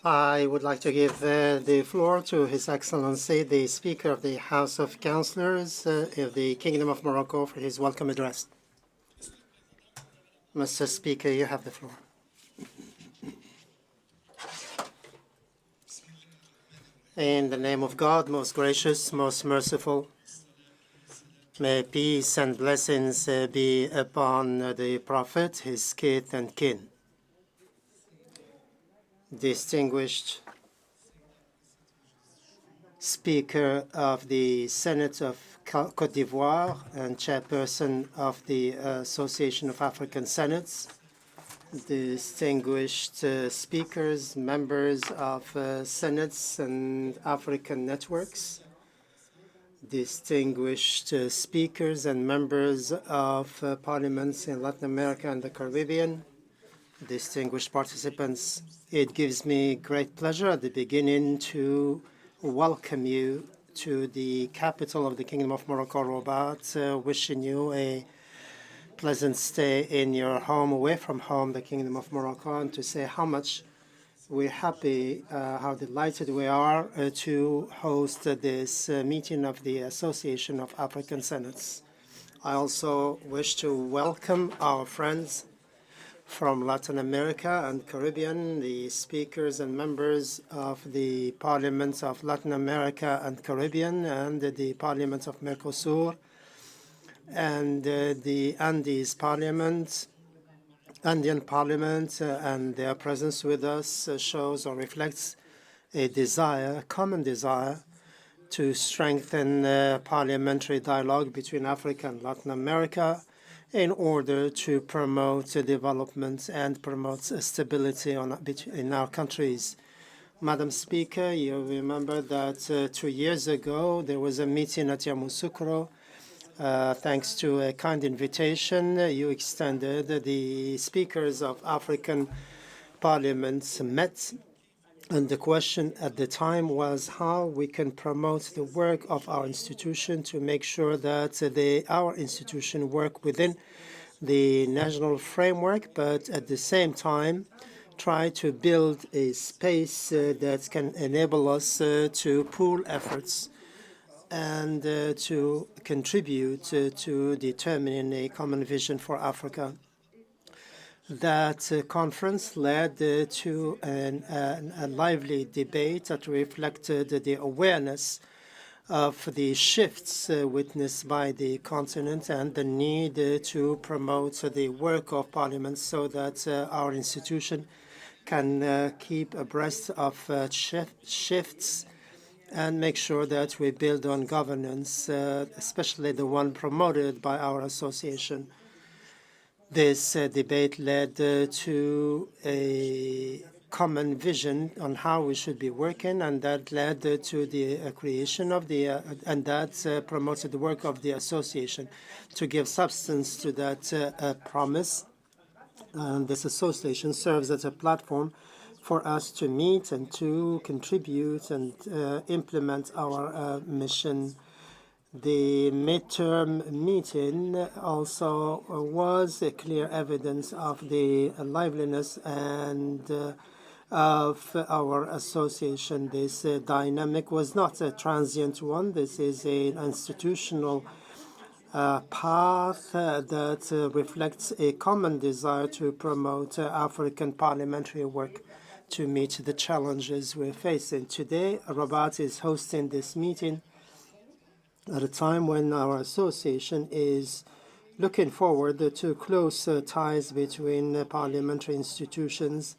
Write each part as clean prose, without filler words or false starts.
I would like to give the floor to His Excellency, the Speaker of the House of Councillors of the Kingdom of Morocco, for his welcome address. Mr. Speaker, you have the floor. In the name of God, most gracious, most merciful, may peace and blessings be upon the Prophet, his kith and kin. Distinguished Speaker of the Senate of Côte d'Ivoire and Chairperson of the Association of African Senates, distinguished speakers, members of senates and African networks, distinguished speakers and members of parliaments in Latin America and the Caribbean, distinguished participants. It gives me great pleasure at the beginning to welcome you to the capital of the Kingdom of Morocco, Rabat, wishing you a pleasant stay in your home, away from home, the Kingdom of Morocco, and to say how much we're happy, how delighted we are to host this meeting of the Association of African Senates. I also wish to welcome our friends from Latin America and Caribbean, the speakers and members of the parliaments of Latin America and Caribbean and the parliaments of Mercosur and the Andes Parliament, Andean Parliament, and their presence with us shows or reflects a desire, a common desire, to strengthen parliamentary dialogue between Africa and Latin America in order to promote development and promote stability in our countries. Madam Speaker, you remember that 2 years ago there was a meeting at Yamoussoukro. Thanks to a kind invitation you extended, the speakers of African parliaments met, and the question at the time was how we can promote the work of our institution to make sure that our institution work within the national framework, but at the same time try to build a space that can enable us to pool efforts and to contribute to determining a common vision for Africa. That conference led to a lively debate that reflected the awareness of the shifts witnessed by the continent and the need to promote the work of parliament so that our institution can keep abreast of shifts and make sure that we build on governance, especially the one promoted by our association. This debate led to a common vision on how we should be working, and that led to the creation of and that promoted the work of the association to give substance to that promise. And this association serves as a platform for us to meet and to contribute and implement our mission. The midterm meeting also was a clear evidence of the liveliness and of our association. This dynamic was not a transient one. This is an institutional path that reflects a common desire to promote African parliamentary work to meet the challenges we're facing. Today, Rabat is hosting this meeting at a time when our association is looking forward to close ties between parliamentary institutions,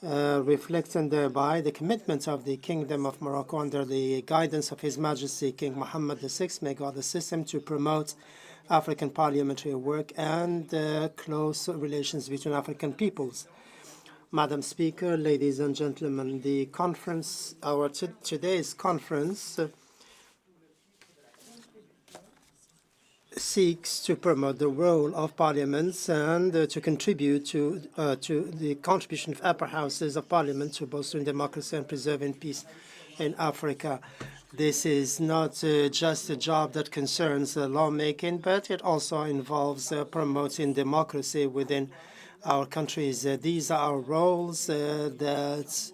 reflecting thereby the commitment of the Kingdom of Morocco under the guidance of His Majesty King Mohammed VI, may God assist him, to promote African parliamentary work and close relations between African peoples. Madam Speaker, ladies and gentlemen, the conference, today's conference seeks to promote the role of parliaments and to contribute to the contribution of upper houses of parliament to bolstering democracy and preserving peace in Africa. This is not just a job that concerns lawmaking, but it also involves promoting democracy within our countries. These are roles that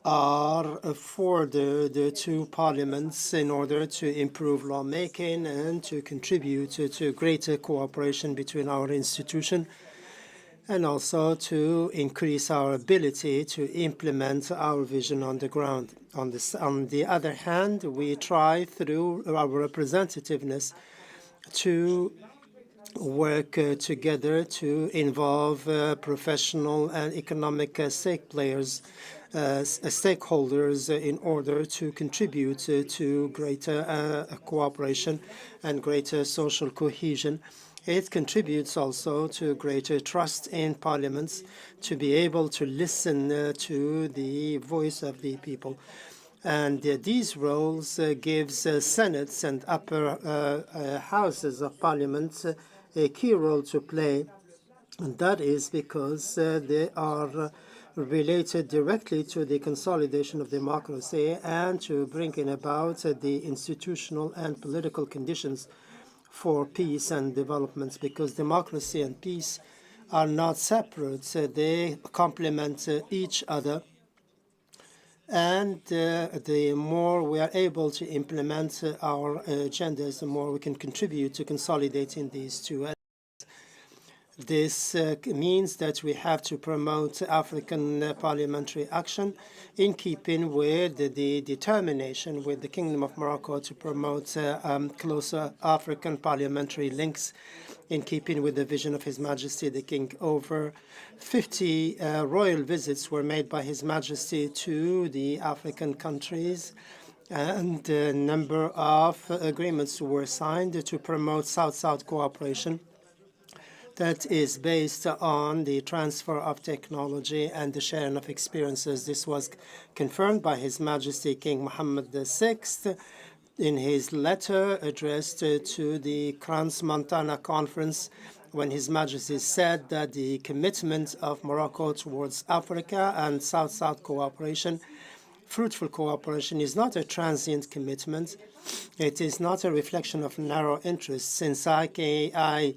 are for the two parliaments in order to improve lawmaking and to contribute to greater cooperation between our institutions, and also to increase our ability to implement our vision on the ground. On the other hand, we try through our representativeness to work together to involve professional and economic stakeholders in order to contribute to greater cooperation and greater social cohesion. It contributes also to greater trust in parliaments, to be able to listen to the voice of the people. And these roles gives senates and upper houses of parliament a key role to play, and that is because they are related directly to the consolidation of democracy and to bringing about the institutional and political conditions for peace and development, because democracy and peace are not separate. They complement each other. And the more we are able to implement our agendas, the more we can contribute to consolidating these two. This means that we have to promote African parliamentary action in keeping with the determination with the Kingdom of Morocco to promote closer African parliamentary links, in keeping with the vision of His Majesty the King. Over 50 royal visits were made by His Majesty to the African countries, and a number of agreements were signed to promote South-South cooperation that is based on the transfer of technology and the sharing of experiences. This was confirmed by His Majesty King Mohammed VI in his letter addressed to the Crans-Montana Conference, when His Majesty said that the commitment of Morocco towards Africa and South-South cooperation, fruitful cooperation, is not a transient commitment. It is not a reflection of narrow interests. Since I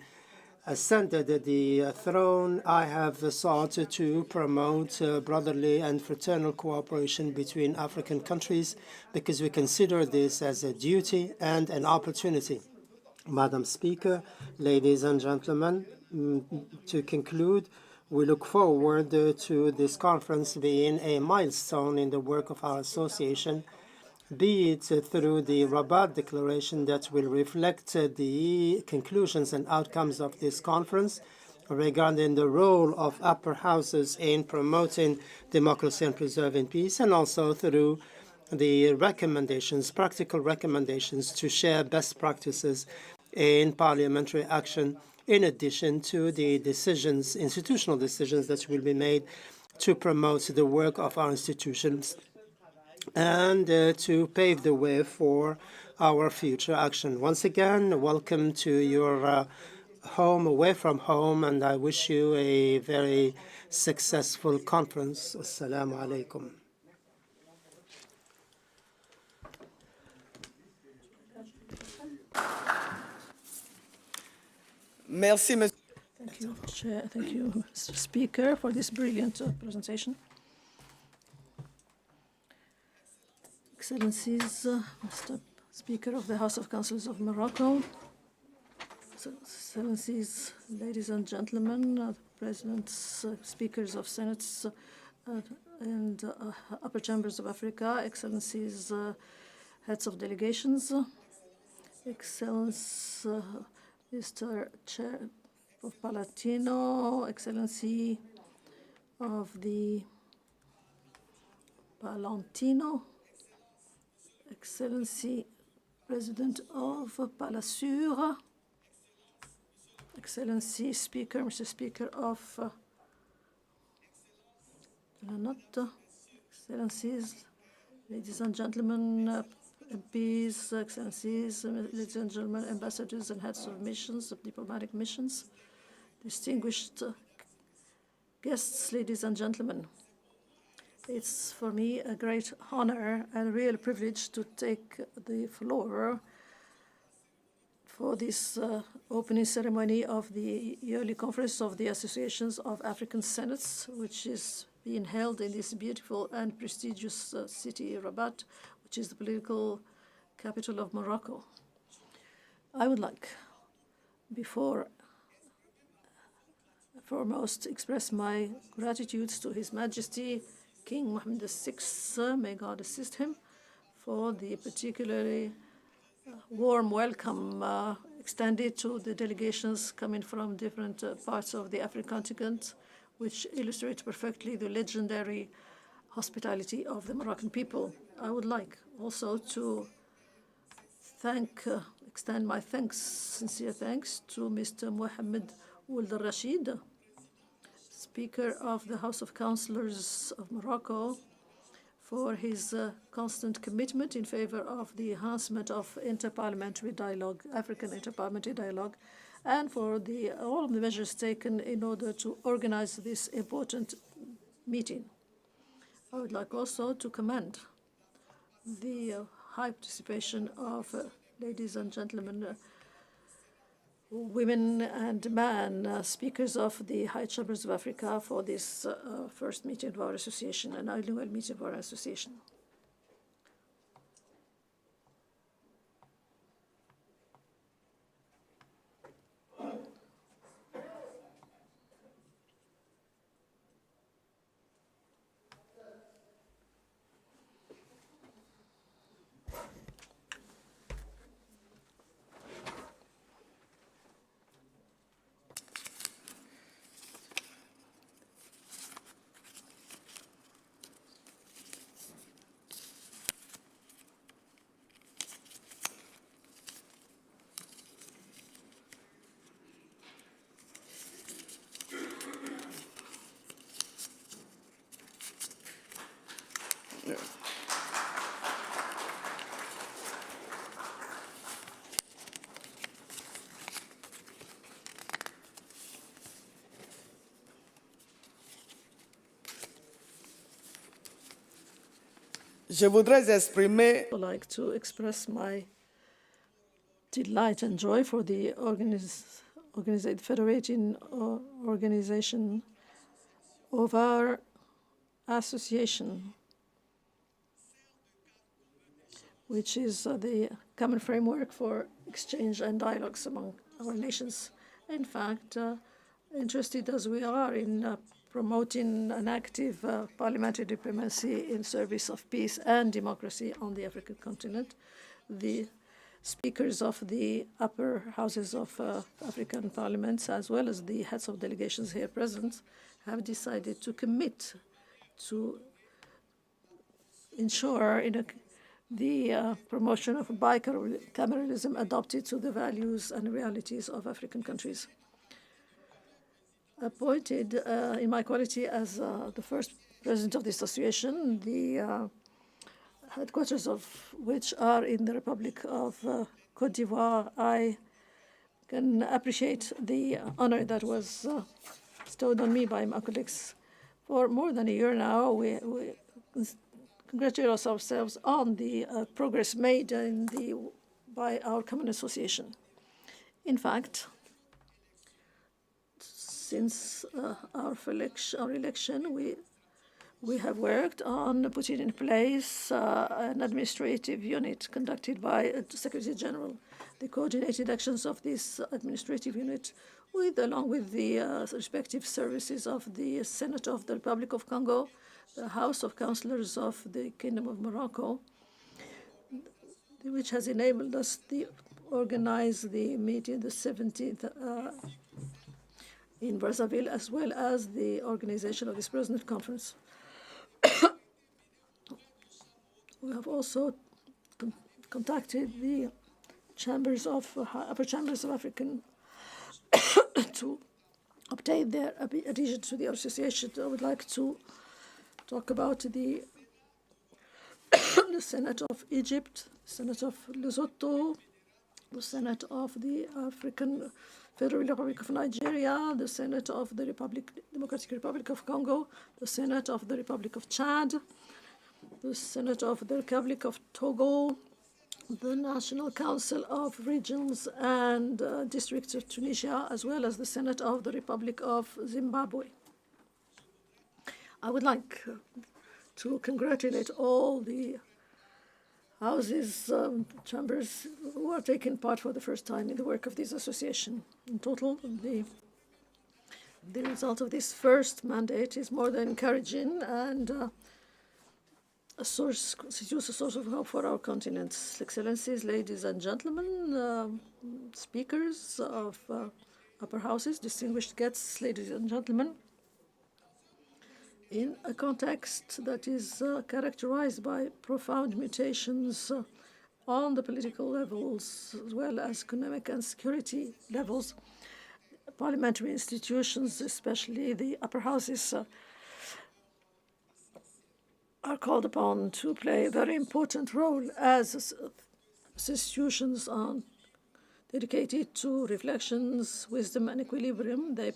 ascended the throne, I have sought to promote brotherly and fraternal cooperation between African countries, because we consider this as a duty and an opportunity. Madam Speaker, ladies and gentlemen, to conclude, we look forward to this conference being a milestone in the work of our association, be it through the Rabat Declaration that will reflect the conclusions and outcomes of this conference regarding the role of upper houses in promoting democracy and preserving peace, and also through the recommendations, practical recommendations to share best practices in parliamentary action, in addition to the decisions, institutional decisions that will be made to promote the work of our institutions and to pave the way for our future action. Once again, welcome to your home away from home, and I wish you a very successful conference. Assalamu alaikum. Merci, Monsieur. Thank you, Chair. Thank you, Mr. Speaker, for this brilliant presentation. Excellencies, Mr. Speaker of the House of Councils of Morocco, Excellencies, ladies and gentlemen, Presidents, Speakers of Senates and Upper Chambers of Africa, Excellencies, Heads of Delegations, Excellence, Mr. Chair of Palatino, Excellency of the Palantino, Excellency President of Palasur, Excellency Speaker, Mr. Speaker of La Note, Excellencies, ladies and gentlemen, MPs, Excellencies, ladies and gentlemen, ambassadors and heads of missions, of diplomatic missions, distinguished guests, ladies and gentlemen. It's for me a great honor and a real privilege to take the floor for this opening ceremony of the yearly conference of the Associations of African Senates, which is being held in this beautiful and prestigious city, Rabat, which is the political capital of Morocco. I would like, before foremost, express my gratitude to His Majesty King Mohammed VI, may God assist him, for the particularly warm welcome extended to the delegations coming from different parts of the African continent, which illustrates perfectly the legendary hospitality of the Moroccan people. I would like also to extend my sincere thanks to Mr. Mohammed Ould al-Rashid, Speaker of the House of Councillors of Morocco, for his constant commitment in favor of the enhancement of interparliamentary dialogue, African interparliamentary dialogue, and for all of the measures taken in order to organize this important meeting. I would like also to commend the high participation of ladies and gentlemen, women and men, speakers of the High Chambers of Africa for this first meeting of our association, an annual meeting of our association. Je voudrais exprimer I would like to express my delight and joy for the federating organization of our association, which is the common framework for exchange and dialogues among our nations. In fact, interested as we are in promoting an active parliamentary diplomacy in service of peace and democracy on the African continent, the speakers of the upper houses of African parliaments, as well as the heads of delegations here present, have decided to commit to ensure the promotion of bicameralism adopted to the values and realities of African countries. Appointed in my quality as the first president of the association, the headquarters of which are in the Republic of Côte d'Ivoire, I can appreciate the honor that was bestowed on me by my colleagues. For more than a year now, we congratulate ourselves on the progress made by our common association. In fact, since our election, we have worked on putting in place an administrative unit conducted by the Secretary General. The coordinated actions of this administrative unit, along with the respective services of the Senate of the Republic of Congo, the House of Councillors of the Kingdom of Morocco, which has enabled us to organize the meeting the 17th in Brazzaville, as well as the organization of this President Conference. We have also contacted the upper chambers of African to obtain their adhesion to the association. I would like to talk about the Senate of Egypt, Senate of Lesotho, the Senate of the African Federal Republic of Nigeria, the Senate of the Democratic Republic of Congo, the Senate of the Republic of Chad, the Senate of the Republic of Togo, the National Council of Regions and Districts of Tunisia, as well as the Senate of the Republic of Zimbabwe. I would like to congratulate all the houses, chambers who are taking part for the first time in the work of this association. In total, the result of this first mandate is more than encouraging and constitutes a source of hope for our continents. Excellencies, ladies and gentlemen, speakers of upper houses, distinguished guests, ladies and gentlemen, in a context that is characterized by profound mutations on the political levels as well as economic and security levels, parliamentary institutions, especially the upper houses, are called upon to play a very important role as institutions dedicated to reflections, wisdom, and equilibrium. They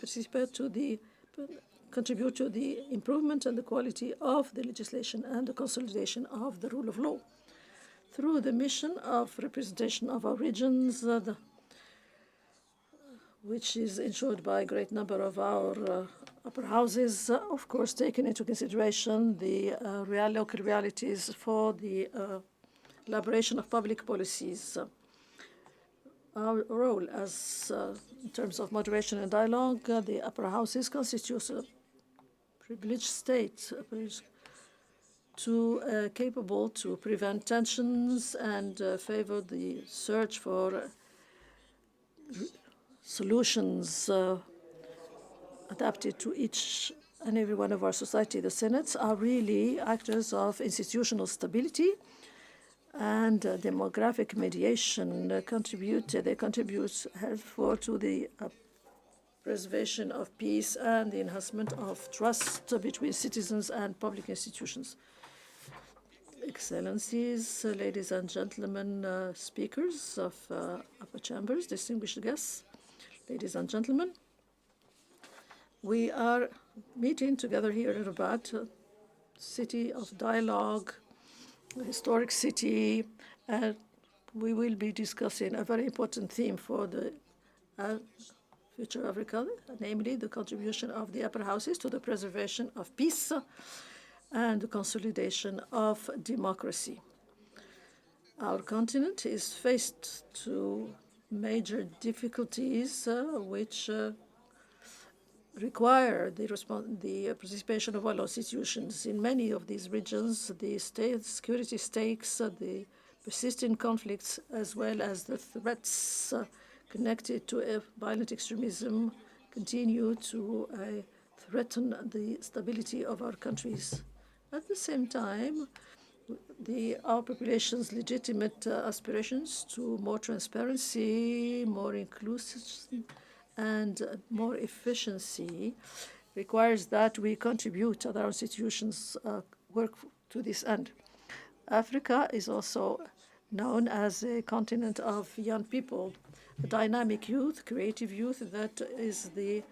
contribute to the improvement and the quality of the legislation and the consolidation of the rule of law. Through the mission of representation of our regions, which is ensured by a great number of our upper houses, of course, taking into consideration the local realities for the elaboration of public policies. Our role as, in terms of moderation and dialogue, the upper houses constitutes a privileged state, capable to prevent tensions and favor the search for solutions adapted to each and every one of our society. The senates are really actors of institutional stability and demographic mediation. They contribute therefore to the preservation of peace and the enhancement of trust between citizens and public institutions. Excellencies, ladies and gentlemen, speakers of upper chambers, distinguished guests, ladies and gentlemen, we are meeting together here in Rabat, city of dialogue, a historic city, and we will be discussing a very important theme for the future of Africa, namely the contribution of the upper houses to the preservation of peace and the consolidation of democracy. Our continent is faced to major difficulties which require the participation of all institutions. In many of these regions, the security stakes, the persistent conflicts, as well as the threats connected to violent extremism continue to threaten the stability of our countries. At the same time, our population's legitimate aspirations to more transparency, more inclusion, and more efficiency requires that we contribute, that our institutions work to this end. Africa is also known as a continent of young people, a dynamic youth, creative youth that is the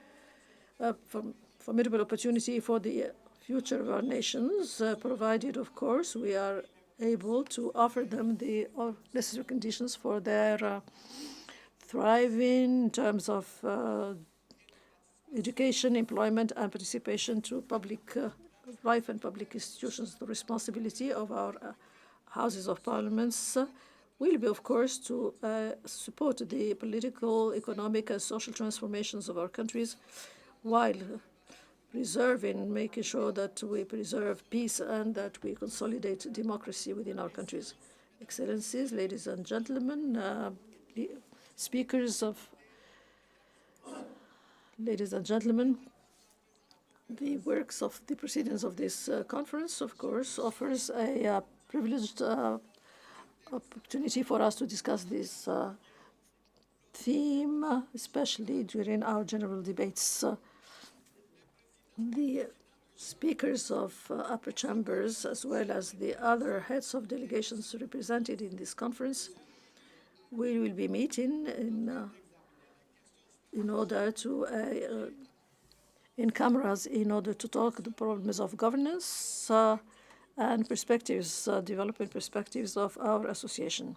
formidable opportunity for the future of our nations, provided, of course, we are able to offer them the necessary conditions for their thriving in terms of education, employment, and participation to public life and public institutions. The responsibility of our houses of parliaments will be, of course, to support the political, economic, and social transformations of our countries while making sure that we preserve peace and that we consolidate democracy within our countries. Excellencies, ladies and gentlemen, speakers of, ladies and gentlemen, the works of the proceedings of this conference, of course, offers a privileged opportunity for us to discuss this theme, especially during our general debates. The speakers of upper chambers, as well as the other heads of delegations represented in this conference, we will be meeting in cameras in order to talk the problems of governance and perspectives, development perspectives of our association.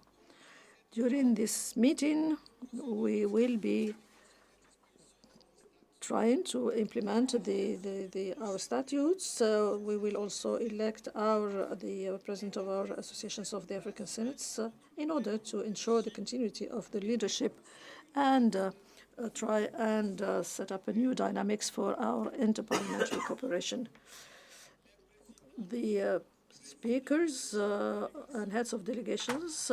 During this meeting, we will be trying to implement our statutes. We will also elect the president of our associations of the African Senates in order to ensure the continuity of the leadership and try and set up a new dynamics for our interparliamentary cooperation. The speakers and heads of delegations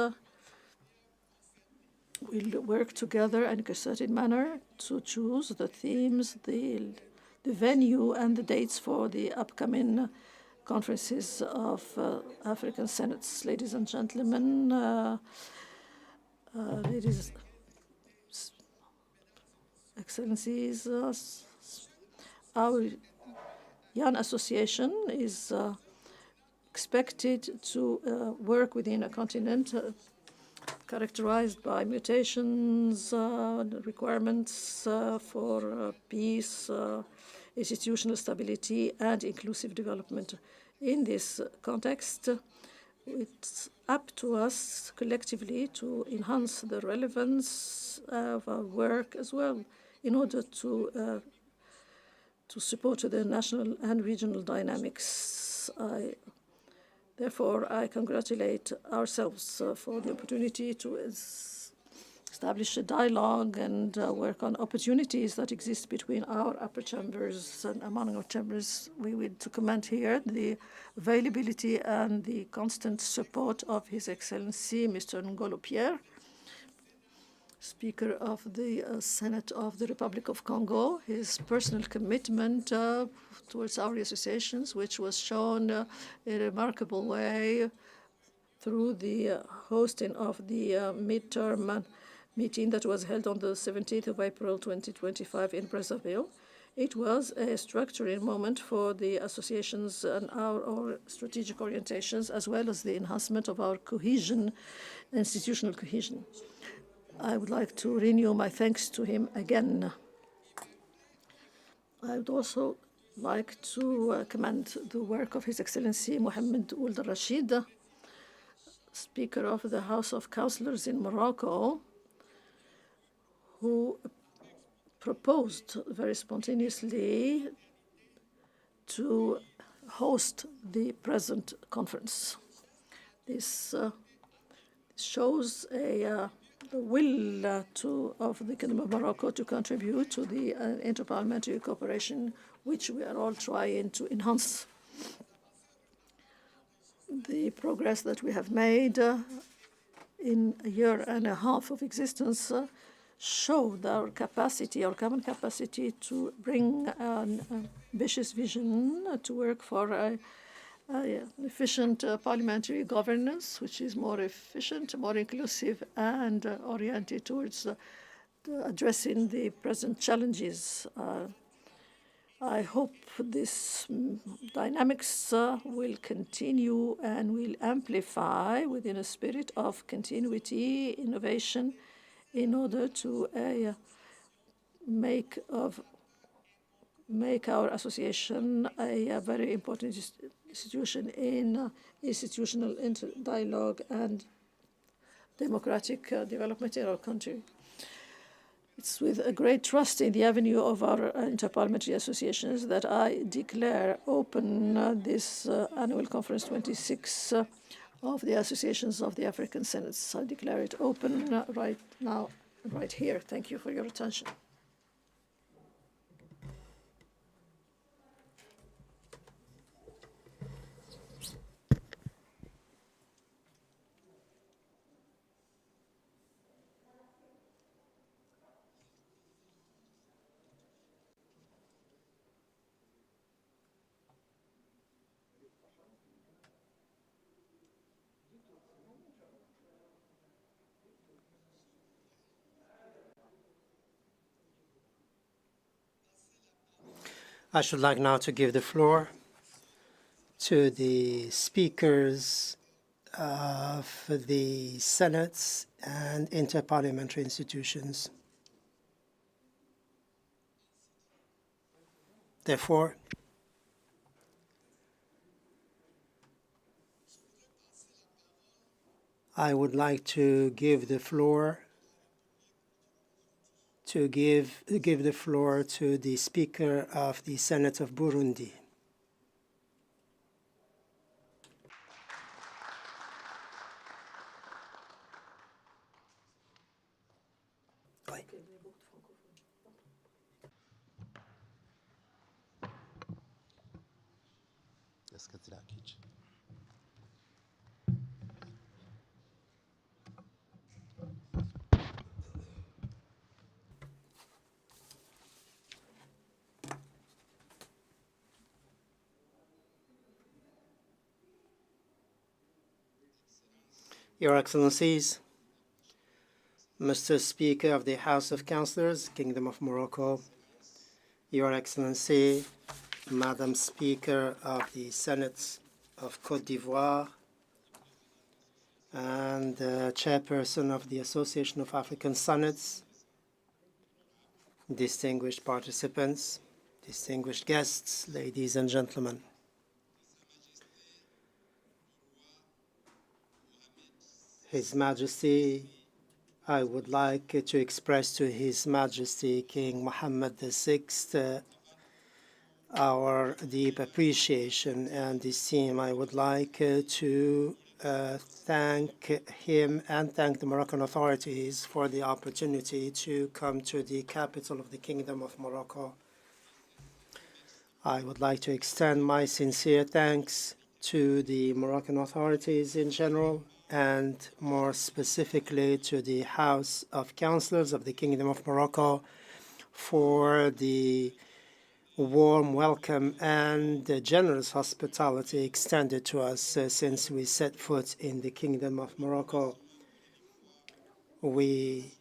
will work together in a concerted manner to choose the themes, the venue, and the dates for the upcoming conferences of African Senates. Ladies and gentlemen, ladies, excellencies, our young association is expected to work within a continent characterized by mutations, requirements for peace, institutional stability, and inclusive development. In this context, it's up to us collectively to enhance the relevance of our work as well in order to support the national and regional dynamics. Therefore, I congratulate ourselves for the opportunity to establish a dialogue and work on opportunities that exist between our upper chambers and among our chambers. We would to commend here the availability and the constant support of His Excellency Mr. Ngolo Pierre, Speaker of the Senate of the Republic of Congo, his personal commitment towards our associations, which was shown in a remarkable way through the hosting of the midterm meeting that was held on the 17th of April 2025 in Brazzaville. It was a structuring moment for the associations and our strategic orientations, as well as the enhancement of our cohesion, institutional cohesion. I would like to renew my thanks to him again. I would also like to commend the work of His Excellency Mohamed Ould Rashid, Speaker of the House of Councillors in Morocco, who proposed very spontaneously to host the present conference. This shows the will of the Kingdom of Morocco to contribute to the interparliamentary cooperation, which we are all trying to enhance. The progress that we have made in a year and a half of existence showed our capacity, our common capacity to bring an ambitious vision to work for efficient parliamentary governance, which is more efficient, more inclusive, and oriented towards addressing the present challenges. I hope this dynamics will continue and will amplify within a spirit of continuity, innovation, in order to make our association a very important institution in institutional dialogue and democratic development in our country. It's with a great trust in the avenue of our interparliamentary associations that I declare open this annual conference 26 of the Associations of the African Senates. I declare it open right now, right here. Thank you for your attention. I should like now to give the floor to the speakers of the Senates and interparliamentary institutions. Therefore, I would like to give the floor to give the floor to the Speaker of the Senate of Burundi. Your Excellencies, Mr. Speaker of the House of Councillors, Kingdom of Morocco, Your Excellency, Madam Speaker of the Senate of Côte d'Ivoire, and Chairperson of the Association of African Senates, distinguished participants, distinguished guests, ladies and gentlemen. His Majesty, I would like to express to His Majesty King Mohammed VI our deep appreciation and esteem. I would like to thank him and thank the Moroccan authorities for the opportunity to come to the capital of the Kingdom of Morocco. I would like to extend my sincere thanks to the Moroccan authorities in general, and more specifically to the House of Councillors of the Kingdom of Morocco for the warm welcome and the generous hospitality extended to us since we set foot in the Kingdom of Morocco. We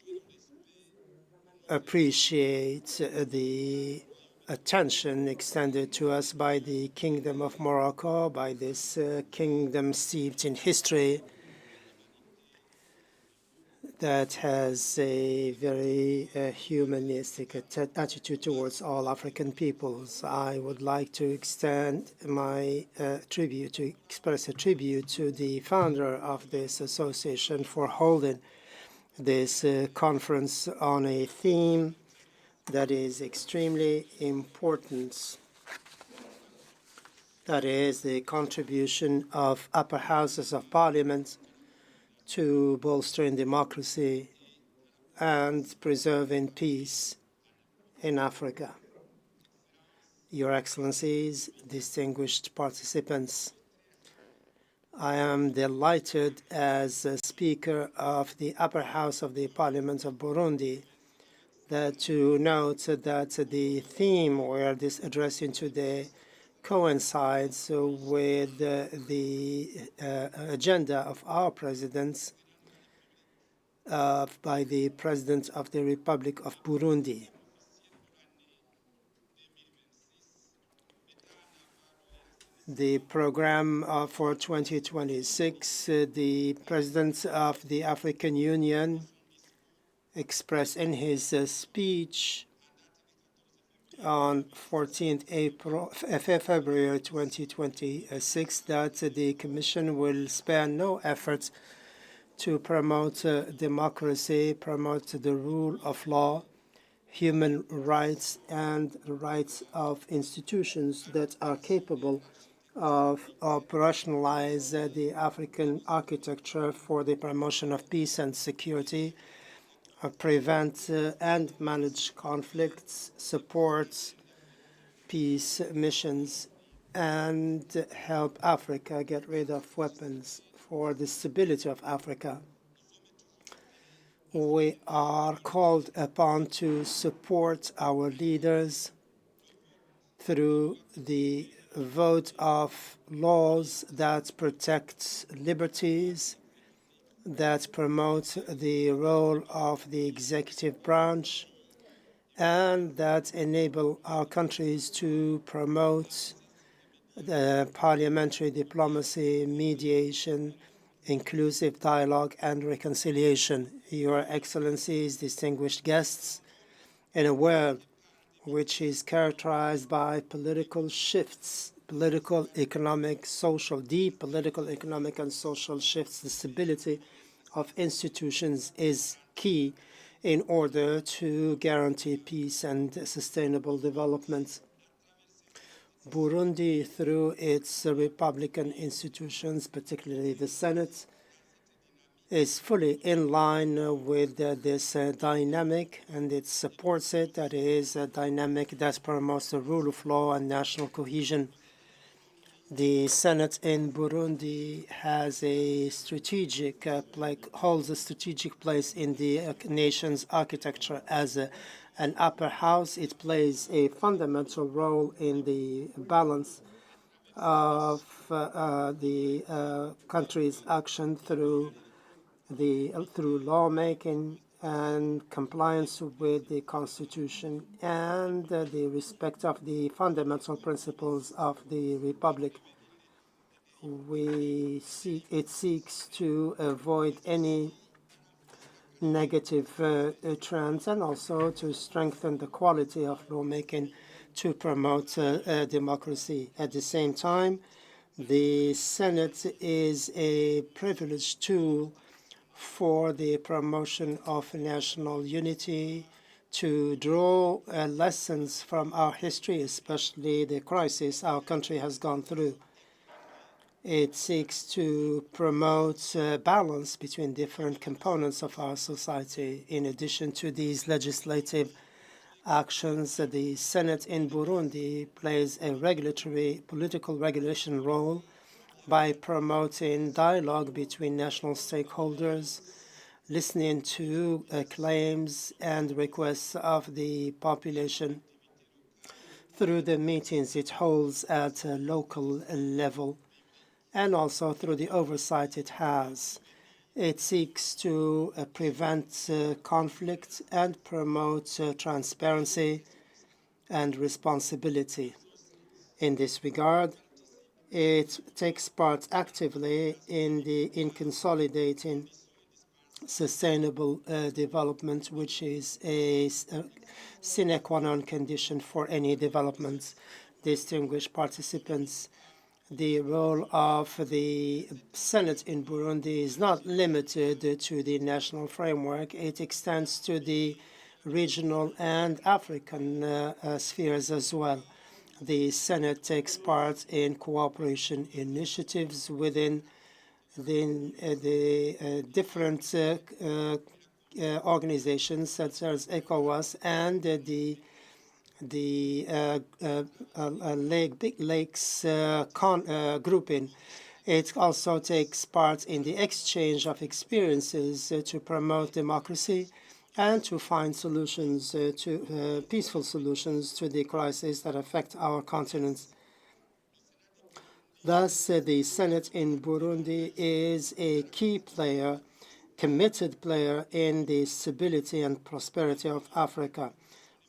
appreciate the attention extended to us by the Kingdom of Morocco, by this kingdom steeped in history that has a very humanistic attitude towards all African peoples. I would like to extend my tribute, to express a tribute to the founder of this association for holding this conference on a theme that is extremely important. That is the contribution of upper houses of parliament to bolstering democracy and preserving peace in Africa. Your Excellencies, distinguished participants, I am delighted as a Speaker of the Upper House of the Parliament of Burundi to note that the theme where this addressing today coincides with the agenda of our presidents by the President of the Republic of Burundi. The program for 2026, the President of the African Union expressed in his speech on 14th February 2026 that the Commission will spare no efforts to promote democracy, promote the rule of law, human rights, and rights of institutions that are capable of operationalize the African architecture for the promotion of peace and security, prevent and manage conflicts, support peace missions, and help Africa get rid of weapons for the stability of Africa. We are called upon to support our leaders through the vote of laws that protect liberties, that promote the role of the executive branch, and that enable our countries to promote the parliamentary diplomacy, mediation, inclusive dialogue, and reconciliation. Your Excellencies, distinguished guests, in a world which is characterized by political shifts, political, economic, social, deep political, economic, and social shifts, the stability of institutions is key in order to guarantee peace and sustainable development. Burundi, through its republican institutions, particularly the Senate, is fully in line with this dynamic, and it supports it. That is a dynamic that promotes the rule of law and national cohesion. The Senate in Burundi has a strategic holds a strategic place in the nation's architecture as an upper house. It plays a fundamental role in the balance of the country's action through lawmaking and compliance with the Constitution and the respect of the fundamental principles of the Republic. It seeks to avoid any negative trends and also to strengthen the quality of lawmaking to promote democracy. At the same time, the Senate is a privileged tool for the promotion of national unity, to draw lessons from our history, especially the crisis our country has gone through. It seeks to promote balance between different components of our society. In addition to these legislative actions, the Senate in Burundi plays a political regulation role by promoting dialogue between national stakeholders, listening to claims and requests of the population through the meetings it holds at a local level, and also through the oversight it has. It seeks to prevent conflict and promote transparency and responsibility. In this regard, it takes part actively in consolidating sustainable development, which is a sine qua non condition for any development. Distinguished participants, the role of the Senate in Burundi is not limited to the national framework. It extends to the regional and African spheres as well. The Senate takes part in cooperation initiatives within the different organizations such as ECOWAS and the Big Lakes grouping. It also takes part in the exchange of experiences to promote democracy and to find solutions, peaceful solutions to the crises that affect our continent. Thus, the Senate in Burundi is a key player, committed player in the stability and prosperity of Africa.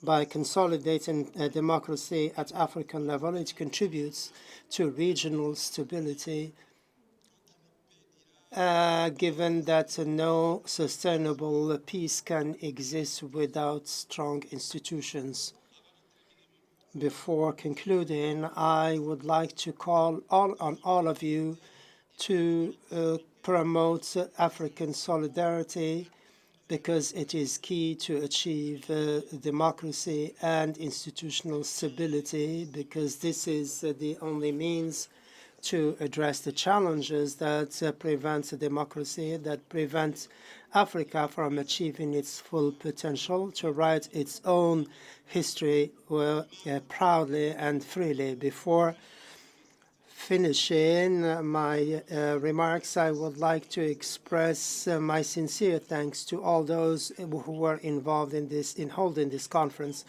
By consolidating democracy at African level, it contributes to regional stability, given that no sustainable peace can exist without strong institutions. Before concluding, I would like to call on all of you to promote African solidarity, because it is key to achieve democracy and institutional stability, because this is the only means to address the challenges that prevent democracy, that prevent Africa from achieving its full potential, to write its own history proudly and freely. Before finishing my remarks, I would like to express my sincere thanks to all those who were involved in holding this conference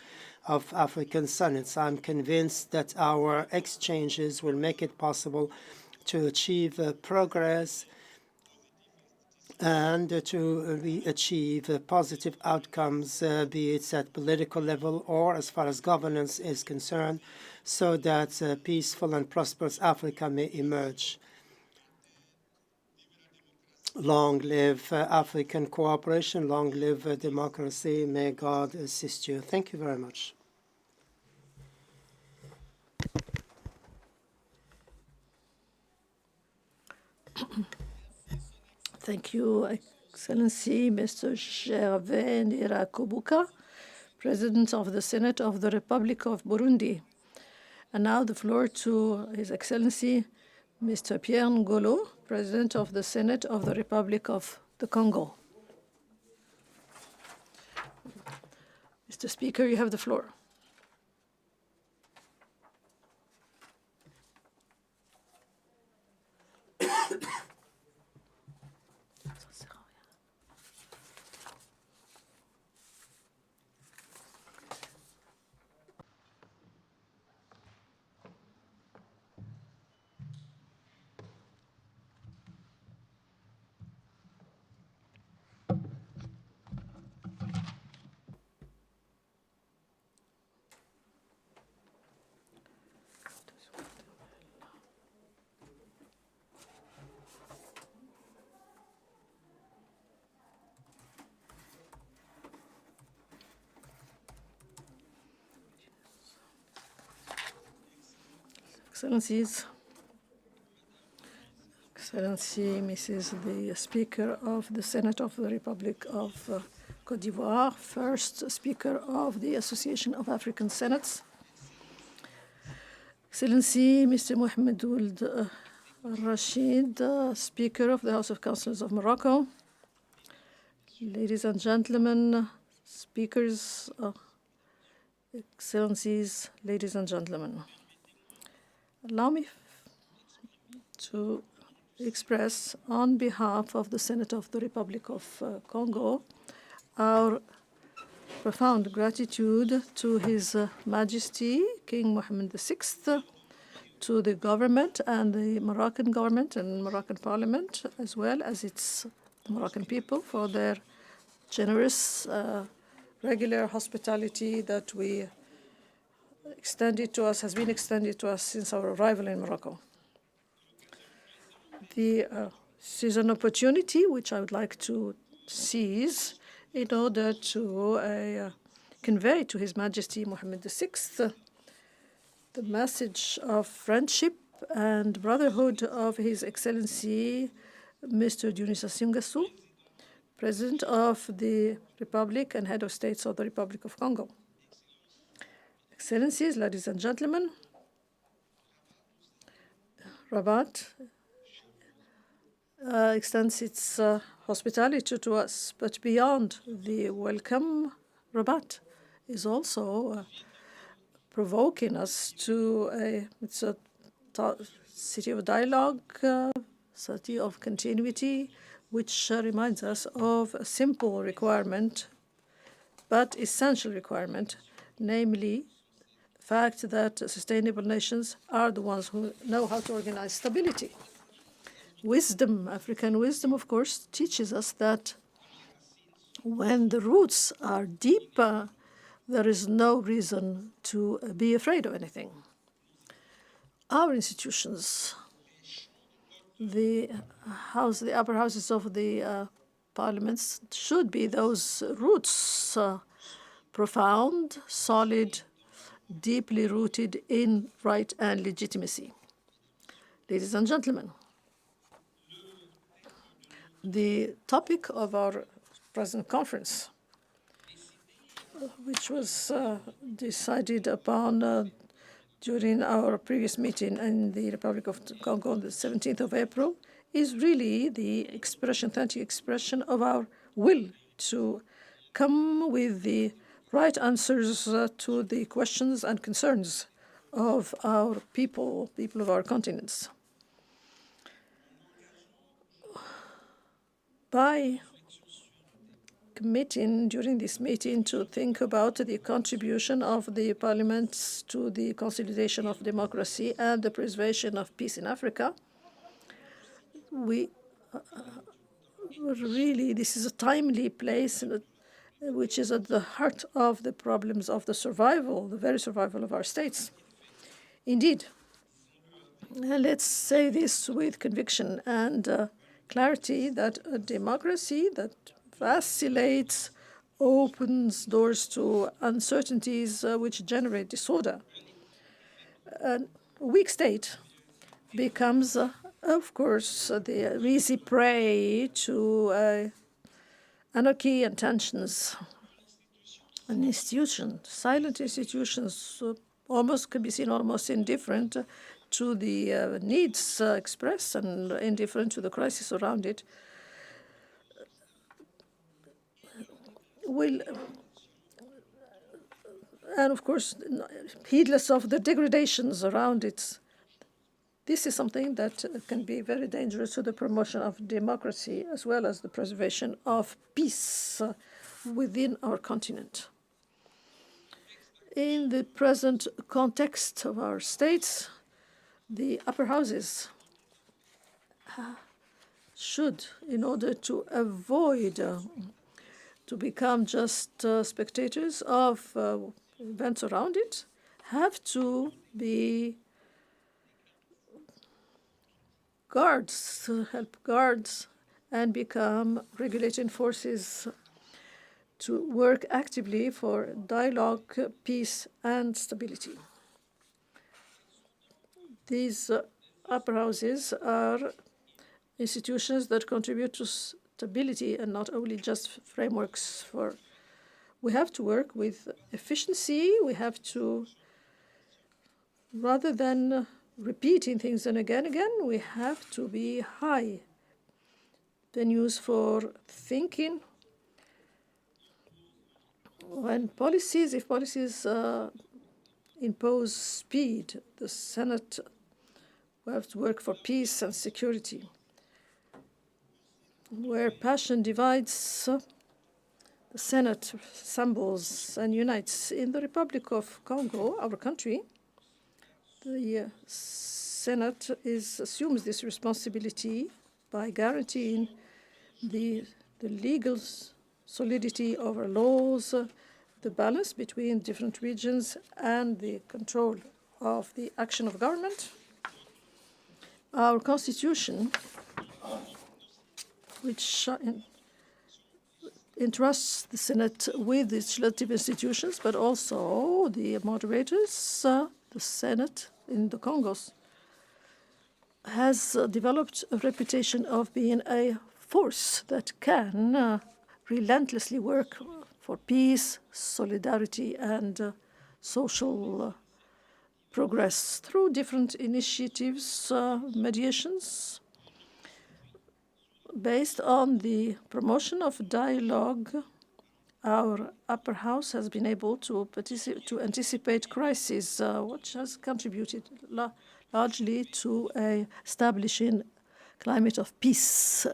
of African Senates. I'm convinced that our exchanges will make it possible to achieve progress and to achieve positive outcomes, be it at political level or as far as governance is concerned, so that peaceful and prosperous Africa may emerge. Long live African cooperation, long live democracy. May God assist you. Thank you very much. Thank you, Excellency Mr. Gervais Ndirakobuka, President of the Senate of the Republic of Burundi. And now the floor to His Excellency Mr. Pierre Ngolo, President of the Senate of the Republic of the Congo. Mr. Speaker, you have the floor. Excellencies, Excellency Mrs. the Speaker of the Senate of the Republic of Cote d'Ivoire, first Speaker of the Association of African Senates, Excellency Mr. Mohamed Ould Rashid, Speaker of the House of Councillors of Morocco, ladies and gentlemen, speakers, Excellencies, ladies and gentlemen. Allow me to express on behalf of the Senate of the Republic of Congo our profound gratitude to His Majesty King Mohammed VI, to the government and the Moroccan government and Moroccan parliament, as well as its Moroccan people, for their generous, regular hospitality that we has been extended to us since our arrival in Morocco. This is an opportunity which I would like to seize in order to convey to His Majesty Mohammed VI the message of friendship and brotherhood of His Excellency Mr. Denis Sassou Nguesso, President of the Republic and Head of States of the Republic of Congo. Excellencies, ladies and gentlemen, Rabat extends its hospitality to us, but beyond the welcome, Rabat is also provoking us to it's a city of dialogue, city of continuity, which reminds us of a simple requirement, but essential requirement, namely the fact that sustainable nations are the ones who know how to organize stability. Wisdom, African wisdom, of course, teaches us that when the roots are deep, there is no reason to be afraid of anything. Our institutions, the upper houses of the parliaments, should be those roots, profound, solid, deeply rooted in right and legitimacy. Ladies and gentlemen, the topic of our present conference, which was decided upon during our previous meeting in the Republic of Congo on the 17th of April, is really the authentic expression of our will to come with the right answers to the questions and concerns of our people of our continents. By committing during this meeting to think about the contribution of the parliaments to the consolidation of democracy and the preservation of peace in Africa, this is a timely place which is at the heart of the problems of the very survival of our states. Indeed, let's say this with conviction and clarity, that a democracy that vacillates opens doors to uncertainties which generate disorder. A weak state becomes, of course, the easy prey to anarchy and tensions. An institution, silent institutions, almost can be seen almost indifferent to the needs expressed and indifferent to the crisis around it, will, and of course, heedless of the degradations around it. This is something that can be very dangerous to the promotion of democracy as well as the preservation of peace within our continent. In the present context of our states, the upper houses should, in order to avoid to become just spectators of events around it, have to be guards, to help guards and become regulating forces to work actively for dialogue, peace, and stability. These upper houses are institutions that contribute to stability and not only just frameworks for. We have to work with efficiency. We have to, rather than repeating things and again, we have to be high venues for thinking. When policies, if policies impose speed, the Senate will have to work for peace and security. Where passion divides, the Senate assembles and unites. In the Republic of Congo, our country, the Senate assumes this responsibility by guaranteeing the legal solidity of our laws, the balance between different regions, and the control of the action of government. Our constitution, which entrusts the Senate with its legislative institutions, but also the moderators, the Senate in the Congos, has developed a reputation of being a force that can relentlessly work for peace, solidarity, and social progress through different initiatives, mediations, based on the promotion of dialogue. Our upper house has been able to anticipate crises, which has contributed largely to establishing a climate of peace.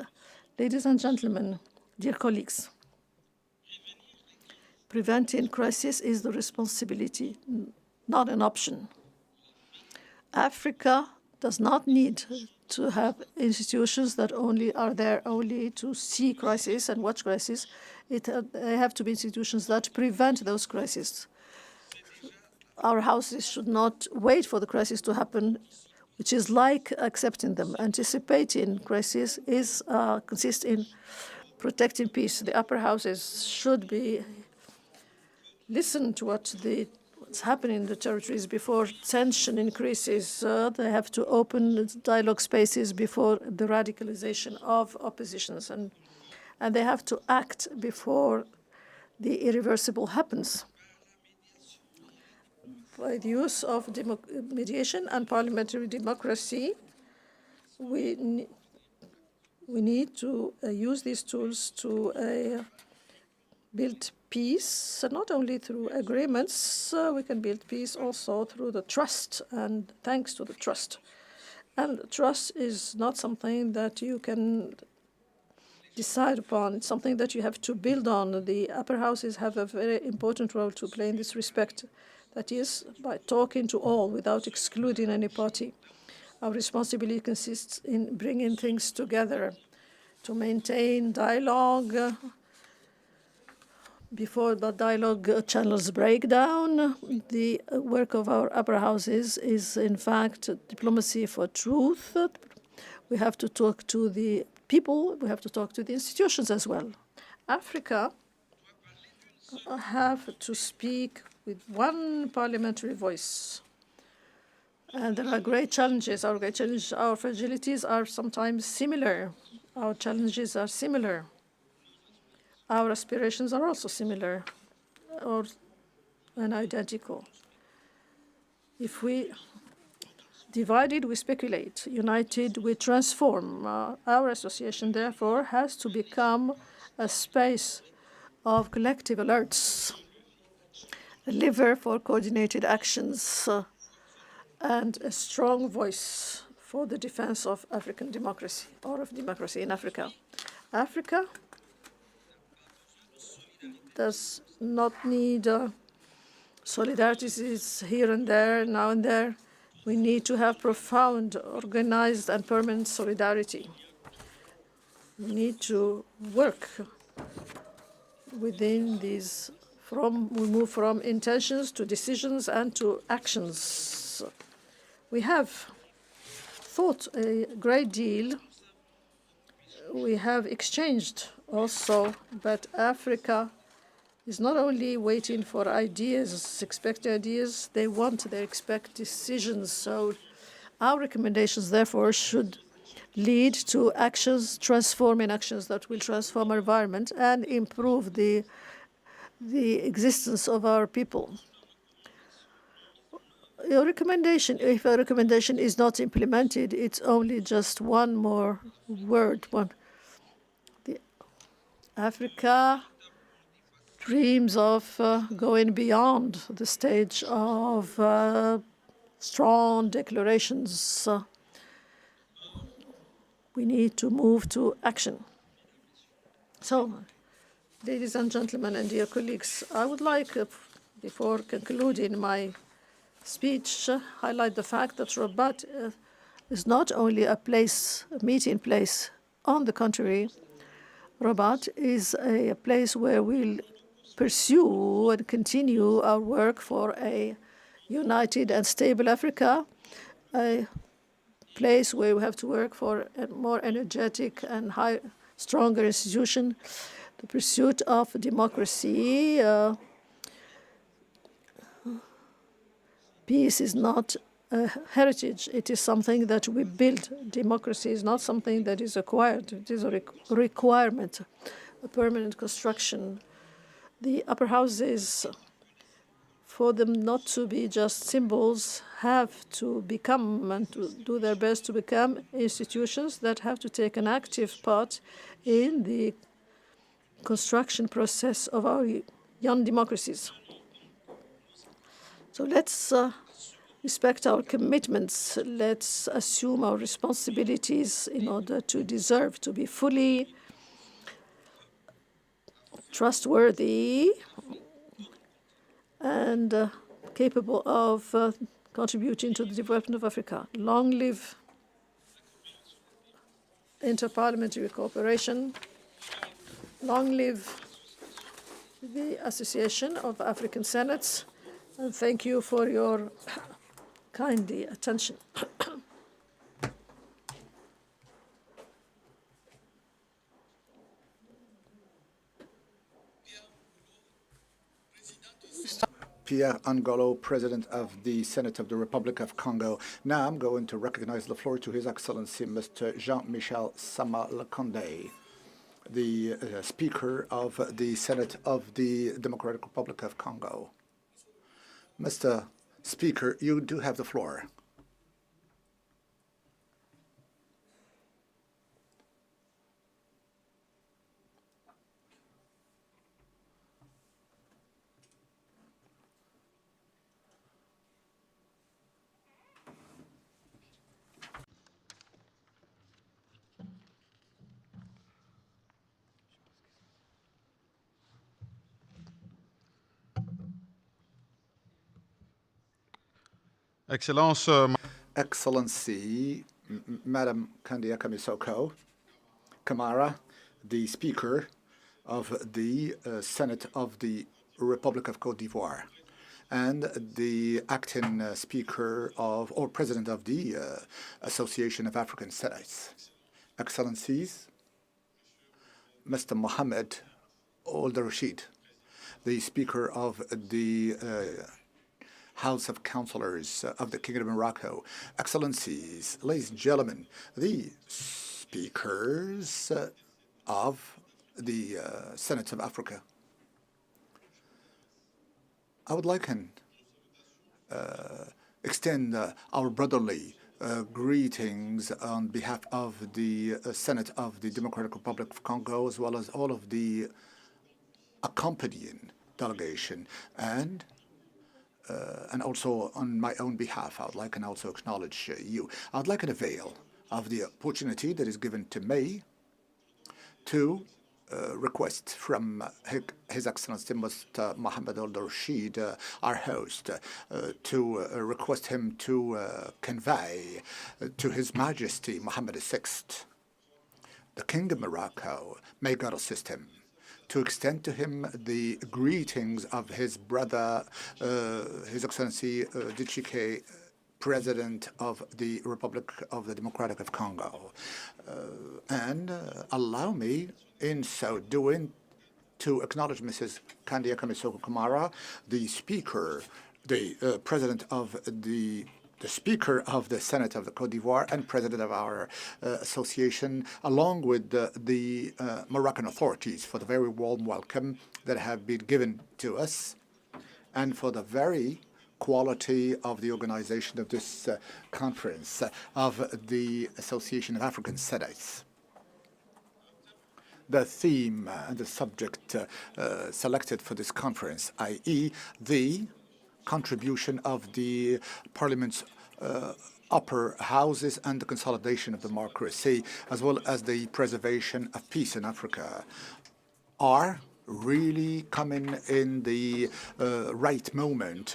Ladies and gentlemen, dear colleagues, preventing crisis is the responsibility, not an option. Africa does not need to have institutions that are there only to see crisis and watch crisis. They have to be institutions that prevent those crises. Our houses should not wait for the crisis to happen, which is like accepting them. Anticipating crisis consists in protecting peace. The upper houses should listen to what's happening in the territories before tension increases. They have to open dialogue spaces before the radicalization of oppositions, and they have to act before the irreversible happens. By the use of mediation and parliamentary democracy, we need to use these tools to build peace, not only through agreements. We can build peace also through the trust, and thanks to the trust. And trust is not something that you can decide upon. It's something that you have to build on. The upper houses have a very important role to play in this respect. That is, by talking to all without excluding any party. Our responsibility consists in bringing things together to maintain dialogue before the dialogue channels break down. The work of our upper houses is, in fact, diplomacy for truth. We have to talk to the people. We have to talk to the institutions as well. Africa have to speak with one parliamentary voice. And there are great challenges. Our fragilities are sometimes similar. Our challenges are similar. our aspirations are also similar and identical. If we divided, we speculate. United, we transform. Our association, therefore, has to become a space of collective alerts, a lever for coordinated actions, and a strong voice for the defense of African democracy, or of democracy in Africa. Africa does not need solidarities here and there, now and there. We need to have profound, organized, and permanent solidarity. We need to work within these, we move from intentions to decisions and to actions. We have thought a great deal. We have exchanged also, but Africa is not only waiting for ideas, expect ideas, they expect decisions. So our recommendations, therefore, should lead to actions, transforming actions that will transform our environment and improve the existence of our people. Your recommendation, if a recommendation is not implemented, it's only just one more word. Africa dreams of going beyond the stage of strong declarations. We need to move to action. So, ladies and gentlemen and dear colleagues, I would like, before concluding my speech, highlight the fact that Rabat is not only a meeting place. On the contrary, Rabat is a place where we'll pursue and continue our work for a united and stable Africa, a place where we have to work for a more energetic and stronger institution, the pursuit of democracy. Peace is not a heritage. It is something that we build. Democracy is not something that is acquired. It is a requirement, a permanent construction. The upper houses, for them not to be just symbols, have to become and to do their best to become institutions that have to take an active part in the construction process of our young democracies. So let's respect our commitments. Let's assume our responsibilities in order to deserve to be fully trustworthy and capable of contributing to the development of Africa. Long live interparliamentary cooperation. Long live the Association of African Senates. And thank you for your kind attention. Pierre Angolo, President of the Senate of the Republic of Congo. Now I'm going to recognize the floor to His Excellency Mr. Jean-Michel Sama Lukonde, the Speaker of the Senate of the Democratic Republic of Congo. Mr. Speaker, you do have the floor. Excellence, Excellency, Madam Kandia Kamisoko Kamara, the Speaker of the Senate of the Republic of Côte d'Ivoire, and the acting Speaker of, or President of the Association of African Senates. Excellencies, Mr. Mohamed Ould Rashid, the Speaker of the House of Councillors of the Kingdom of Morocco, Excellencies, ladies and gentlemen, the speakers of the Senate of Africa. I would like to extend our brotherly greetings on behalf of the Senate of the Democratic Republic of Congo, as well as all of the accompanying delegation, and also on my own behalf, I would like to also acknowledge you. I would like to avail of the opportunity that is given to me to request from His Excellency Mr. Mohammed al-Rashid, our host, to request him to convey to His Majesty Mohammed VI, the King of Morocco, may God assist him, to extend to him the greetings of his brother, His Excellency Djike, President of the Republic of the Democratic of Congo. And allow me, in so doing, to acknowledge Mrs. Kandia Kamisoko Kumara, the Speaker, the President of the Speaker of the Senate of the Côte d'Ivoire and President of our association, along with the Moroccan authorities, for the very warm welcome that have been given to us, and for the very quality of the organization of this conference of the Association of African Senates. The theme and the subject selected for this conference, i.e. the contribution of the Parliament's upper houses and the consolidation of democracy, as well as the preservation of peace in Africa, are really coming in the right moment.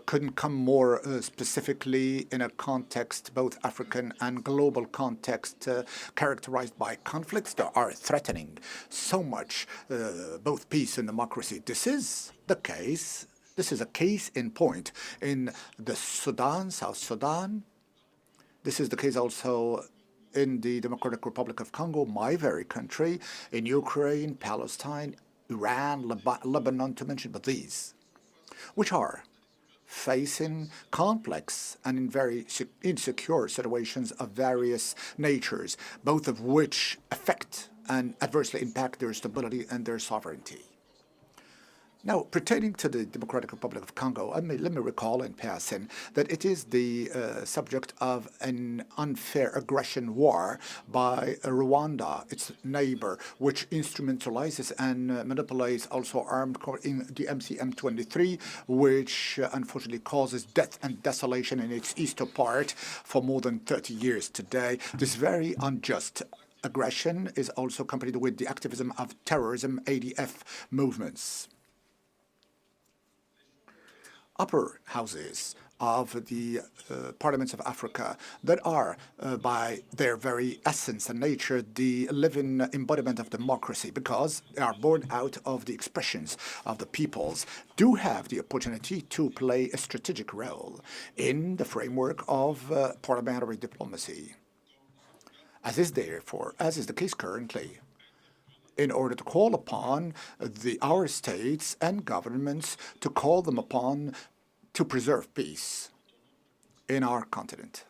Couldn't come more specifically in a context, both African and global context, characterized by conflicts that are threatening so much both peace and democracy. This is the case. This is a case in point in the Sudan, South Sudan. This is the case also in the Democratic Republic of Congo, my very country, in Ukraine, Palestine, Iran, Lebanon, to mention but these, which are facing complex and in very insecure situations of various natures, both of which affect and adversely impact their stability and their sovereignty. Now, pertaining to the Democratic Republic of Congo, let me recall in passing that it is the subject of an unfair aggression war by Rwanda, its neighbor, which instrumentalizes and manipulates also armed in the MCM-23, which unfortunately causes death and desolation in its eastern part for more than 30 years today. This very unjust aggression is also accompanied with the activism of terrorism, ADF movements. Upper houses of the parliaments of Africa that are, by their very essence and nature, the living embodiment of democracy, because they are born out of the expressions of the peoples, do have the opportunity to play a strategic role in the framework of parliamentary diplomacy, as is the case currently, in order to call upon our states and governments to call them upon to preserve peace in our continent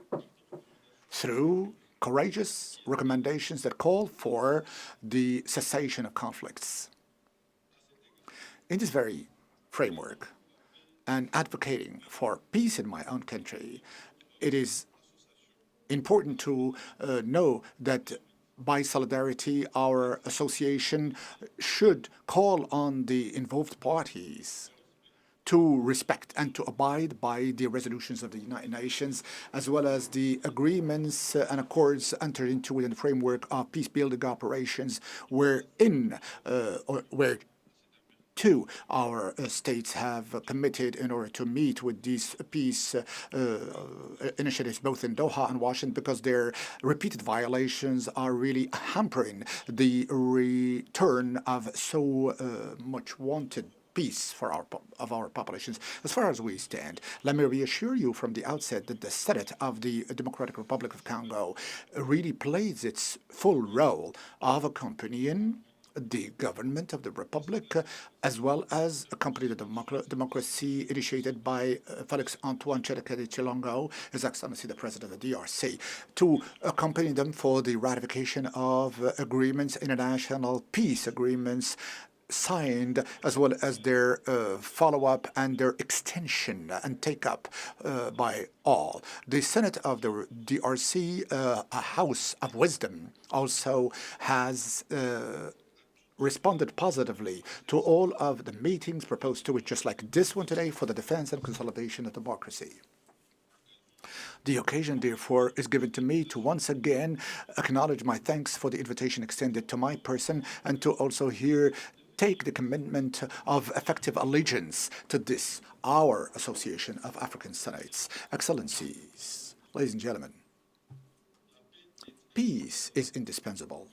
through courageous recommendations that call for the cessation of conflicts. In this very framework, and advocating for peace in my own country, it is important to know that by solidarity, our association should call on the involved parties to respect and to abide by the resolutions of the United Nations, as well as the agreements and accords entered into within the framework of peace-building operations, where our states have committed in order to meet with these peace initiatives, both in Doha and Washington, because their repeated violations are really hampering the return of so much wanted peace for our populations. As far as we stand, let me reassure you from the outset that the Senate of the Democratic Republic of Congo really plays its full role of accompanying the government of the Republic, as well as accompany the democracy initiated by Felix Antoine Tshisekedi Tshilongo, His Excellency the President of the DRC, to accompany them for the ratification of agreements, international peace agreements, signed, as well as their follow-up and their extension and take-up by all. The Senate of the DRC, a house of wisdom, also has responded positively to all of the meetings proposed to it, just like this one today, for the defense and consolidation of democracy. The occasion, therefore, is given to me to once again acknowledge my thanks for the invitation extended to my person and to also here take the commitment of effective allegiance to this, our Association of African Senates. Excellencies, ladies and gentlemen, peace is indispensable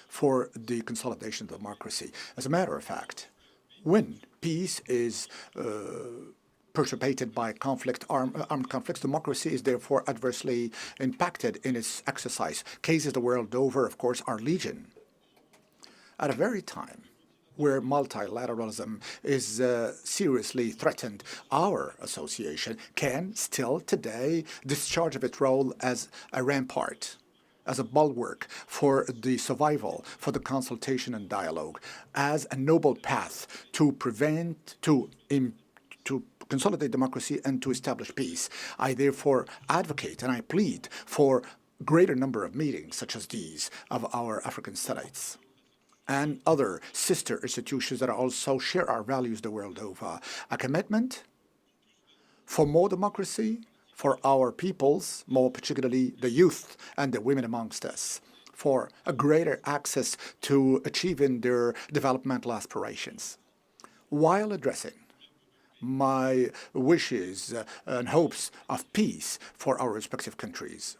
for the consolidation of democracy. As a matter of fact, when peace is perturbated by armed conflicts, democracy is therefore adversely impacted in its exercise. Cases the world over, of course, are legion. At a very time where multilateralism is seriously threatened, our association can still today discharge of its role as a rampart, as a bulwark for the survival, for the consultation and dialogue, as a noble path to prevent, to consolidate democracy and to establish peace. I therefore advocate and I plead for greater number of meetings such as these of our African Senates and other sister institutions that also share our values the world over. A commitment for more democracy for our peoples, more particularly the youth and the women amongst us, for a greater access to achieving their developmental aspirations, while addressing my wishes and hopes of peace for our respective countries.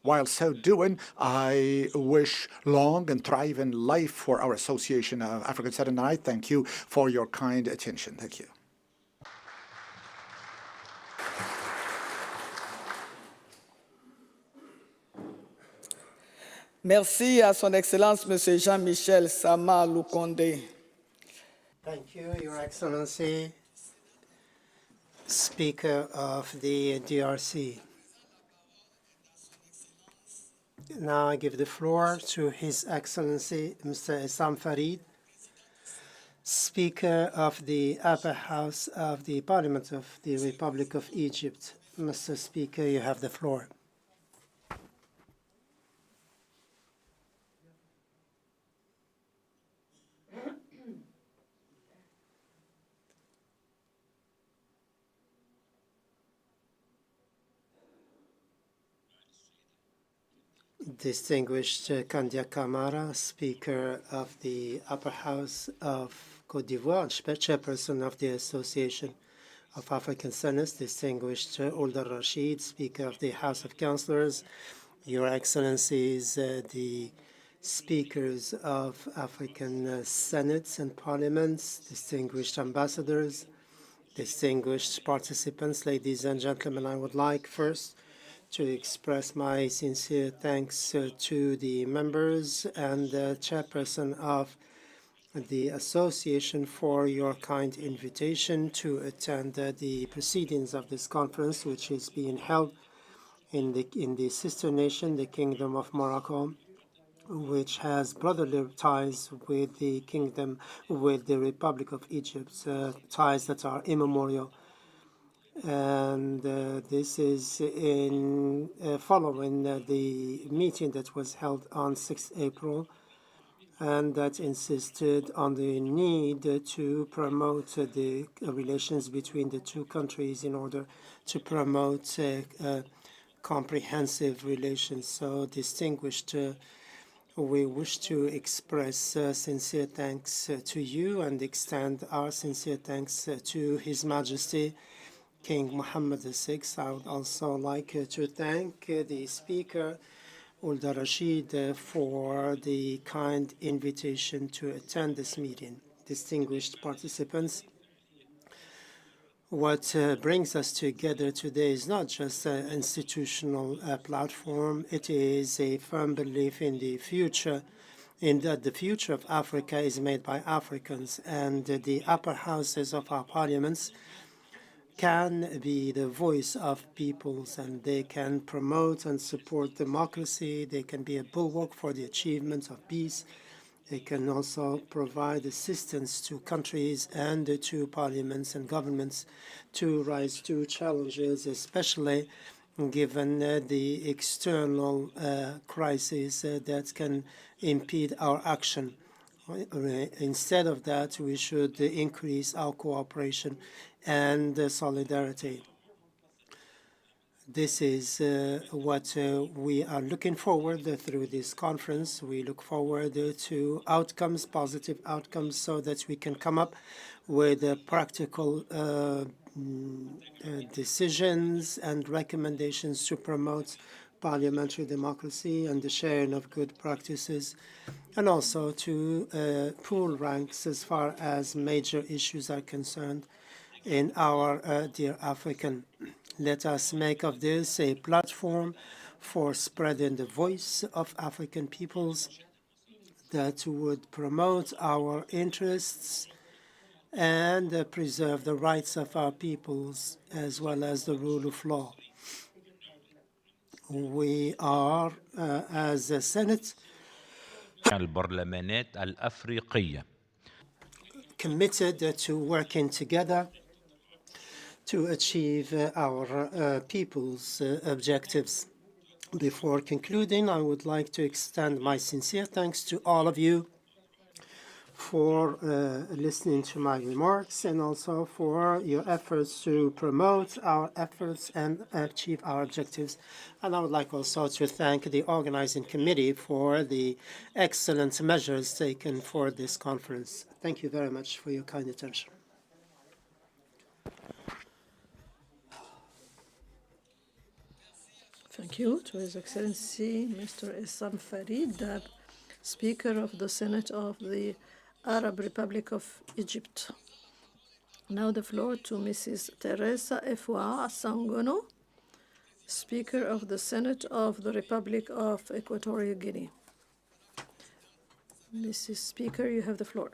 While so doing, I wish long and thriving life for our Association of African Senates, and I thank you for your kind attention. Thank you. Merci à Son Excellence Monsieur Jean-Michel Sama Lukonde. Thank you, Your Excellency, Speaker of the DRC. Now I give the floor to His Excellency Mr. Essam Farid, Speaker of the Upper House of the Parliament of the Republic of Egypt. Mr. Speaker, you have the floor. Distinguished Kandia Kamara, Speaker of the Upper House of Côte d'Ivoire, Chairperson of the Association of African Senates, Distinguished Ould Al-Rashid, Speaker of the House of Councillors, Your Excellencies, the Speakers of African Senates and Parliaments, distinguished ambassadors, distinguished participants, ladies and gentlemen, I would like first to express my sincere thanks to the members and the chairperson of the association for your kind invitation to attend the proceedings of this conference, which is being held in the sister nation, the Kingdom of Morocco, which has brotherly ties with the kingdom, with the Republic of Egypt, ties that are immemorial. And this is in following the meeting that was held on 6th April, and that insisted on the need to promote the relations between the two countries in order to promote comprehensive relations. So, distinguished, we wish to express sincere thanks to you and extend our sincere thanks to His Majesty King Mohammed VI. I would also like to thank the Speaker, Ould Al-Rashid, for the kind invitation to attend this meeting. Distinguished participants, what brings us together today is not just an institutional platform. It is a firm belief in the future in that the future of Africa is made by Africans, and the upper houses of our parliaments can be the voice of peoples, and they can promote and support democracy. They can be a bulwark for the achievement of peace. They can also provide assistance to countries and to parliaments and governments to rise to challenges, especially given the external crisis that can impede our action. Instead of that, we should increase our cooperation and solidarity. This is what we are looking forward through this conference. We look forward to outcomes, positive outcomes, so that we can come up with practical decisions and recommendations to promote parliamentary democracy and the sharing of good practices, and also to pool ranks as far as major issues are concerned in our dear African. Let us make of this a platform for spreading the voice of African peoples that would promote our interests and preserve the rights of our peoples, as well as the rule of law. We are, as a Senate, البرلمانات الأفريقية committed to working together to achieve our people's objectives. Before concluding, I would like to extend my sincere thanks to all of you for listening to my remarks, and also for your efforts to promote our efforts and achieve our objectives. And I would like also to thank the organizing committee for the excellent measures taken for this conference. Thank you very much for your kind attention. Thank you to His Excellency Mr. Essam Farid, Speaker of the Senate of the Arab Republic of Egypt. Now the floor to Mrs. Teresa Efwa Sangono, Speaker of the Senate of the Republic of Equatorial Guinea. Mrs. Speaker, you have the floor.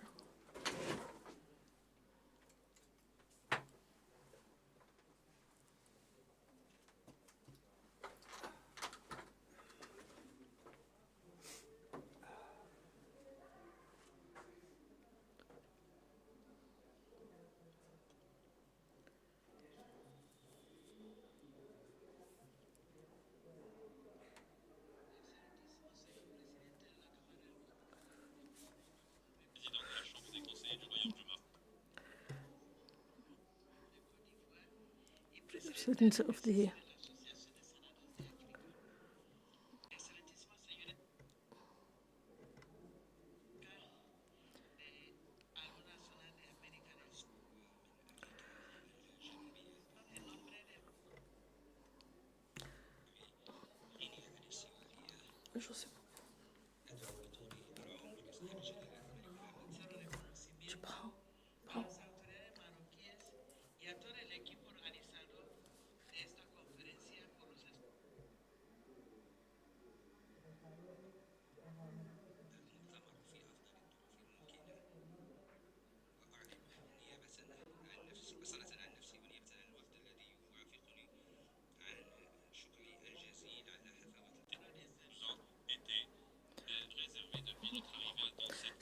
President of the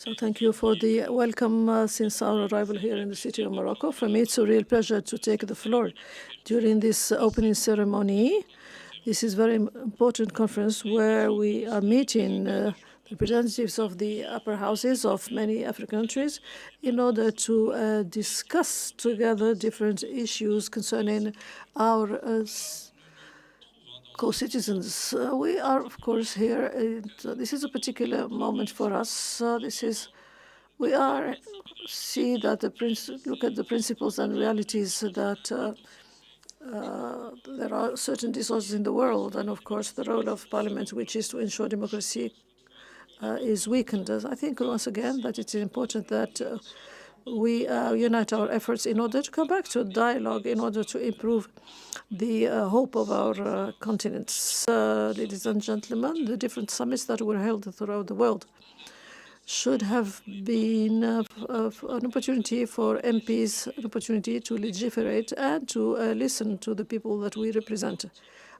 So thank you for the welcome since our arrival here in the city of Morocco. For me, it's a real pleasure to take the floor during this opening ceremony. This is a very important conference where we are meeting representatives of the upper houses of many African countries in order to discuss together different issues concerning our co-citizens. We are, of course, here. This is a particular moment for us. We see that look at the principles and realities that there are certain disorders in the world, and of course the role of Parliament, which is to ensure democracy, is weakened. I think once again that it's important that we unite our efforts in order to come back to dialogue, in order to improve the hope of our continents. Ladies and gentlemen, the different summits that were held throughout the world should have been an opportunity for MPs, an opportunity to legiferate and to listen to the people that we represent.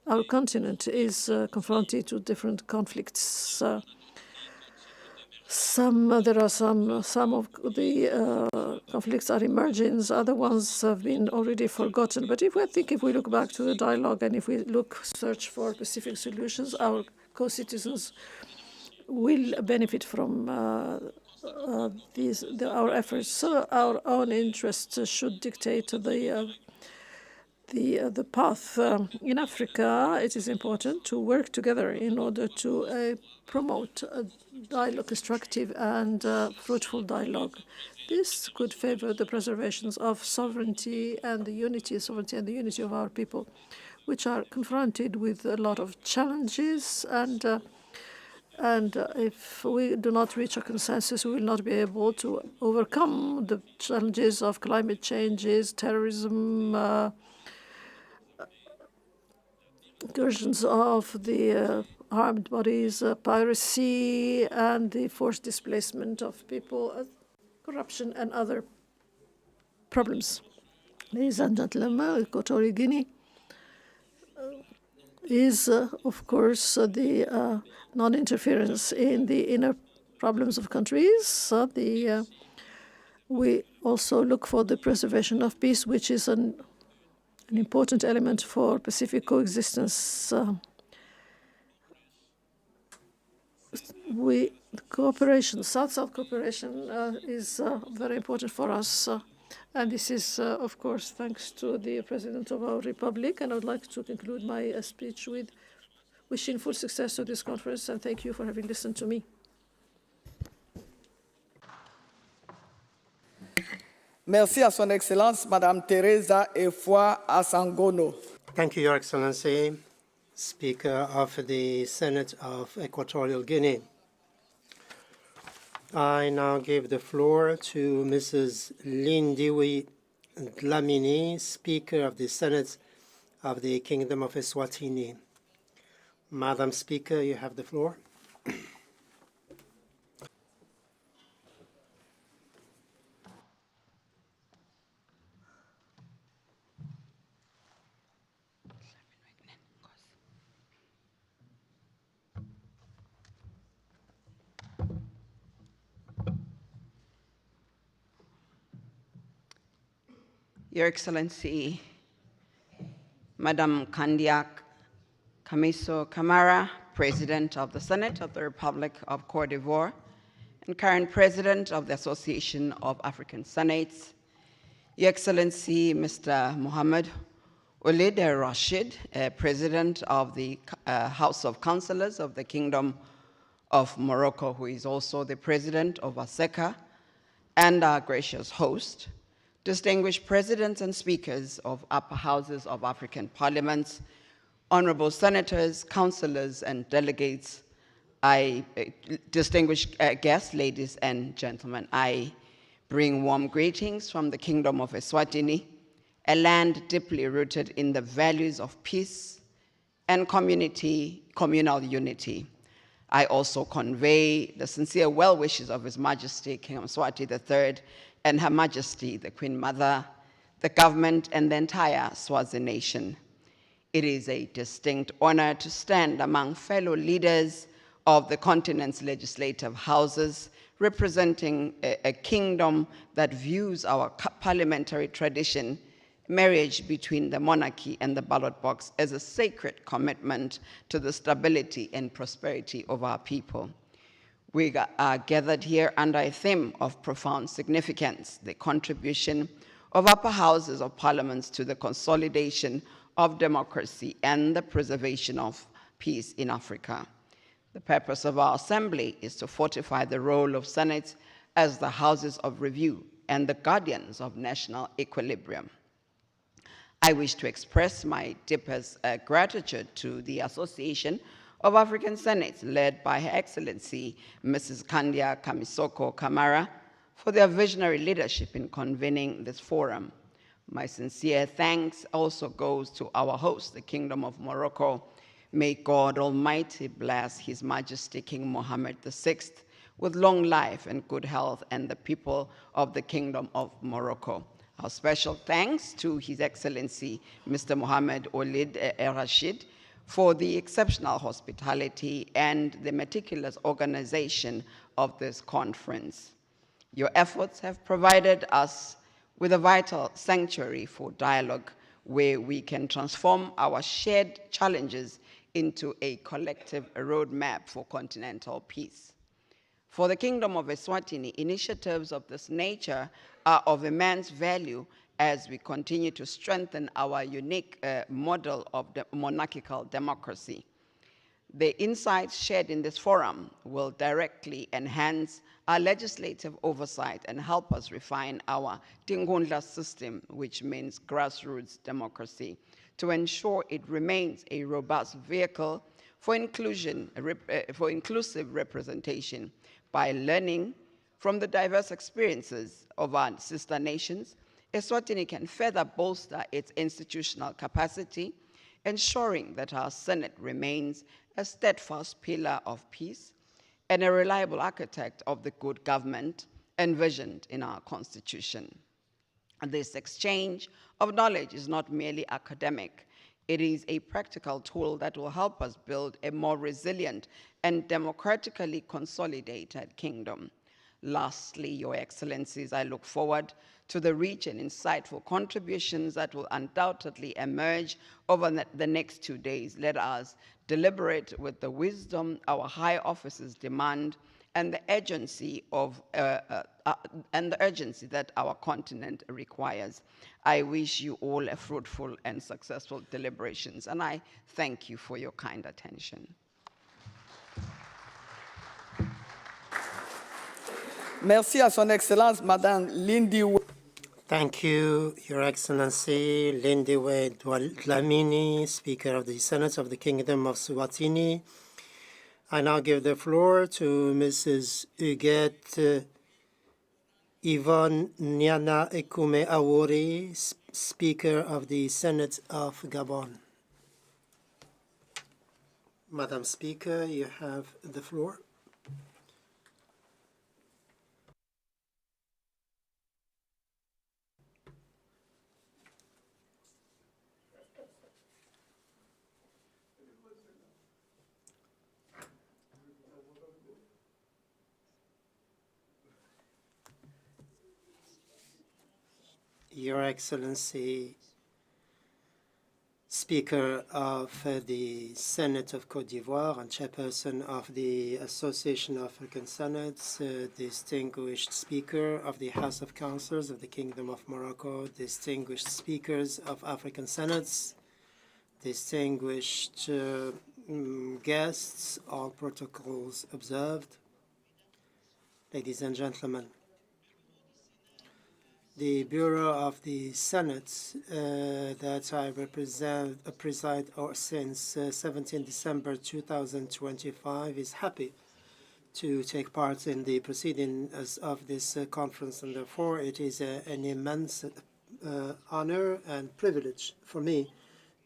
Our continent is confronted with different conflicts. There are some of the conflicts are emerging, other ones have been already forgotten. But if we look back to the dialogue and if we search for specific solutions, our co-citizens will benefit from our efforts. So our own interests should dictate the path. In Africa, it is important to work together in order to promote a dialogue, constructive and fruitful dialogue. This could favor the preservation of sovereignty and the unity of our people, which are confronted with a lot of challenges. And if we do not reach a consensus, we will not be able to overcome the challenges of climate changes, terrorism, incursions of the armed bodies, piracy, and the forced displacement of people, corruption, and other problems. Ladies and gentlemen, Equatorial Guinea is, of course, the non-interference in the inner problems of countries. We also look for the preservation of peace, which is an important element for Pacific coexistence. South-South cooperation is very important for us. And this is, of course, thanks to the President of our Republic. And I would like to conclude my speech with wishing full success to this conference. And thank you for having listened to me. Merci à Son Excellence, Madame Teresa Efua Asangono. Thank you, Your Excellency, Speaker of the Senate of Equatorial Guinea. I now give the floor to Mrs. Lindiwe Dlamini, Speaker of the Senate of the Kingdom of Eswatini. Madam Speaker, you have the floor. Your Excellency, Madam Kandiak Kamiso Kamara, President of the Senate of the Republic of Cote d'Ivoire, and current President of the Association of African Senates, Your Excellency, Mr. Mohamed Ould Rashid, President of the House of Councillors of the Kingdom of Morocco, who is also the President of ASECA, and our gracious host, distinguished presidents and speakers of upper houses of African parliaments, honorable senators, councillors, and delegates, distinguished guests, ladies and gentlemen, I bring warm greetings from the Kingdom of Eswatini, a land deeply rooted in the values of peace and communal unity. I also convey the sincere well wishes of His Majesty King Mswati III and Her Majesty, the Queen Mother, the government, and the entire Swazi nation. It is a distinct honor to stand among fellow leaders of the continent's legislative houses, representing a kingdom that views our parliamentary tradition, marriage between the monarchy and the ballot box, as a sacred commitment to the stability and prosperity of our people. We are gathered here under a theme of profound significance, the contribution of upper houses of parliaments to the consolidation of democracy and the preservation of peace in Africa. The purpose of our assembly is to fortify the role of Senate as the houses of review and the guardians of national equilibrium. I wish to express my deepest gratitude to the Association of African Senates, led by Her Excellency Mrs. Kandia Kamisoko Kamara, for their visionary leadership in convening this forum. My sincere thanks also goes to our host, the Kingdom of Morocco. May God Almighty bless His Majesty King Mohammed VI with long life and good health, and the people of the Kingdom of Morocco. Our special thanks to His Excellency Mr. Mohamed Ould El Rachid for the exceptional hospitality and the meticulous organization of this conference. Your efforts have provided us with a vital sanctuary for dialogue where we can transform our shared challenges into a collective roadmap for continental peace. For the Kingdom of Eswatini, initiatives of this nature are of immense value as we continue to strengthen our unique model of monarchical democracy. The insights shared in this forum will directly enhance our legislative oversight and help us refine our Tingundla system, which means grassroots democracy, to ensure it remains a robust vehicle for inclusive representation. By learning from the diverse experiences of our sister nations, Eswatini can further bolster its institutional capacity, ensuring that our Senate remains a steadfast pillar of peace and a reliable architect of the good government envisioned in our Constitution. This exchange of knowledge is not merely academic. It is a practical tool that will help us build a more resilient and democratically consolidated kingdom. Lastly, Your Excellencies, I look forward to the rich and insightful contributions that will undoubtedly emerge over the next 2 days. Let us deliberate with the wisdom our high offices demand and the urgency that our continent requires. I wish you all a fruitful and successful deliberations, and I thank you for your kind attention. Merci à Son Excellence, Madame Lindy. Thank you, Your Excellency Lindiwe Dlamini, Speaker of the Senate of the Kingdom of Swatini. I now give the floor to Mrs. Huguette Yvonne Nyana Ekume Awori, Speaker of the Senate of Gabon. Madam Speaker, you have the floor. Your Excellency, Speaker of the Senate of Côte d'Ivoire and Chairperson of the Association of African Senates, distinguished Speaker of the House of Councillors of the Kingdom of Morocco, distinguished Speakers of African Senates, distinguished guests, all protocols observed, ladies and gentlemen. The Bureau of the Senate that I preside since 17 December 2025 is happy to take part in the proceedings of this conference, and therefore it is an immense honor and privilege for me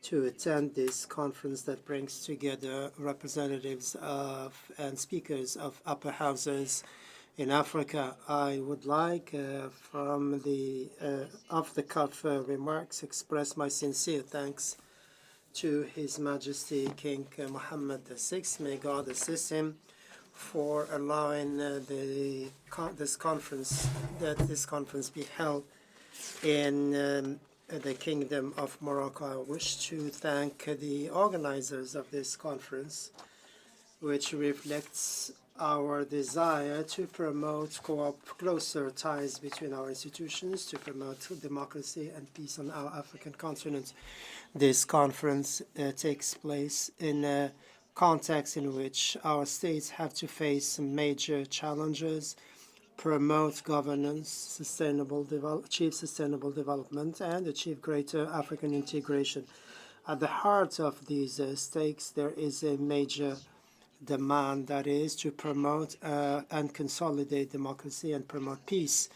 to attend this conference that brings together representatives of and speakers of upper houses in Africa. I would like, from the off-the-cuff remarks, express my sincere thanks to His Majesty King Mohammed VI. May God assist him for allowing this conference be held in the Kingdom of Morocco. I wish to thank the organizers of this conference, which reflects our desire to promote closer ties between our institutions, to promote democracy and peace on our African continent. This conference takes place in a context in which our states have to face major challenges, promote governance, achieve sustainable development, and achieve greater African integration. At the heart of these stakes, there is a major demand, that is to promote and consolidate democracy and promote peace.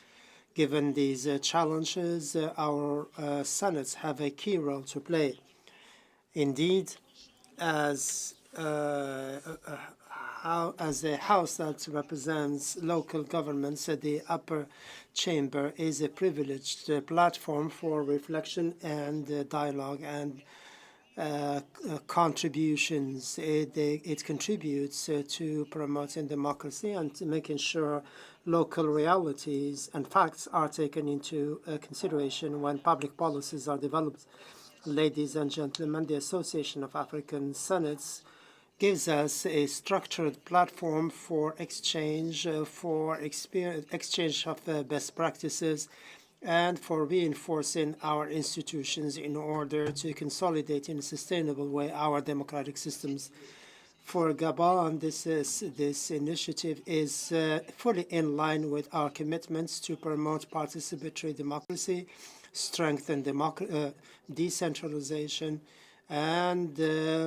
Given these challenges, our senates have a key role to play. Indeed, as a house that represents local governments, the upper chamber is a privileged platform for reflection and dialogue and contributions. It contributes to promoting democracy and to making sure local realities and facts are taken into consideration when public policies are developed. Ladies and gentlemen, the Association of African Senates gives us a structured platform for exchange, exchange of best practices, and for reinforcing our institutions in order to consolidate in a sustainable way our democratic systems. For Gabon, this initiative is fully in line with our commitments to promote participatory democracy, strengthen decentralization, and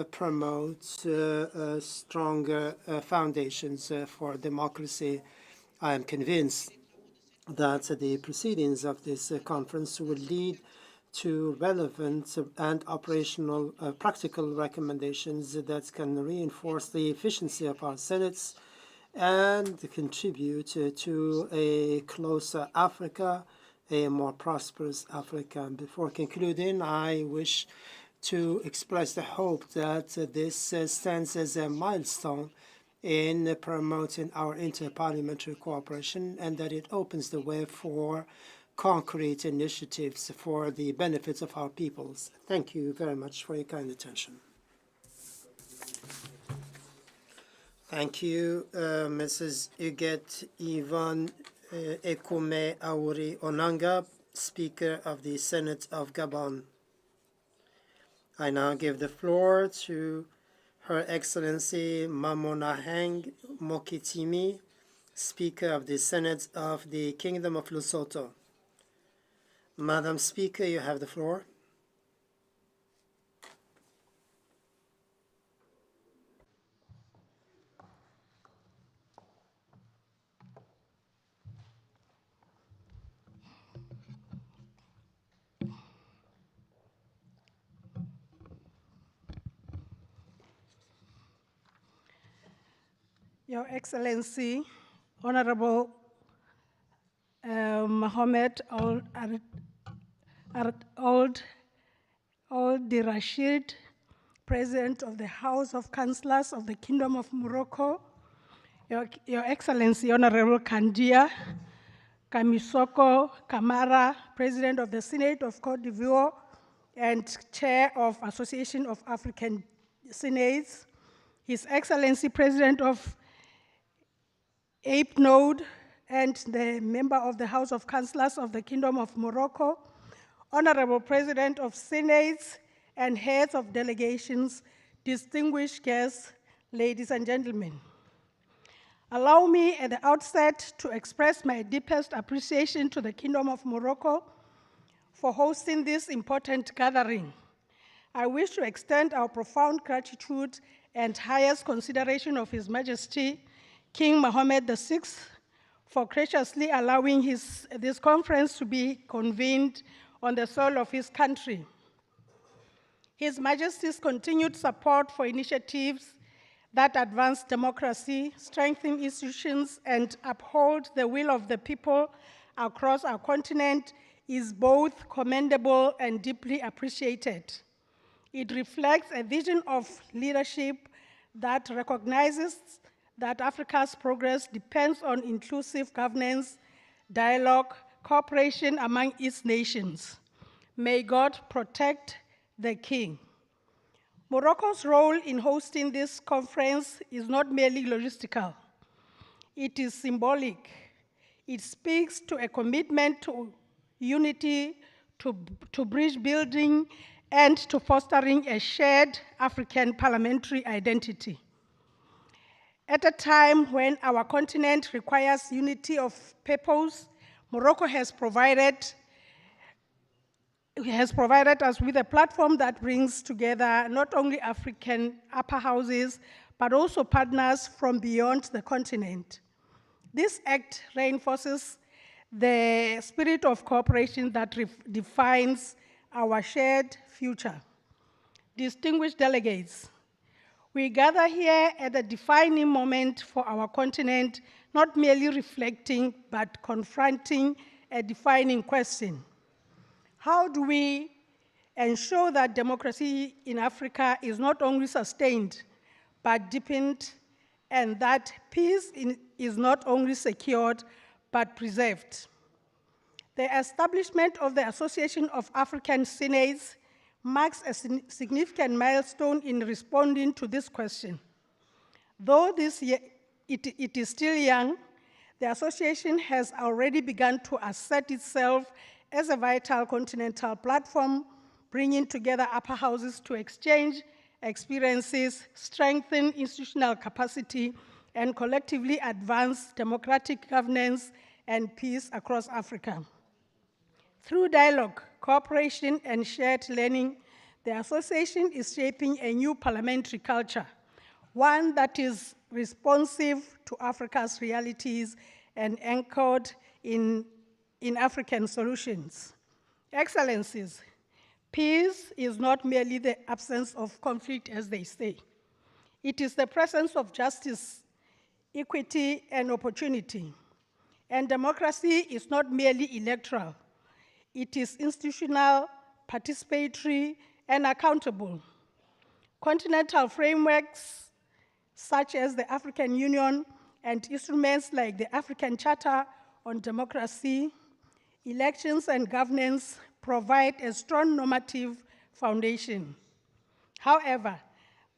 promote stronger foundations for democracy. I am convinced that the proceedings of this conference will lead to relevant and operational practical recommendations that can reinforce the efficiency of our senates and contribute to a closer Africa, a more prosperous Africa. And before concluding, I wish to express the hope that this stands as a milestone in promoting our interparliamentary cooperation and that it opens the way for concrete initiatives for the benefits of our peoples. Thank you very much for your kind attention. Thank you, Mrs. Huguette Yvonne Ekume Auri Onanga, Speaker of the Senate of Gabon. I now give the floor to Her Excellency Mamonaheng Mokitimi, Speaker of the Senate of the Kingdom of Lesotho. Madam Speaker, you have the floor. Your Excellency, Honorable Mohamed Ould Rashid, President of the House of Councillors of the Kingdom of Morocco, Your Excellency, Honorable Kandia Kamisoko Kamara, President of the Senate of Cote d'Ivoire and Chair of Association of African Senates, His Excellency, President of APNODE, and the member of the House of Councillors of the Kingdom of Morocco, Honorable President of Senates and heads of delegations, distinguished guests, ladies and gentlemen. Allow me at the outset to express my deepest appreciation to the Kingdom of Morocco for hosting this important gathering. I wish to extend our profound gratitude and highest consideration of His Majesty, King Mohammed VI, for graciously allowing this conference to be convened on the soil of his country. His Majesty's continued support for initiatives that advance democracy, strengthen institutions, and uphold the will of the people across our continent is both commendable and deeply appreciated. It reflects a vision of leadership that recognizes that Africa's progress depends on inclusive governance, dialogue, cooperation among its nations. May God protect the King. Morocco's role in hosting this conference is not merely logistical. It is symbolic. It speaks to a commitment to unity, to bridge building, and to fostering a shared African parliamentary identity. At a time when our continent requires unity of purpose, Morocco has provided us with a platform that brings together not only African upper houses, but also partners from beyond the continent. This act reinforces the spirit of cooperation that defines our shared future. Distinguished delegates, We gather here at a defining moment for our continent, not merely reflecting, but confronting a defining question. How do we ensure that democracy in Africa is not only sustained, but deepened, and that peace is not only secured, but preserved? The establishment of the Association of African Senates marks a significant milestone in responding to this question. Though it is still young, the association has already begun to assert itself as a vital continental platform, bringing together upper houses to exchange experiences, strengthen institutional capacity, and collectively advance democratic governance and peace across Africa. Through dialogue, cooperation, and shared learning, the association is shaping a new parliamentary culture, one that is responsive to Africa's realities and anchored in African solutions. Excellencies, peace is not merely the absence of conflict, as they say. It is the presence of justice, equity, and opportunity. And democracy is not merely electoral. It is institutional, participatory, and accountable. Continental frameworks, such as the African Union, and instruments like the African Charter on Democracy, Elections, and Governance provide a strong normative foundation. However,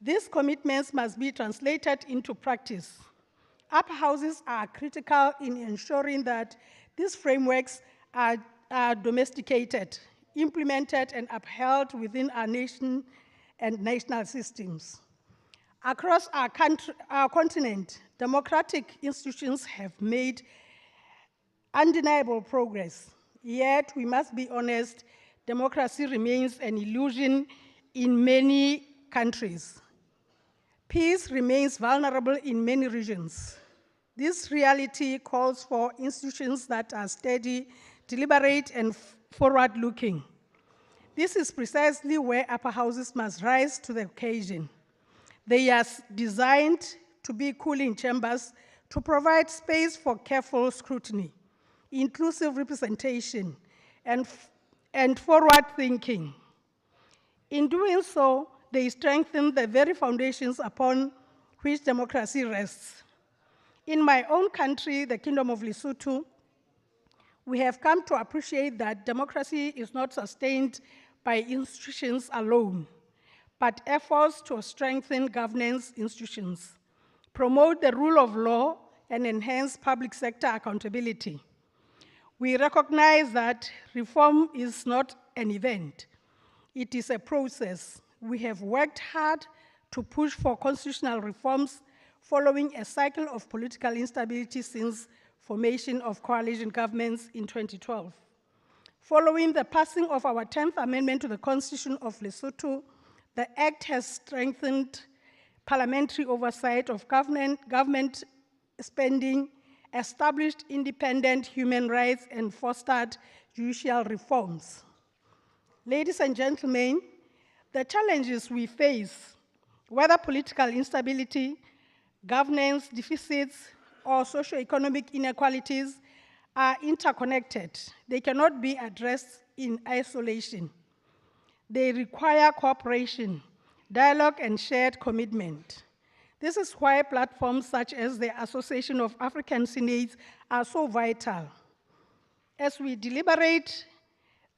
these commitments must be translated into practice. Upper houses are critical in ensuring that these frameworks are domesticated, implemented, and upheld within our nation and national systems. Across our continent, democratic institutions have made undeniable progress. Yet, we must be honest, democracy remains an illusion in many countries. Peace remains vulnerable in many regions. This reality calls for institutions that are steady, deliberate, and forward-looking. This is precisely where upper houses must rise to the occasion. They are designed to be cooling chambers to provide space for careful scrutiny, inclusive representation, and forward thinking. In doing so, they strengthen the very foundations upon which democracy rests. In my own country, the Kingdom of Lesotho, we have come to appreciate that democracy is not sustained by institutions alone, but efforts to strengthen governance institutions, promote the rule of law, and enhance public sector accountability. We recognize that reform is not an event. It is a process. We have worked hard to push for constitutional reforms following a cycle of political instability since formation of coalition governments in 2012. Following the passing of our 10th Amendment to the Constitution of Lesotho, the Act has strengthened parliamentary oversight of government spending, established independent human rights, and fostered judicial reforms. Ladies and gentlemen, the challenges we face, whether political instability, governance deficits, or socioeconomic inequalities, are interconnected. They cannot be addressed in isolation. They require cooperation, dialogue, and shared commitment. This is why platforms such as the Association of African Senates are so vital. As we deliberate,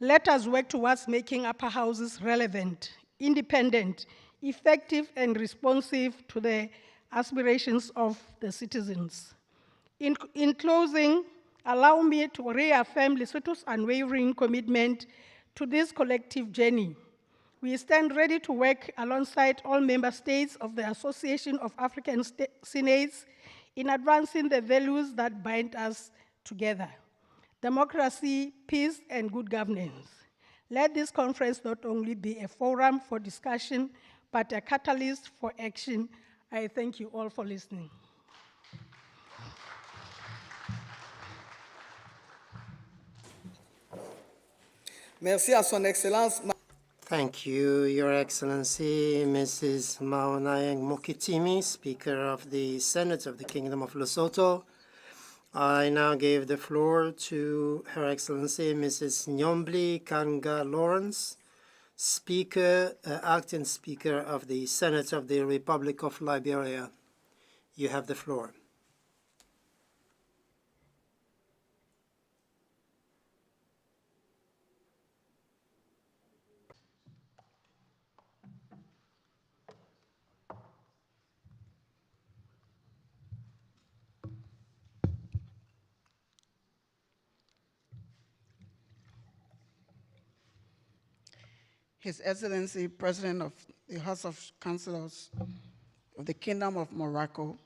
let us work towards making upper houses relevant, independent, effective, and responsive to the aspirations of the citizens. In closing, allow me to reaffirm Lesotho's unwavering commitment to this collective journey. We stand ready to work alongside all member states of the Association of African Senates in advancing the values that bind us together: democracy, peace, and good governance. Let this conference not only be a forum for discussion, but a catalyst for action. I thank you all for listening. Merci à son Excellence. Thank you, Your Excellency, Mrs. Maunayang Mokitimi, Speaker of the Senate of the Kingdom of Lesotho. I now give the floor to Her Excellency, Mrs. Nyombli Kanga Lawrence, Acting Speaker of the Senate of the Republic of Liberia. You have the floor. His Excellency, President of the House of Councillors of the Kingdom of Morocco,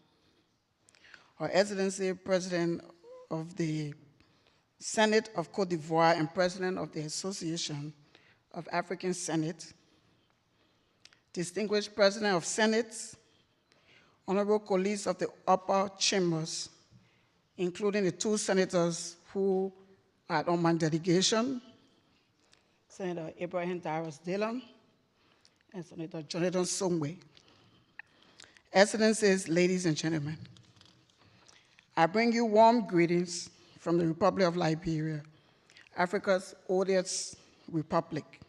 Her Excellency, President of the Senate of Cote d'Ivoire and President of the Association of African Senate, distinguished President of Senates, honorable colleagues of the upper chambers, including the two senators who are on my delegation, Senator Ibrahim Darius Dillon and Senator Jonathan Songwe. Excellencies, ladies and gentlemen, I bring you warm greetings from the Republic of Liberia, Africa's oldest republic,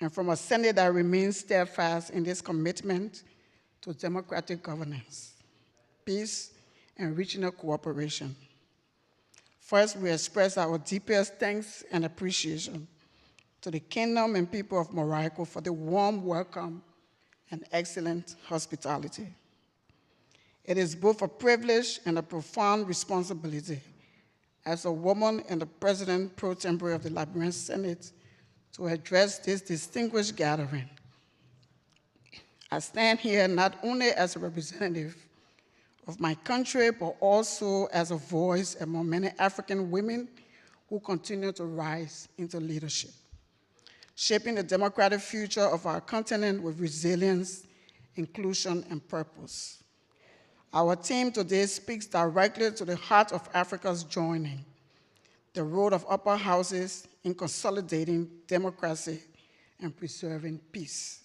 and from a Senate that remains steadfast in this commitment to democratic governance, peace, and regional cooperation. First, we express our deepest thanks and appreciation to the Kingdom and people of Morocco for the warm welcome and excellent hospitality. It is both a privilege and a profound responsibility as a woman and the President pro tempore of the Liberian Senate to address this distinguished gathering. I stand here not only as a representative of my country, but also as a voice among many African women who continue to rise into leadership, shaping the democratic future of our continent with resilience, inclusion, and purpose. Our theme today speaks directly to the heart of Africa's joining, the role of upper houses in consolidating democracy and preserving peace.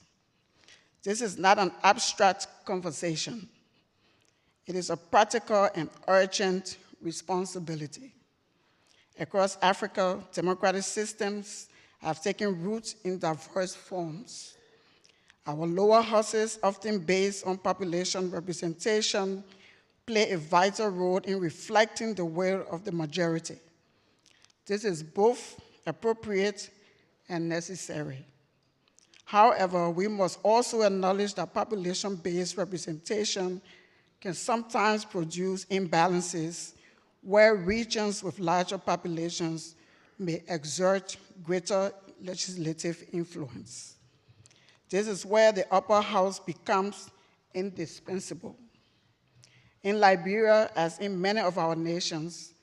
This is not an abstract conversation. It is a practical and urgent responsibility. Across Africa, democratic systems have taken root in diverse forms. Our lower houses, often based on population representation, play a vital role in reflecting the will of the majority. This is both appropriate and necessary. However, we must also acknowledge that population-based representation can sometimes produce imbalances where regions with larger populations may exert greater legislative influence. This is where the upper house becomes indispensable. In Liberia, as in many of our nations,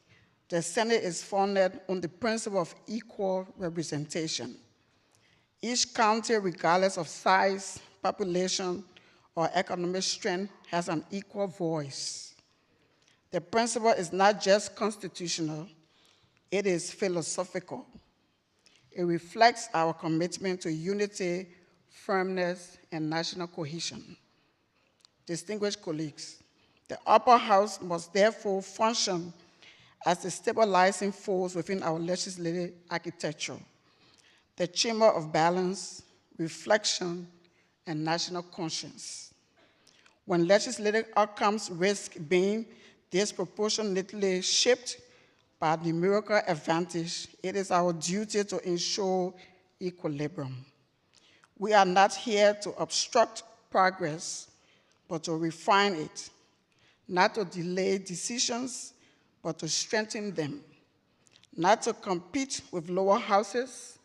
the Senate is founded on the principle of equal representation. Each county, regardless of size, population, or economic strength, has an equal voice. The principle is not just constitutional, it is philosophical. It reflects our commitment to unity, firmness, and national cohesion. Distinguished colleagues, the upper house must therefore function as the stabilizing force within our legislative architecture, the chamber of balance, reflection, and national conscience. When legislative outcomes risk being disproportionately shaped by numerical advantage, it is our duty to ensure equilibrium. We are not here to obstruct progress, but to refine it, not to delay decisions, but to strengthen them, not to compete with lower houses,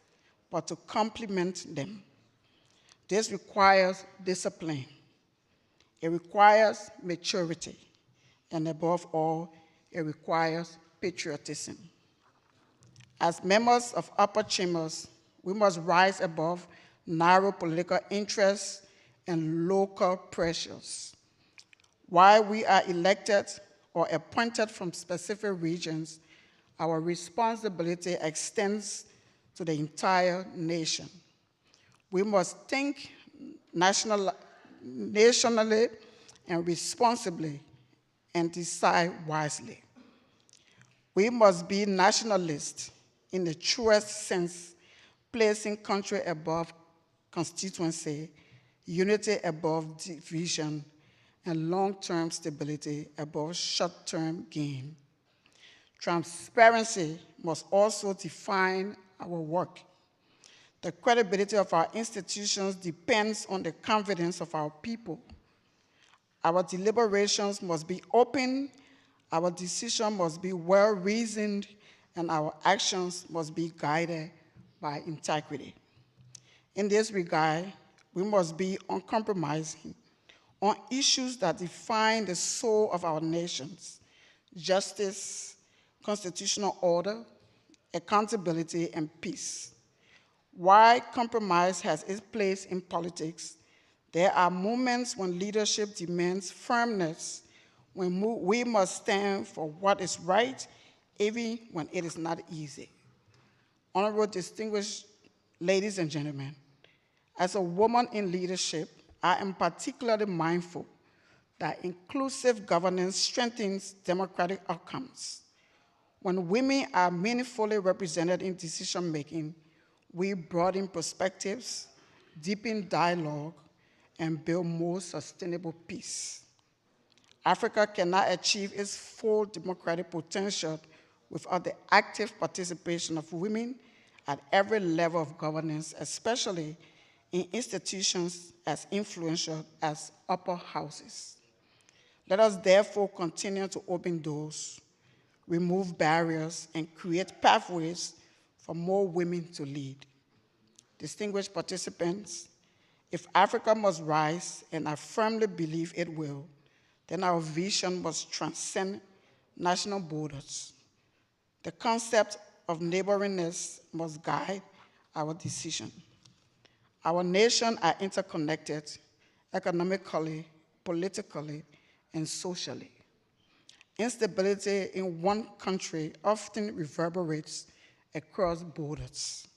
but to complement them. This requires discipline. It requires maturity. And above all, it requires patriotism. As members of upper chambers, we must rise above narrow political interests and local pressures. While we are elected or appointed from specific regions, our responsibility extends to the entire nation. We must think nationally and responsibly and decide wisely. We must be nationalists in the truest sense, placing country above constituency, unity above division, and long-term stability above short-term gain. Transparency must also define our work. The credibility of our institutions depends on the confidence of our people. Our deliberations must be open, our decision must be well-reasoned, and our actions must be guided by integrity. In this regard, we must be uncompromising on issues that define the soul of our nations: justice, constitutional order, accountability, and peace. While compromise has its place in politics, there are moments when leadership demands firmness, when we must stand for what is right, even when it is not easy. Honorable distinguished ladies and gentlemen, as a woman in leadership, I am particularly mindful that inclusive governance strengthens democratic outcomes. When women are meaningfully represented in decision-making, we broaden perspectives, deepen dialogue, and build more sustainable peace. Africa cannot achieve its full democratic potential without the active participation of women at every level of governance, especially in institutions as influential as upper houses. Let us therefore continue to open doors, remove barriers, and create pathways for more women to lead. Distinguished participants, if Africa must rise, and I firmly believe it will, then our vision must transcend national borders. The concept of neighboriness must guide our decision. Our nations are interconnected economically, politically, and socially. Instability in one country often reverberates across borders.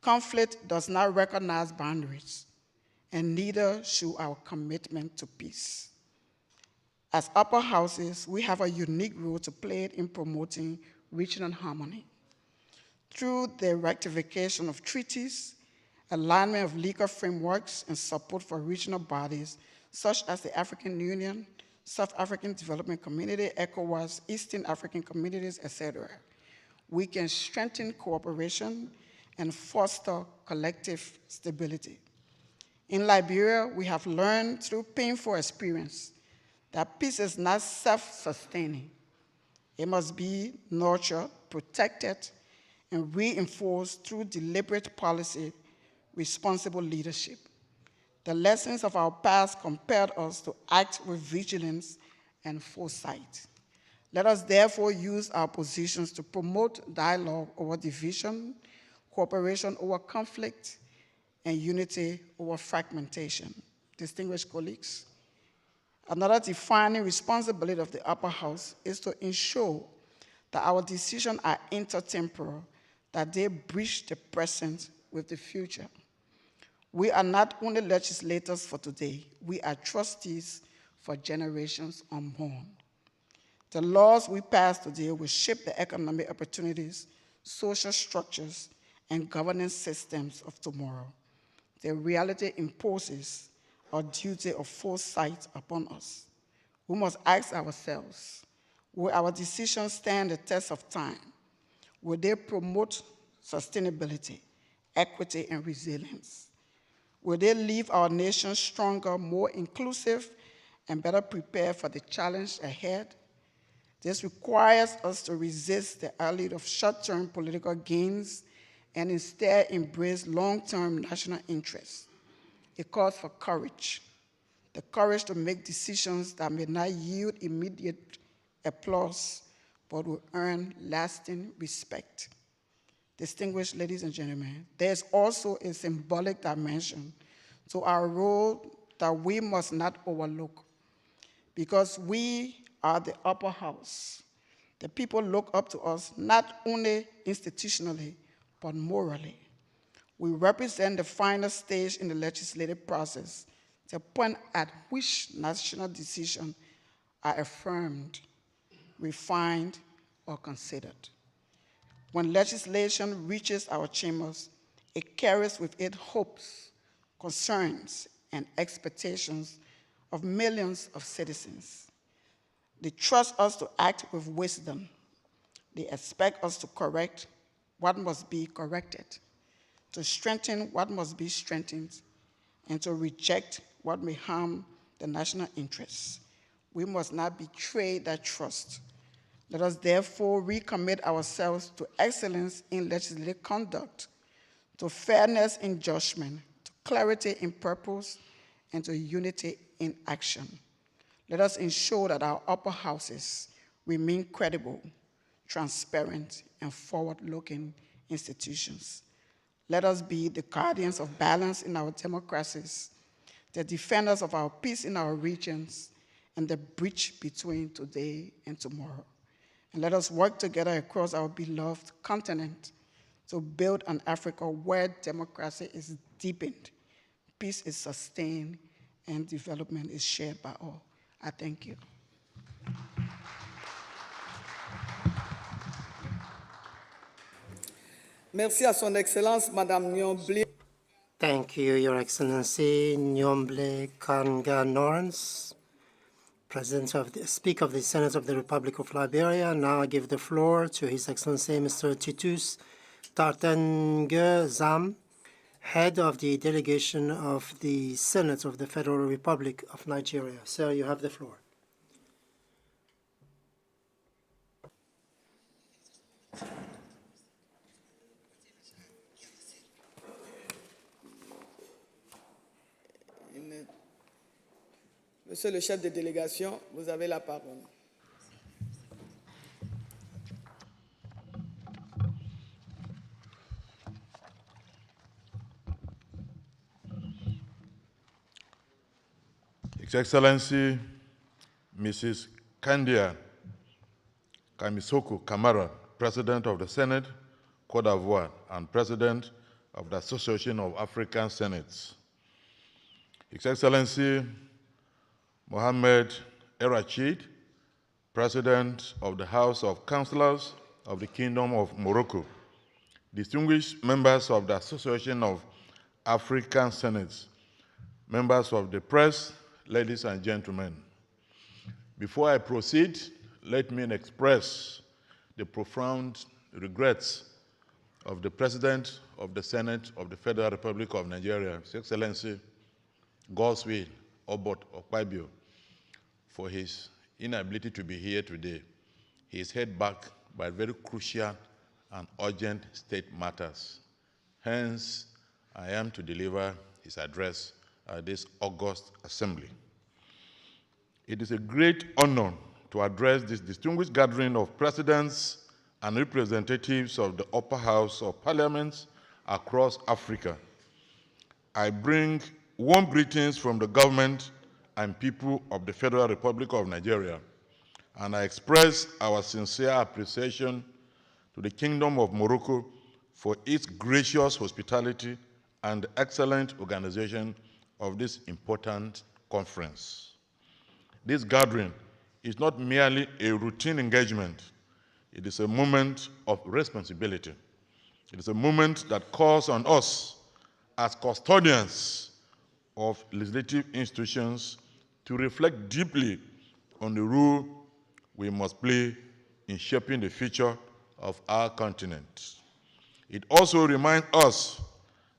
Conflict does not recognize boundaries, and neither should our commitment to peace. As upper houses, we have a unique role to play in promoting regional harmony. Through the ratification of treaties, alignment of legal frameworks, and support for regional bodies such as the African Union, South African Development Community, ECOWAS, Eastern African Communities, etc., we can strengthen cooperation and foster collective stability. In Liberia, we have learned through painful experience that peace is not self-sustaining. It must be nurtured, protected, and reinforced through deliberate policy, responsible leadership. The lessons of our past compelled us to act with vigilance and foresight. Let us therefore use our positions to promote dialogue over division, cooperation over conflict, and unity over fragmentation. Distinguished colleagues, another defining responsibility of the upper house is to ensure that our decisions are intertemporal, that they bridge the present with the future. We are not only legislators for today, we are trustees for generations unborn. The laws we pass today will shape the economic opportunities, social structures, and governance systems of tomorrow. The reality imposes a duty of foresight upon us. We must ask ourselves, will our decisions stand the test of time? Will they promote sustainability, equity, and resilience? Will they leave our nation stronger, more inclusive, and better prepared for the challenge ahead? This requires us to resist the allure of short-term political gains and instead embrace long-term national interests. It calls for courage, the courage to make decisions that may not yield immediate applause, but will earn lasting respect. Distinguished ladies and gentlemen, there is also a symbolic dimension to our role that we must not overlook. Because we are the upper house, the people look up to us not only institutionally, but morally. We represent the final stage in the legislative process, the point at which national decisions are affirmed, refined, or considered. When legislation reaches our chambers, it carries with it hopes, concerns, and expectations of millions of citizens. They trust us to act with wisdom. They expect us to correct what must be corrected, to strengthen what must be strengthened, and to reject what may harm the national interests. We must not betray that trust. Let us therefore recommit ourselves to excellence in legislative conduct, to fairness in judgment, to clarity in purpose, and to unity in action. Let us ensure that our upper houses remain credible, transparent, and forward-looking institutions. Let us be the guardians of balance in our democracies, the defenders of our peace in our regions, and the bridge between today and tomorrow. And let us work together across our beloved continent to build an Africa where democracy is deepened, peace is sustained, and development is shared by all. I thank you. Merci à Son Excellence, Madame Nyomble. Thank you, Your Excellency Nyomble Kanga Lawrence, Speaker of the Senate of the Republic of Liberia. Now I give the floor to His Excellency Mr. Titus Tartenge Zam, Head of the Delegation of the Senate of the Federal Republic of Nigeria. Sir, you have the floor. Monsieur le chef de délégation, vous avez la parole. His Excellency Mrs. Kandia Kamisoko Kamara, President of the Senate, Côte d'Ivoire, and President of the Association of African Senates. His Excellency Mohamed El-Rachid, President of the House of Councillors of the Kingdom of Morocco, distinguished members of the Association of African Senates, members of the press, ladies and gentlemen. Before I proceed, let me express the profound regrets of the President of the Senate of the Federal Republic of Nigeria, His Excellency Godswill Obot Okpabio, for his inability to be here today. He is held back by very crucial and urgent state matters. Hence, I am to deliver his address at this August Assembly. It is a great honor to address this distinguished gathering of presidents and representatives of the upper house of parliaments across Africa. I bring warm greetings from the government and people of the Federal Republic of Nigeria, and I express our sincere appreciation to the Kingdom of Morocco for its gracious hospitality and excellent organization of this important conference. This gathering is not merely a routine engagement. It is a moment of responsibility. It is a moment that calls on us as custodians of legislative institutions to reflect deeply on the role we must play in shaping the future of our continent. It also reminds us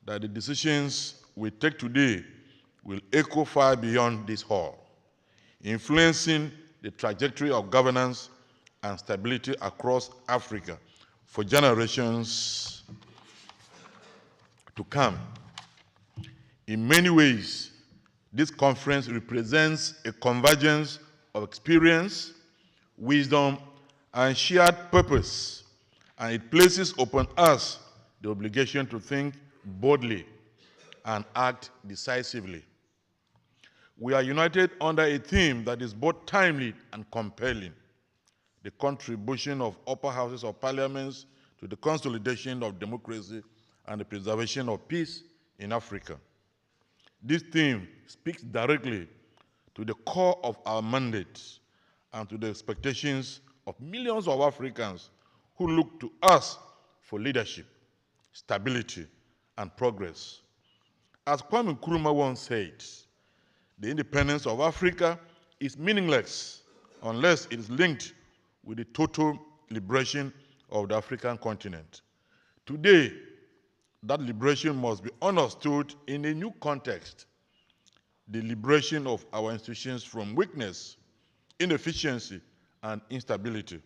that the decisions we take today will echo far beyond this hall, influencing the trajectory of governance and stability across Africa for generations to come. In many ways, this conference represents a convergence of experience, wisdom, and shared purpose, and it places upon us the obligation to think boldly and act decisively. We are united under a theme that is both timely and compelling: the contribution of upper houses of parliaments to the consolidation of democracy and the preservation of peace in Africa. This theme speaks directly to the core of our mandate and to the expectations of millions of Africans who look to us for leadership, stability, and progress. As Kwame Nkrumah once said, the independence of Africa is meaningless unless it is linked with the total liberation of the African continent. Today, that liberation must be understood in a new context: the liberation of our institutions from weakness, inefficiency, and instability.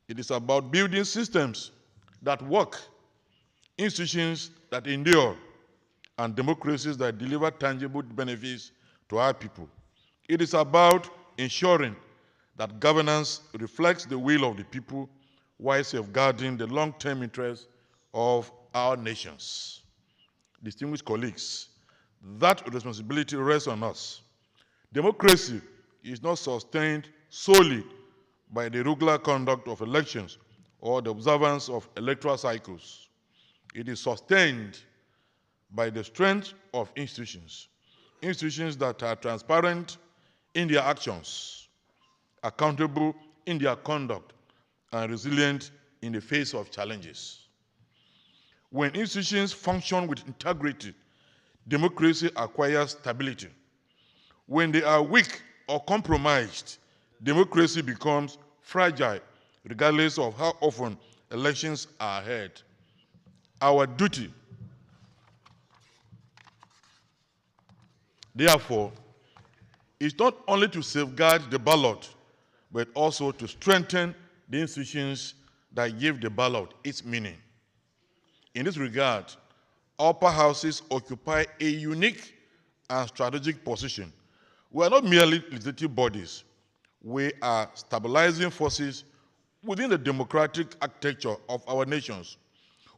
It is about building systems that work, institutions that endure, and democracies that deliver tangible benefits to our people. It is about ensuring that governance reflects the will of the people while safeguarding the long-term interests of our nations. Distinguished colleagues, that responsibility rests on us. Democracy is not sustained solely by the regular conduct of elections or the observance of electoral cycles. It is sustained by the strength of institutions that are transparent in their actions, accountable in their conduct, and resilient in the face of challenges. When institutions function with integrity, democracy acquires stability. When they are weak or compromised, democracy becomes fragile, regardless of how often elections are held. Our duty, therefore, is not only to safeguard the ballot, but also to strengthen the institutions that give the ballot its meaning. In this regard, upper houses occupy a unique and strategic position. We are not merely legislative bodies. We are stabilizing forces within the democratic architecture of our nations.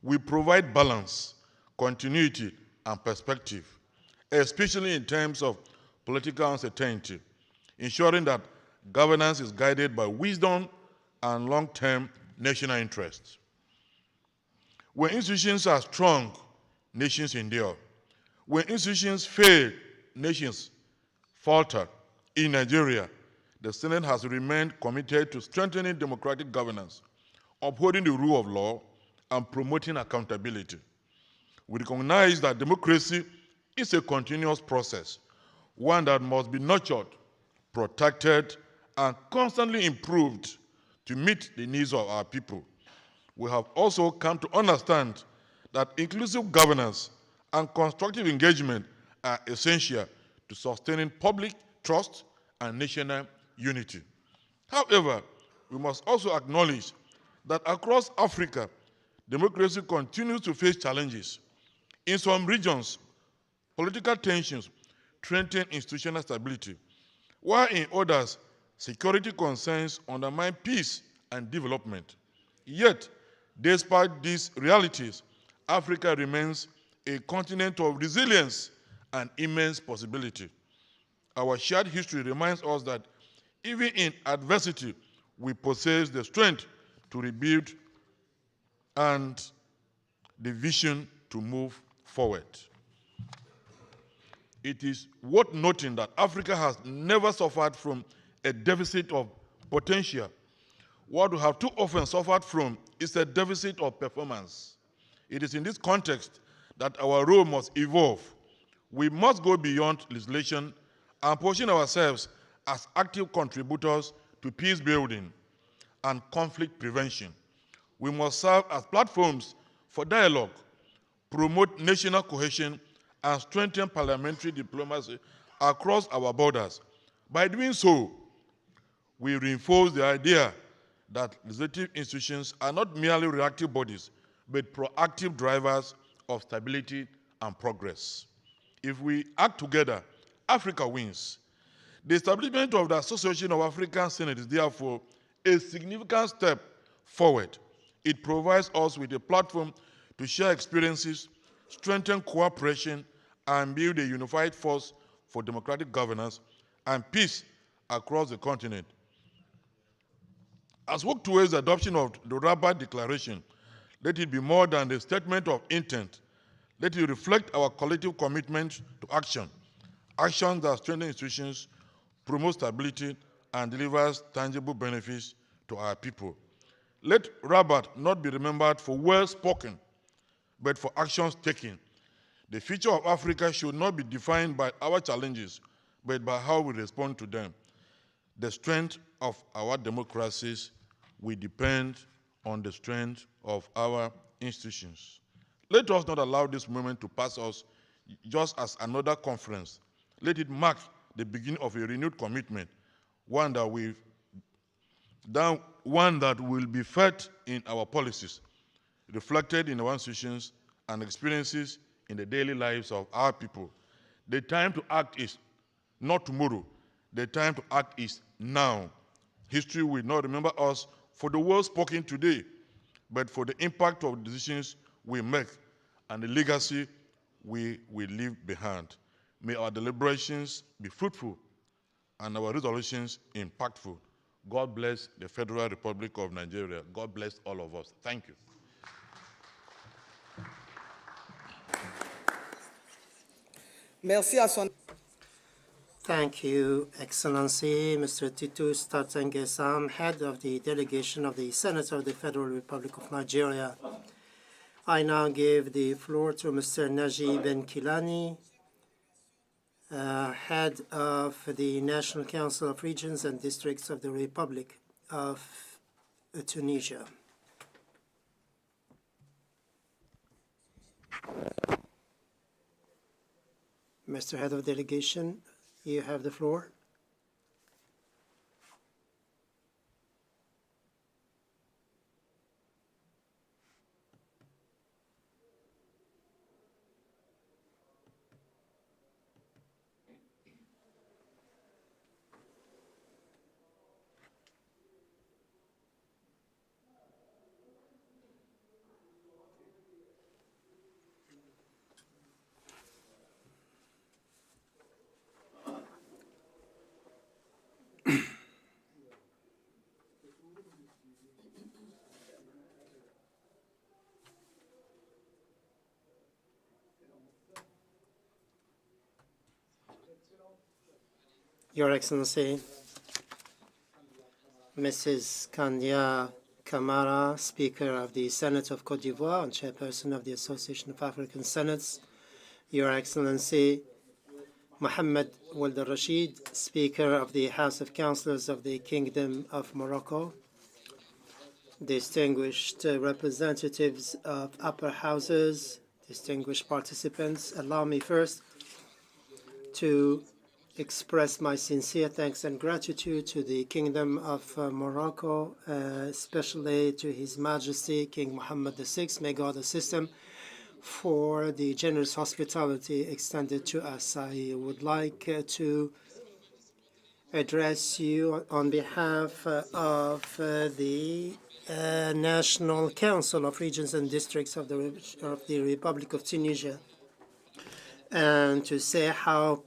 We provide balance, continuity, and perspective, especially in terms of political uncertainty, ensuring that governance is guided by wisdom and long-term national interests. When institutions are strong, nations endure. When institutions fail, nations falter. In Nigeria, the Senate has remained committed to strengthening democratic governance, upholding the rule of law, and promoting accountability. We recognize that democracy is a continuous process, one that must be nurtured, protected, and constantly improved to meet the needs of our people. We have also come to understand that inclusive governance and constructive engagement are essential to sustaining public trust and national unity. However, we must also acknowledge that across Africa, democracy continues to face challenges. In some regions, political tensions threaten institutional stability, while in others, security concerns undermine peace and development. Yet, despite these realities, Africa remains a continent of resilience and immense possibility. Our shared history reminds us that even in adversity, we possess the strength to rebuild and the vision to move forward. It is worth noting that Africa has never suffered from a deficit of potential. What we have too often suffered from is a deficit of performance. It is in this context that our role must evolve. We must go beyond legislation and position ourselves as active contributors to peace building and conflict prevention. We must serve as platforms for dialogue, promote national cohesion, and strengthen parliamentary diplomacy across our borders. By doing so, we reinforce the idea that legislative institutions are not merely reactive bodies, but proactive drivers of stability and progress. If we act together, Africa wins. The establishment of the Association of African Senates is therefore a significant step forward. It provides us with a platform to share experiences, strengthen cooperation, and build a unified force for democratic governance and peace across the continent. As we work towards the adoption of the Rabat Declaration, Let it be more than a statement of intent. Let it reflect our collective commitment to action. Action that strengthens institutions, promotes stability, and delivers tangible benefits to our people. Let Rabat not be remembered for words spoken, but for actions taken. The future of Africa should not be defined by our challenges, but by how we respond to them. The strength of our democracies will depend on the strength of our institutions. Let us not allow this moment to pass us just as another conference. Let it mark the beginning of a renewed commitment, one that will be felt in our policies, reflected in our institutions, and experiences in the daily lives of our people. The time to act is not tomorrow. The time to act is now. History will not remember us for the words spoken today, but for the impact of decisions we make and the legacy we will leave behind. May our deliberations be fruitful and our resolutions impactful. God bless the Federal Republic of Nigeria. God bless all of us. Thank you. Merci à son Thank you, Excellency, Mr. Titus Tatengesam, head of the delegation of the Senate of the Federal Republic of Nigeria. I now give the floor to Mr. Naji Ben Kilani, head of the National Council of Regions and Districts of the Republic of Tunisia. Mr. Head of Delegation, you have the floor. Your Excellency, Mrs. Kanya Kamara, Speaker of the Senate of Côte d'Ivoire and Chairperson of the Association of African Senates, Your Excellency, Mohammed Wald al-Rashid, Speaker of the House of Councillors of the Kingdom of Morocco, distinguished representatives of upper houses, distinguished participants, allow me first to express my sincere thanks and gratitude to the Kingdom of Morocco, especially to His Majesty King Mohammed VI, may God assist him, for the generous hospitality extended to us. I would like to address you on behalf of the National Council of Regions and Districts of the Republic of Tunisia, and to say how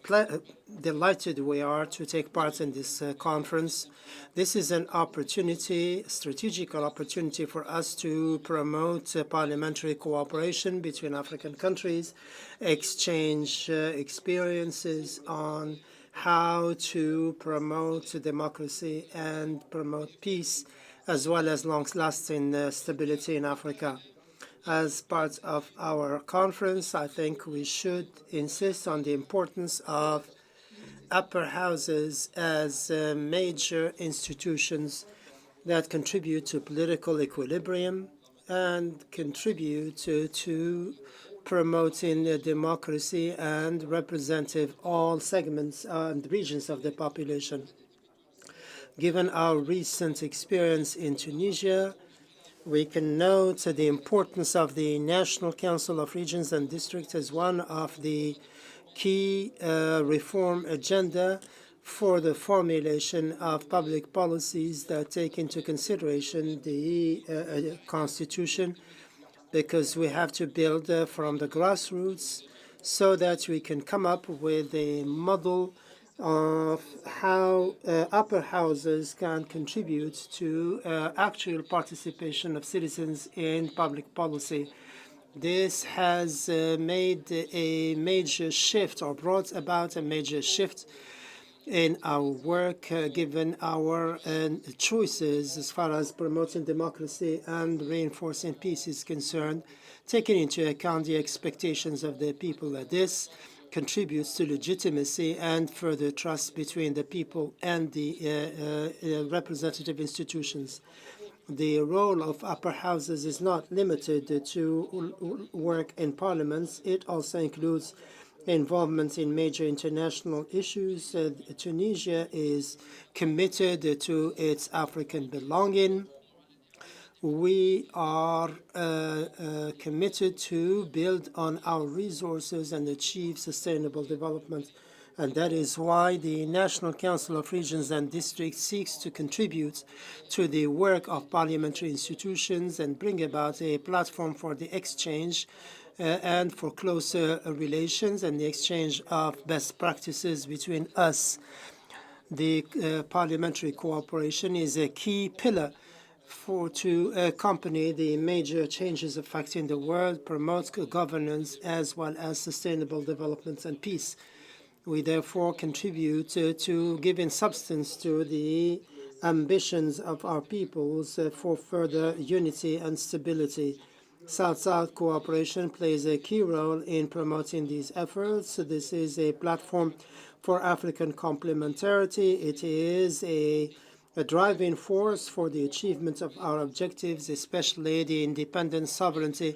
delighted we are to take part in this conference. This is an opportunity, a strategic opportunity for us to promote parliamentary cooperation between African countries, exchange experiences on how to promote democracy and promote peace, as well as long-lasting stability in Africa. As part of our conference, I think we should insist on the importance of upper houses as major institutions that contribute to political equilibrium and contribute to promoting democracy and representing all segments and regions of the population. Given our recent experience in Tunisia, we can note the importance of the National Council of Regions and Districts as one of the key reform agenda for the formulation of public policies that take into consideration the Constitution, because we have to build from the grassroots so that we can come up with a model of how upper houses can contribute to actual participation of citizens in public policy. This has made a major shift, or brought about a major shift in our work, given our choices as far as promoting democracy and reinforcing peace is concerned, taking into account the expectations of the people. This contributes to legitimacy and further trust between the people and the representative institutions. The role of upper houses is not limited to work in parliaments. It also includes involvement in major international issues. Tunisia is committed to its African belonging. We are committed to build on our resources and achieve sustainable development. And that is why the National Council of Regions and Districts seeks to contribute to the work of parliamentary institutions and bring about a platform for the exchange and for closer relations and the exchange of best practices between us. The parliamentary cooperation is a key pillar to accompany the major changes affecting the world, promote governance as well as sustainable development and peace. We therefore contribute to giving substance to the ambitions of our peoples for further unity and stability. South-South cooperation plays a key role in promoting these efforts. This is a platform for African complementarity. It is a driving force for the achievement of our objectives, especially the independent sovereignty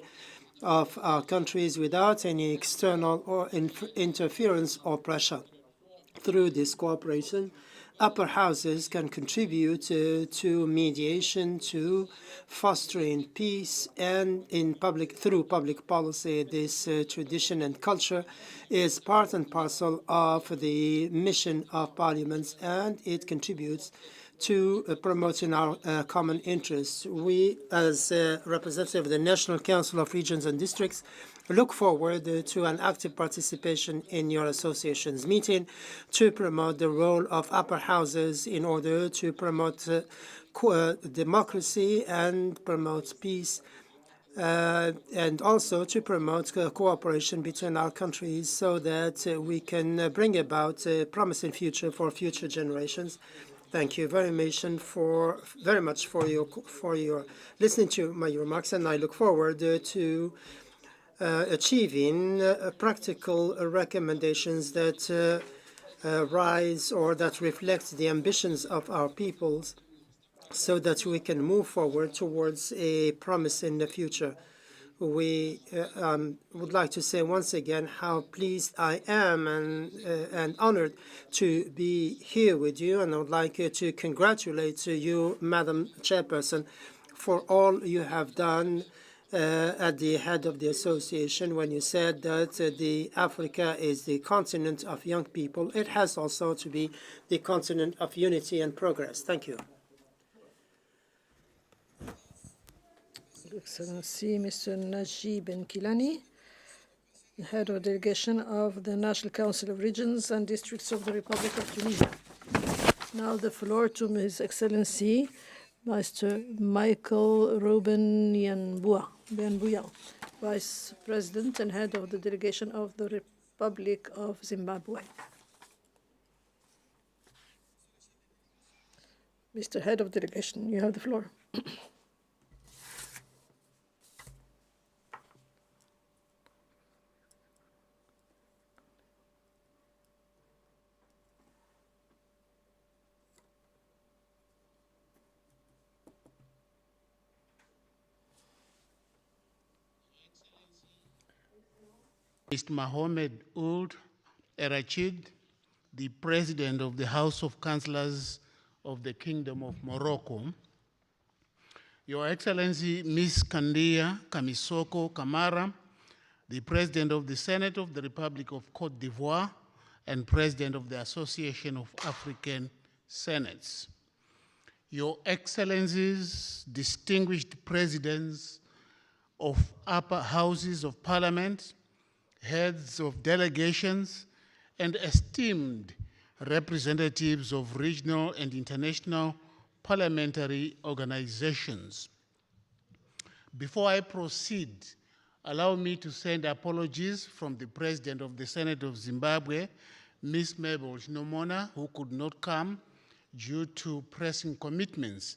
of our countries without any external or interference or pressure. Through this cooperation, upper houses can contribute to mediation, to fostering peace, and through public policy. This tradition and culture is part and parcel of the mission of parliaments, and it contributes to promoting our common interests. We, as representative of the National Council of Regions and Districts, look forward to an active participation in your association's meeting to promote the role of upper houses in order to promote democracy and promote peace, and also to promote cooperation between our countries so that we can bring about a promising future for future generations. Thank you very much for your listening to my remarks, and I look forward to achieving practical recommendations that rise or that reflect the ambitions of our peoples, so that we can move forward towards a promising future. We would like to say once again how pleased I am and honored to be here with you, and I would like to congratulate you, Madam Chairperson, for all you have done at the head of the association when you said that the Africa is the continent of young people. It has also to be the continent of unity and progress. Thank you. Excellency Mr. Najib Nkilani, Head of Delegation of the National Council of Regions and Districts of the Republic of Tunisia. Now the floor to His Excellency Mr. Michael Ruben Bianbuya, Vice President and Head of the Delegation of the Republic of Zimbabwe. Mr. Head of Delegation, you have the floor. Mr. Mohamed Ould Erachid, the President of the House of Councillors of the Kingdom of Morocco, Your Excellency Ms. Kandia Kamisoko Kamara, the President of the Senate of the Republic of Cote d'Ivoire and President of the Association of African Senates, Your Excellencies, distinguished Presidents of upper houses of Parliament, heads of delegations, and esteemed representatives of regional and international parliamentary organizations. Before I proceed, allow me to send apologies from the President of the Senate of Zimbabwe, Ms. Mabel Nomona, who could not come due to pressing commitments,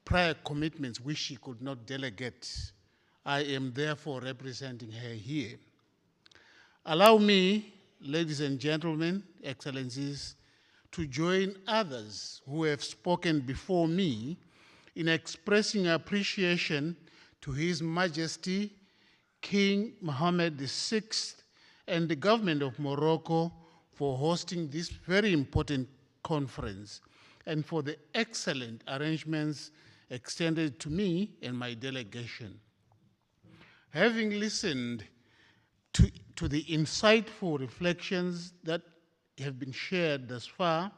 prior commitments which she could not delegate. I am therefore representing her here. Allow me, ladies and gentlemen, excellencies, to join others who have spoken before me in expressing appreciation to His Majesty King Mohammed VI and the government of Morocco for hosting this very important conference and for the excellent arrangements extended to me and my delegation. Having listened to the insightful reflections that have been shared thus far,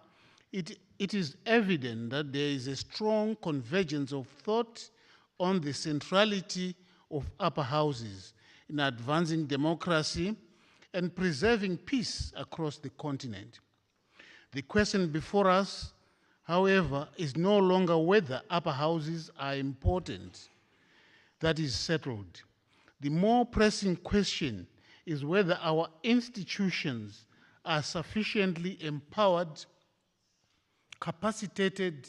it is evident that there is a strong convergence of thought on the centrality of upper houses in advancing democracy and preserving peace across the continent. The question before us, however, is no longer whether upper houses are important. That is settled. The more pressing question is whether our institutions are sufficiently empowered, capacitated,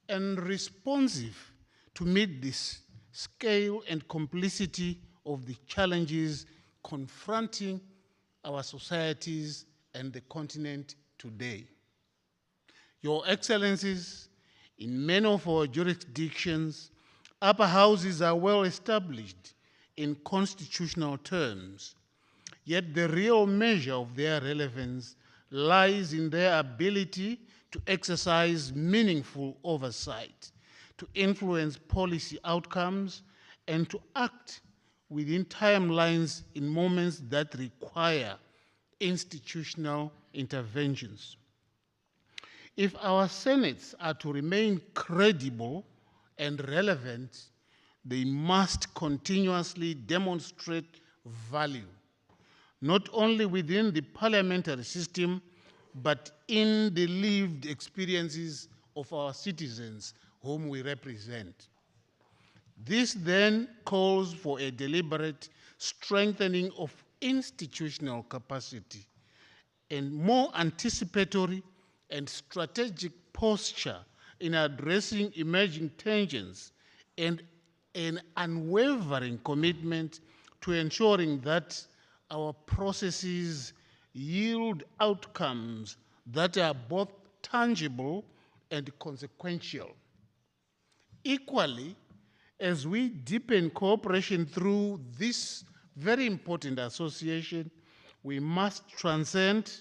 and responsive to meet this scale and complexity of the challenges confronting our societies and the continent today. Your Excellencies, in many of our jurisdictions, upper houses are well established in constitutional terms, yet the real measure of their relevance lies in their ability to exercise meaningful oversight, to influence policy outcomes, and to act within timelines in moments that require institutional interventions. If our senates are to remain credible and relevant, they must continuously demonstrate value, not only within the parliamentary system, but in the lived experiences of our citizens whom we represent. This then calls for a deliberate strengthening of institutional capacity and more anticipatory and strategic posture in addressing emerging tensions and an unwavering commitment to ensuring that our processes yield outcomes that are both tangible and consequential. Equally, as we deepen cooperation through this very important association, we must transcend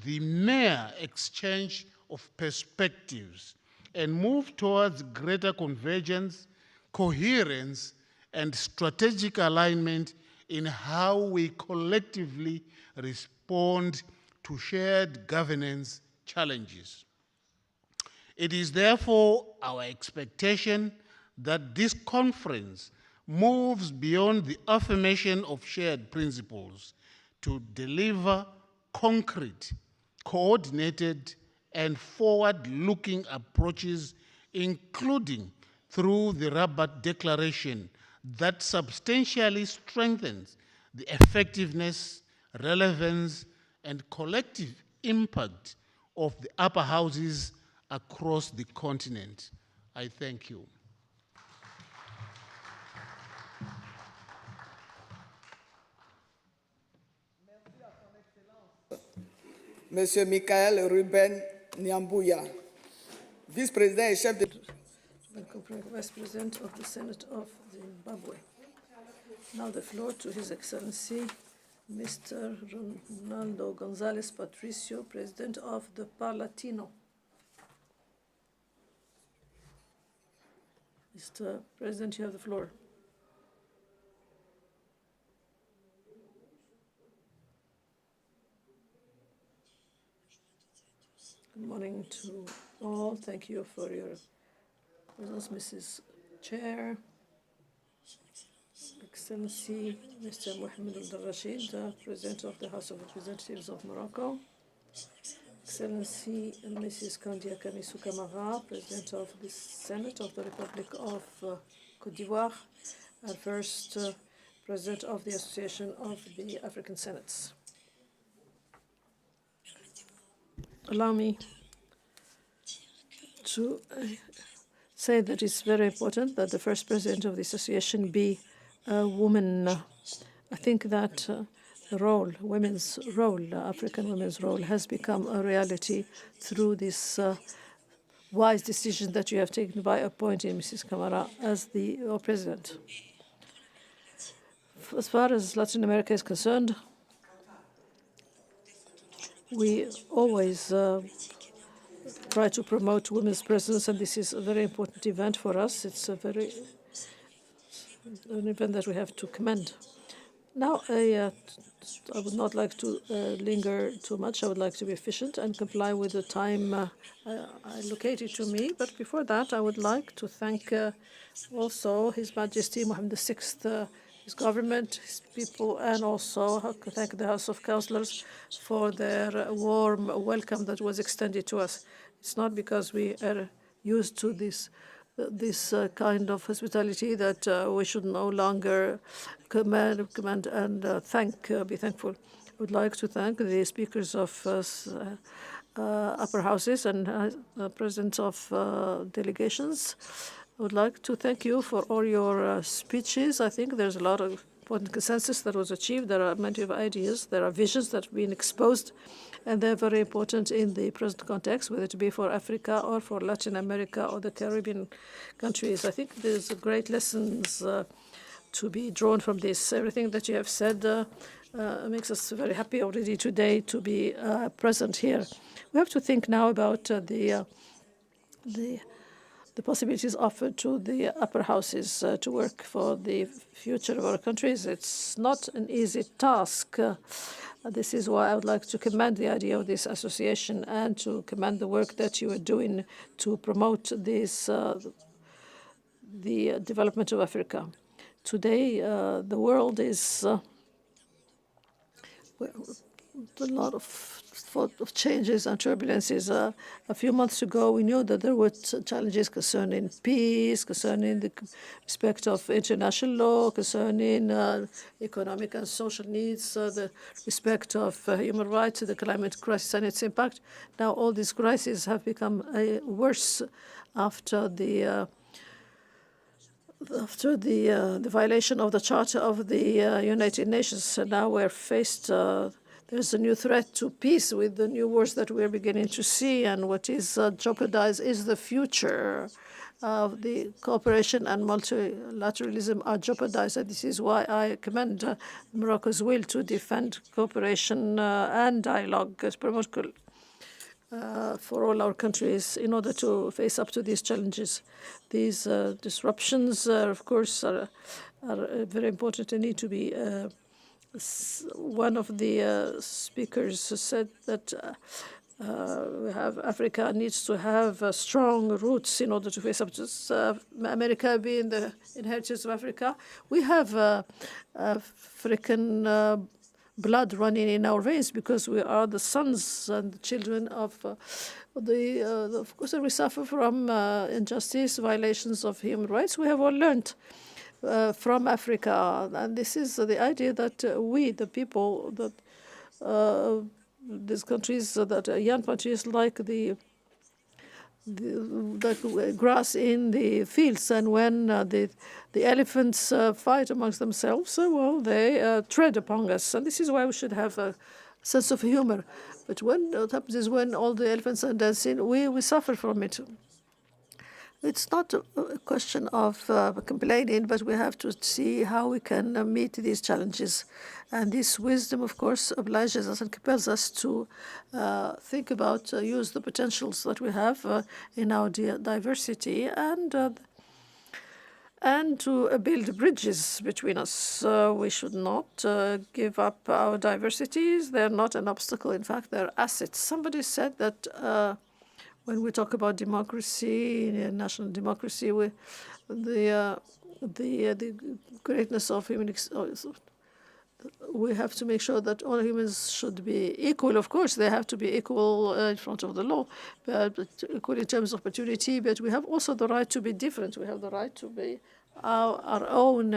the mere exchange of perspectives and move towards greater convergence, coherence, and strategic alignment in how we collectively respond to shared governance challenges. It is therefore our expectation that this conference moves beyond the affirmation of shared principles to deliver concrete, coordinated, and forward-looking approaches, including through the Rabat Declaration that substantially strengthens the effectiveness, relevance, and collective impact of the upper houses across the continent. I thank you. Monsieur Michael Ruben Nyambuya, vice-président et chef de... Vice President of the Senate of Zimbabwe. Now the floor to His Excellency, Mr. Ronaldo Gonzalez Patricio, President of the Parlatino. Mr. President, you have the floor. Good morning to all. Thank you for your presence, Mrs. Chair, Excellency Mr. Mohamed Al Rashid, President of the House of Representatives of Morocco, Excellency Mrs. Kandia Kamissou Camara, President of the Senate of the Republic of Côte d'Ivoire, and first President of the Association of the African Senates. Allow me to say that it's very important that the first president of the association be a woman. I think that the role, women's role, African women's role, has become a reality through this wise decision that you have taken by appointing Mrs. Camara as the president. As far as Latin America is concerned, we always try to promote women's presence, and this is a very important event for us. It's an event that we have to commend. Now, I would not like to linger too much. I would like to be efficient and comply with the time allocated to me. But before that, I would like to thank also His Majesty Mohammed VI, his government, his people, and also thank the House of Councillors for their warm welcome that was extended to us. It's not because we are used to this kind of hospitality that we should no longer commend and be thankful. I would like to thank the speakers of upper houses and presidents of delegations. I would like to thank you for all your speeches. I think there's a lot of important consensus that was achieved. There are many ideas. There are visions that have been exposed, and they're very important in the present context, whether it be for Africa or for Latin America or the Caribbean countries. I think there's great lessons to be drawn from this. Everything that you have said makes us very happy already today to be present here. We have to think now about the possibilities offered to the upper houses to work for the future of our countries. It's not an easy task. This is why I would like to commend the idea of this association and to commend the work that you are doing to promote this, the development of Africa. Today, the world is a lot of changes and turbulences. A few months ago, we knew that there were challenges concerning peace, concerning the respect of international law, concerning economic and social needs, the respect of human rights, the climate crisis and its impact. Now, all these crises have become worse after the violation of the Charter of the United Nations. So now we're faced. There's a new threat to peace with the new wars that we're beginning to see, and what is jeopardized is the future of the cooperation and multilateralism are jeopardized. And this is why I commend Morocco's will to defend cooperation and dialogue, promote for all our countries in order to face up to these challenges. These disruptions, of course, are very important and need to be. One of the speakers said that Africa needs to have strong roots in order to face up to America being the inheritance of Africa. We have African blood running in our veins because we are the sons and the children of of course, we suffer from injustice, violations of human rights. We have all learned from Africa, and this is the idea that we, the people, that these countries, that young countries like the grass in the fields, and when the elephants fight amongst themselves, well, they tread upon us, and this is why we should have a sense of humor. But what happens is when all the elephants are dancing, we suffer from it. It's not a question of complaining, but we have to see how we can meet these challenges. And this wisdom, of course, obliges us and compels us to think about, use the potentials that we have in our diversity and to build bridges between us. We should not give up our diversities. They're not an obstacle. In fact, they're assets. Somebody said that when we talk about democracy, national democracy, the greatness of human we have to make sure that all humans should be equal. Of course, they have to be equal in front of the law, but equal in terms of opportunity. But we have also the right to be different. We have the right to be our own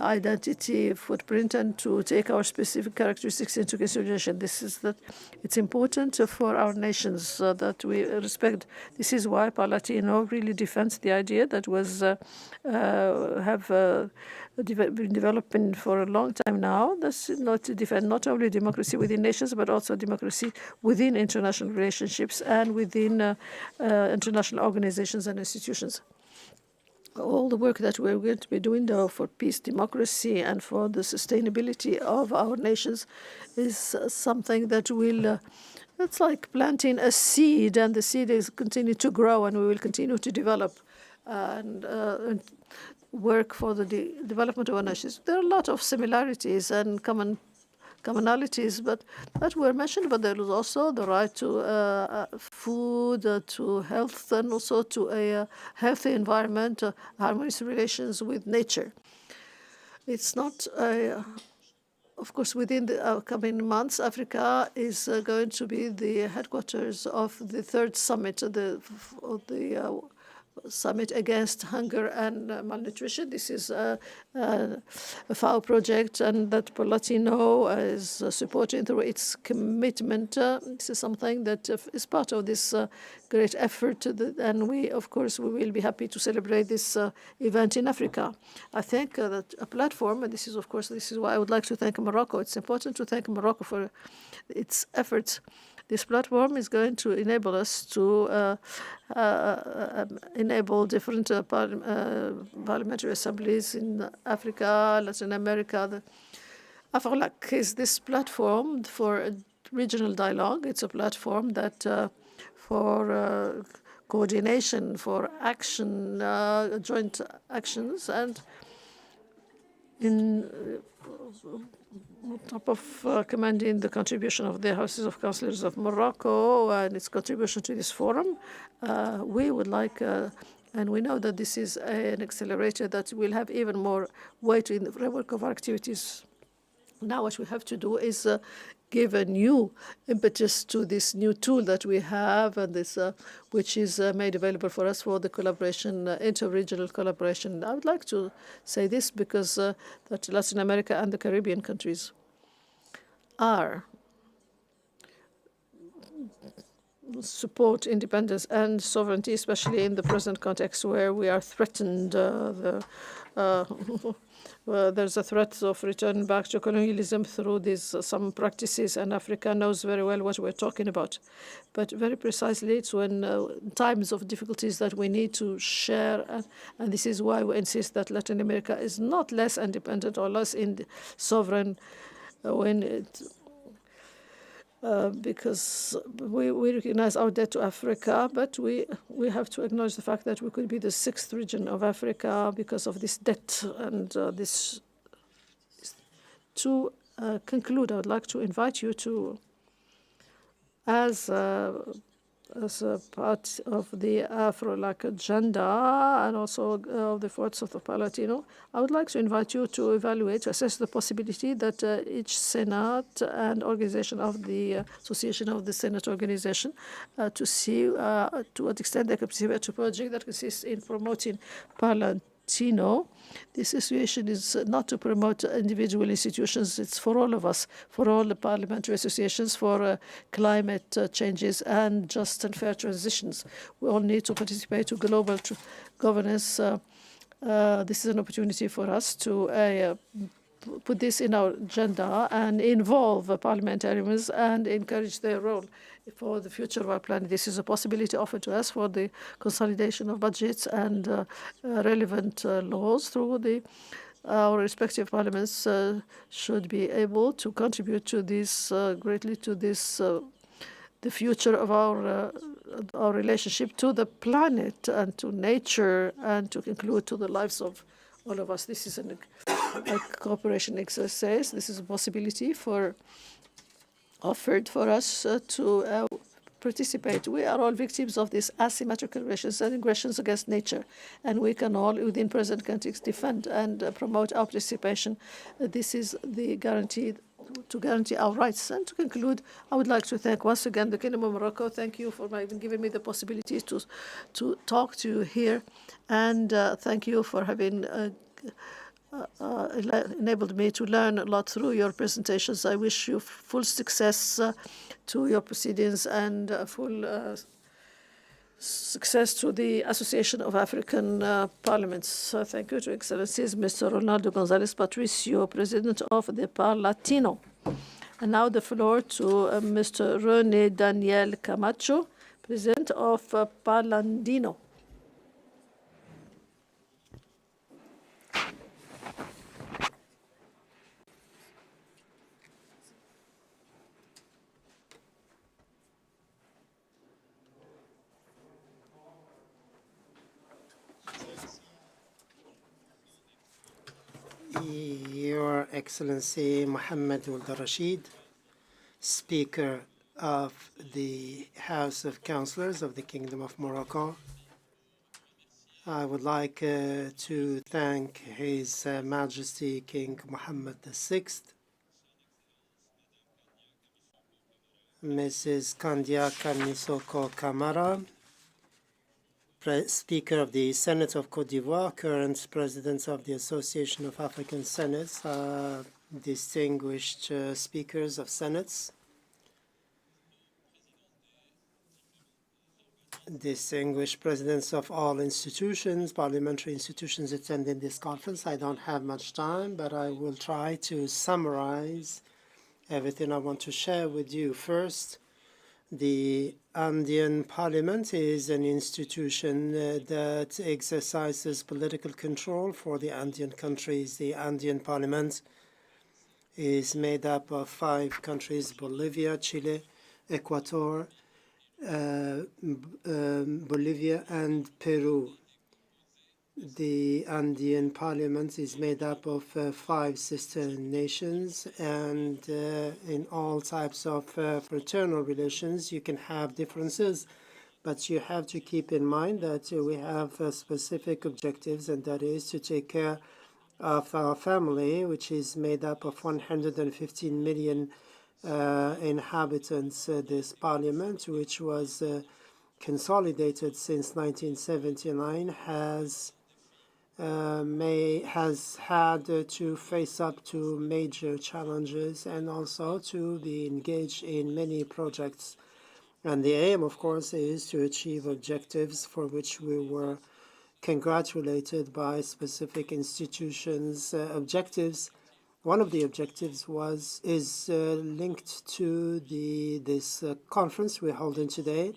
identity footprint and to take our specific characteristics into consideration. This is that it's important for our nations that we respect. This is why Palatino really defends the idea that was been developing for a long time now. That's not to defend not only democracy within nations, but also democracy within international relationships and within international organizations and institutions. All the work that we're going to be doing now for peace, democracy, and for the sustainability of our nations is something that will, it's like planting a seed, and the seed is continue to grow, and we will continue to develop and work for the development of our nations. There are a lot of similarities and commonalities, but that were mentioned, but there is also the right to food, to health, and also to a healthy environment, harmonious relations with nature. It's not of course, within the coming months, Africa is going to be the headquarters of the third summit, the Summit Against Hunger and Malnutrition. This is a FAO project, and that Palatino is supporting through its commitment. This is something that is part of this great effort, and we, of course, we will be happy to celebrate this event in Africa. I think that a platform, and this is, of course, this is why I would like to thank Morocco. It's important to thank Morocco for its efforts. This platform is going to enable us to enable different parliamentary assemblies in Africa, Latin America. AFROLAC is this platform for regional dialogue. It's a platform that for coordination, for action, joint actions, and on top of commending the contribution of the Houses of Councillors of Morocco and its contribution to this forum, we would like, and we know that this is an accelerator that will have even more weight in the framework of our activities. Now what we have to do is give a new impetus to this new tool that we have, and this which is made available for us for the collaboration, inter-regional collaboration. I would like to say this because that Latin America and the Caribbean countries are support independence and sovereignty, especially in the present context where we are threatened. There's a threat of return back to colonialism through these some practices, and Africa knows very well what we're talking about. But very precisely, it's when times of difficulties that we need to share, and this is why we insist that Latin America is not less independent or less sovereign when it. Because we recognize our debt to Africa, but we have to acknowledge the fact that we could be the sixth region of Africa because of this debt. And this. To conclude, I would like to invite you to, as a part of the AFROLAC agenda and also of the efforts of the Palatino, I would like to invite you to evaluate, to assess the possibility that each Senate and organization of the Association of the Senate Organization to see to what extent they can participate to a project that consists in promoting Palatino. This association is not to promote individual institutions, it's for all of us, for all the parliamentary associations, for climate changes and just and fair transitions. We all need to participate to global governance. This is an opportunity for us to put this in our agenda and involve parliamentarians and encourage their role for the future of our planet. This is a possibility offered to us for the consolidation of budgets and relevant laws through our respective parliaments should be able to contribute to this greatly to this the future of our relationship to the planet and to nature, and to conclude to the lives of all of us. This is a cooperation exercise. This is a possibility offered for us to participate. We are all victims of these asymmetrical aggressions and aggressions against nature, and we can all, within present context, defend and promote our participation. This is the guarantee to guarantee our rights. And to conclude, I would like to thank once again the Kingdom of Morocco. Thank you for even giving me the possibility to talk to you here, and thank you for having enabled me to learn a lot through your presentations. I wish you full success to your proceedings and full success to the Association of African Parliaments. Thank you to Excellencies Mr. Ronaldo González Patricio, President of the Par Latino. And now the floor to Mr. René Daniel Camacho, President of Par Landino. Your Excellency Mohammed Ould Rashid, Speaker of the House of Councillors of the Kingdom of Morocco, I would like to thank His Majesty King Mohammed VI, Mrs. Kandia Kamisoko Kamara, Speaker of the Senate of Côte d'Ivoire, current President of the Association of African Senates, distinguished speakers of senates, distinguished presidents of all institutions, parliamentary institutions attending this conference. I don't have much time, but I will try to summarize everything I want to share with you. First, the Andean Parliament is an institution that exercises political control for the Andean countries. The Andean Parliament is made up of 5 countries: Bolivia, Chile, Ecuador, Bolivia, and Peru. The Andean Parliament is made up of 5 sister nations, and in all types of fraternal relations you can have differences, but you have to keep in mind that we have specific objectives, and that is to take care of our family, which is made up of 115 million inhabitants. This parliament, which was consolidated since 1979, has had to face up to major challenges and also to be engaged in many projects. And the aim, of course, is to achieve objectives for which we were congratulated by specific institutions' objectives. One of the objectives is linked to this conference we're holding today,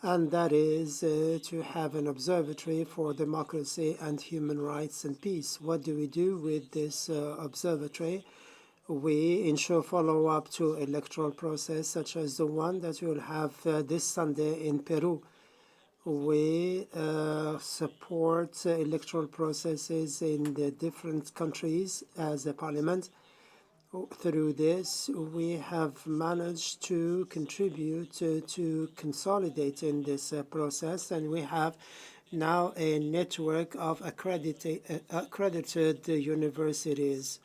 and that is to have an observatory for democracy and human rights and peace. What do we do with this observatory? We ensure follow-up to electoral process, such as the one that we will have this Sunday in Peru. We support electoral processes in the different countries as a parliament. Through this, we have managed to contribute to consolidating this process, and we have now a network of accredited universities.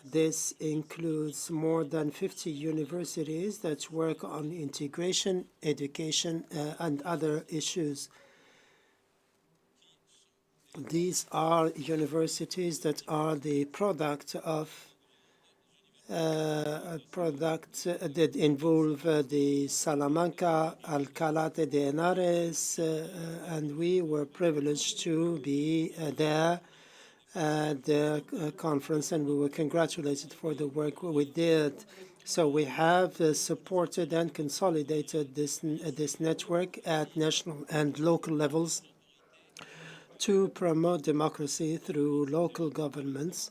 This includes more than 50 universities that work on integration, education, and other issues. These are universities that are the product that involve the Salamanca, Alcalá de Henares, and we were privileged to be there at the conference, and we were congratulated for the work we did. So we have supported and consolidated this network at national and local levels to promote democracy through local governments.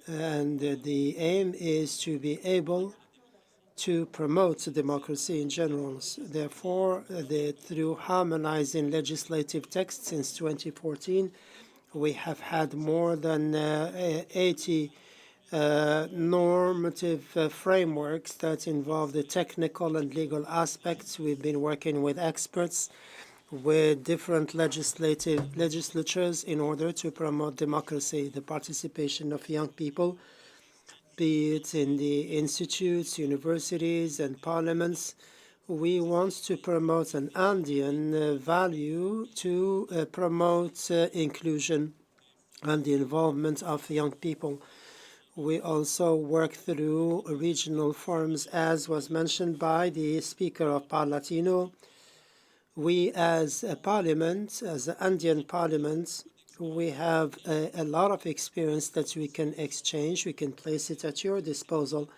And the aim is to be able to promote democracy in general. Therefore, through harmonizing legislative texts since 2014, we have had more than 80 normative frameworks that involve the technical and legal aspects. We've been working with experts, with different legislatures in order to promote democracy, the participation of young people, be it in the institutes, universities, and parliaments. We want to promote an Andean value to promote inclusion and the involvement of young people. We also work through regional forums, as was mentioned by the Speaker of Parlatino. We, as a parliament, as the Andean parliament, we have a lot of experience that we can exchange. We can place it at your disposal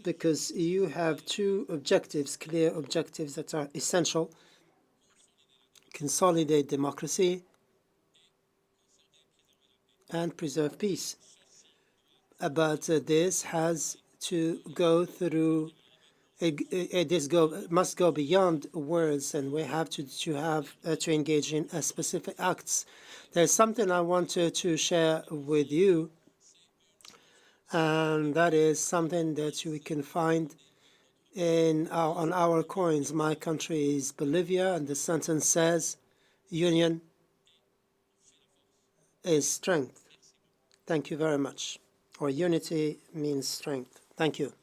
because you have two objectives, clear objectives that are essential: consolidate democracy and preserve peace. But this has to go through. Must go beyond words, and we have to engage in specific acts. There's something I wanted to share with you, and that is something that we can find on our coins. My country is Bolivia, and the sentence says, "Union is strength." Thank you very much. Or unity means strength. Thank you.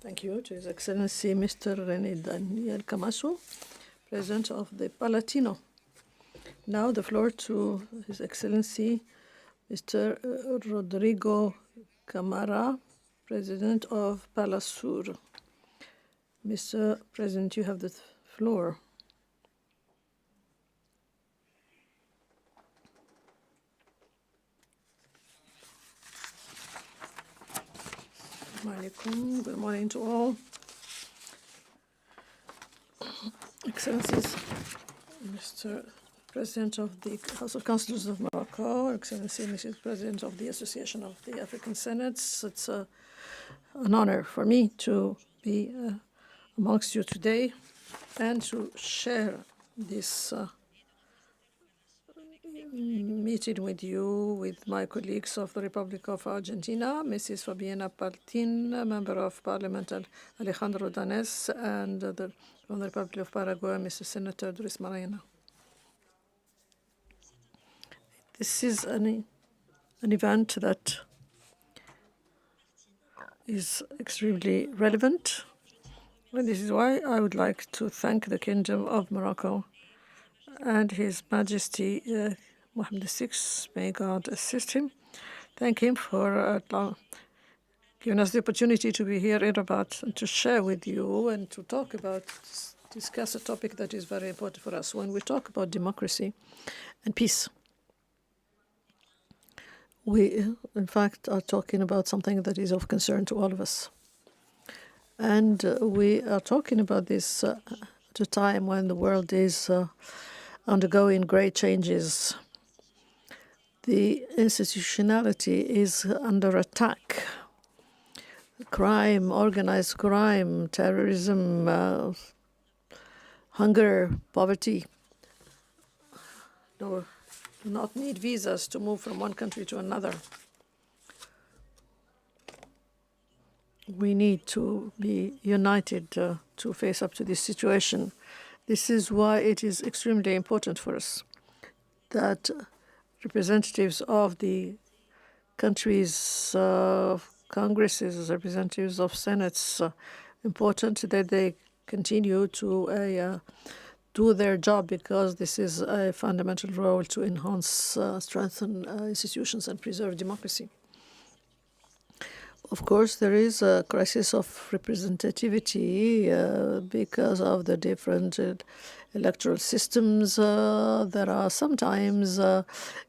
Thank you to His Excellency Mr. René Daniel Camacho, President of the Palatino. Now the floor to His Excellency Mr. Rodrigo Camara, President of Palasur. Mr. President, you have the floor. Good morning to all. Excellencies, Mr. President of the House of Councillors of Morocco, Excellency Mrs. President of the Association of the African Senates, it's an honor for me to be amongst you today and to share this meeting with you, with my colleagues of the Republic of Argentina, Mrs. Fabiana Partin, Member of Parliament, and Alejandro Danes, and from the Republic of Paraguay, Mr. Senator Doris Marayena. This is an event that is extremely relevant, and this is why I would like to thank the Kingdom of Morocco and His Majesty Mohammed VI, may God assist him. Thank him for giving us the opportunity to be here in Rabat and to share with you and to talk about, discuss a topic that is very important for us. When we talk about democracy and peace, we, in fact, are talking about something that is of concern to all of us. And we are talking about this at a time when the world is undergoing great changes. The institutionality is under attack. Crime, organized crime, terrorism, hunger, poverty, do not need visas to move from one country to another. We need to be united to face up to this situation. This is why it is extremely important for us that representatives of the countries' congresses, representatives of senates, important that they continue to do their job, because this is a fundamental role to enhance, strengthen institutions and preserve democracy. Of course, there is a crisis of representativity because of the different electoral systems. There are sometimes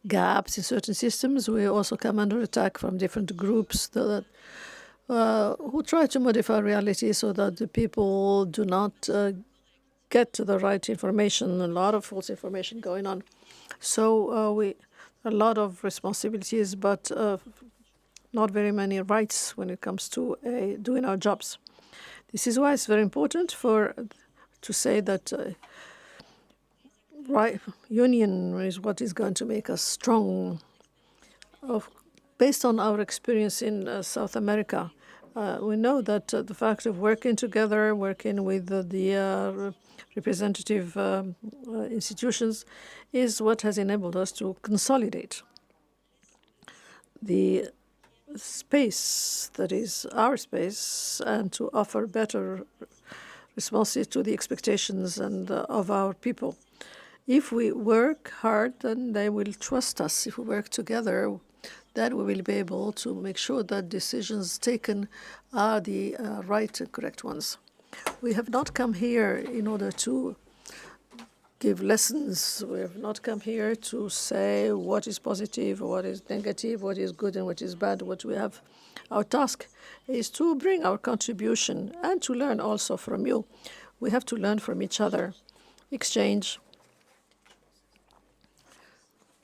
gaps in certain systems. We also come under attack from different groups that who try to modify reality so that the people do not get to the right information. A lot of false information going on. So a lot of responsibilities, but not very many rights when it comes to doing our jobs. This is why it's very important to say that union is what is going to make us strong. Based on our experience in South America, we know that the fact of working together, working with the representative institutions is what has enabled us to consolidate the space that is our space and to offer better responses to the expectations and of our people. If we work hard, then they will trust us. If we work together, then we will be able to make sure that decisions taken are the right and correct ones. We have not come here in order to give lessons. We have not come here to say what is positive, what is negative, what is good and what is bad. What we have, our task is to bring our contribution and to learn also from you. We have to learn from each other, exchange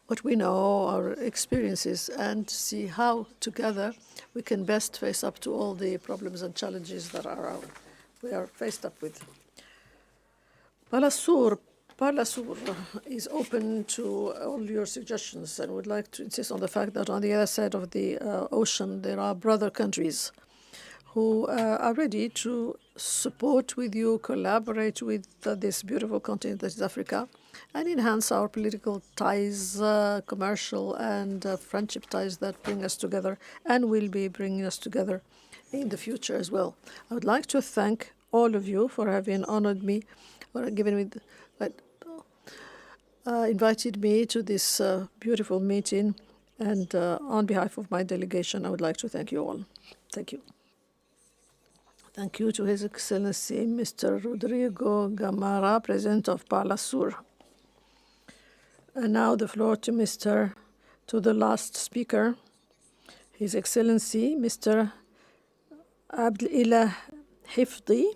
what we know, our experiences, and see how together we can best face up to all the problems and challenges that we are faced up with. Palasur is open to all your suggestions and would like to insist on the fact that on the other side of the ocean there are brother countries who are ready to support with you, collaborate with this beautiful continent that is Africa, and enhance our political ties, commercial and friendship ties that bring us together and will be bringing us together in the future as well. I would like to thank all of you for having honored me or given me, invited me to this beautiful meeting, and on behalf of my delegation, I would like to thank you all. Thank you. Thank you to His Excellency Mr. Rodrigo Gamara, President of Palasur. And now the floor to the last speaker, His Excellency Mr. Abdelilah Hifdi,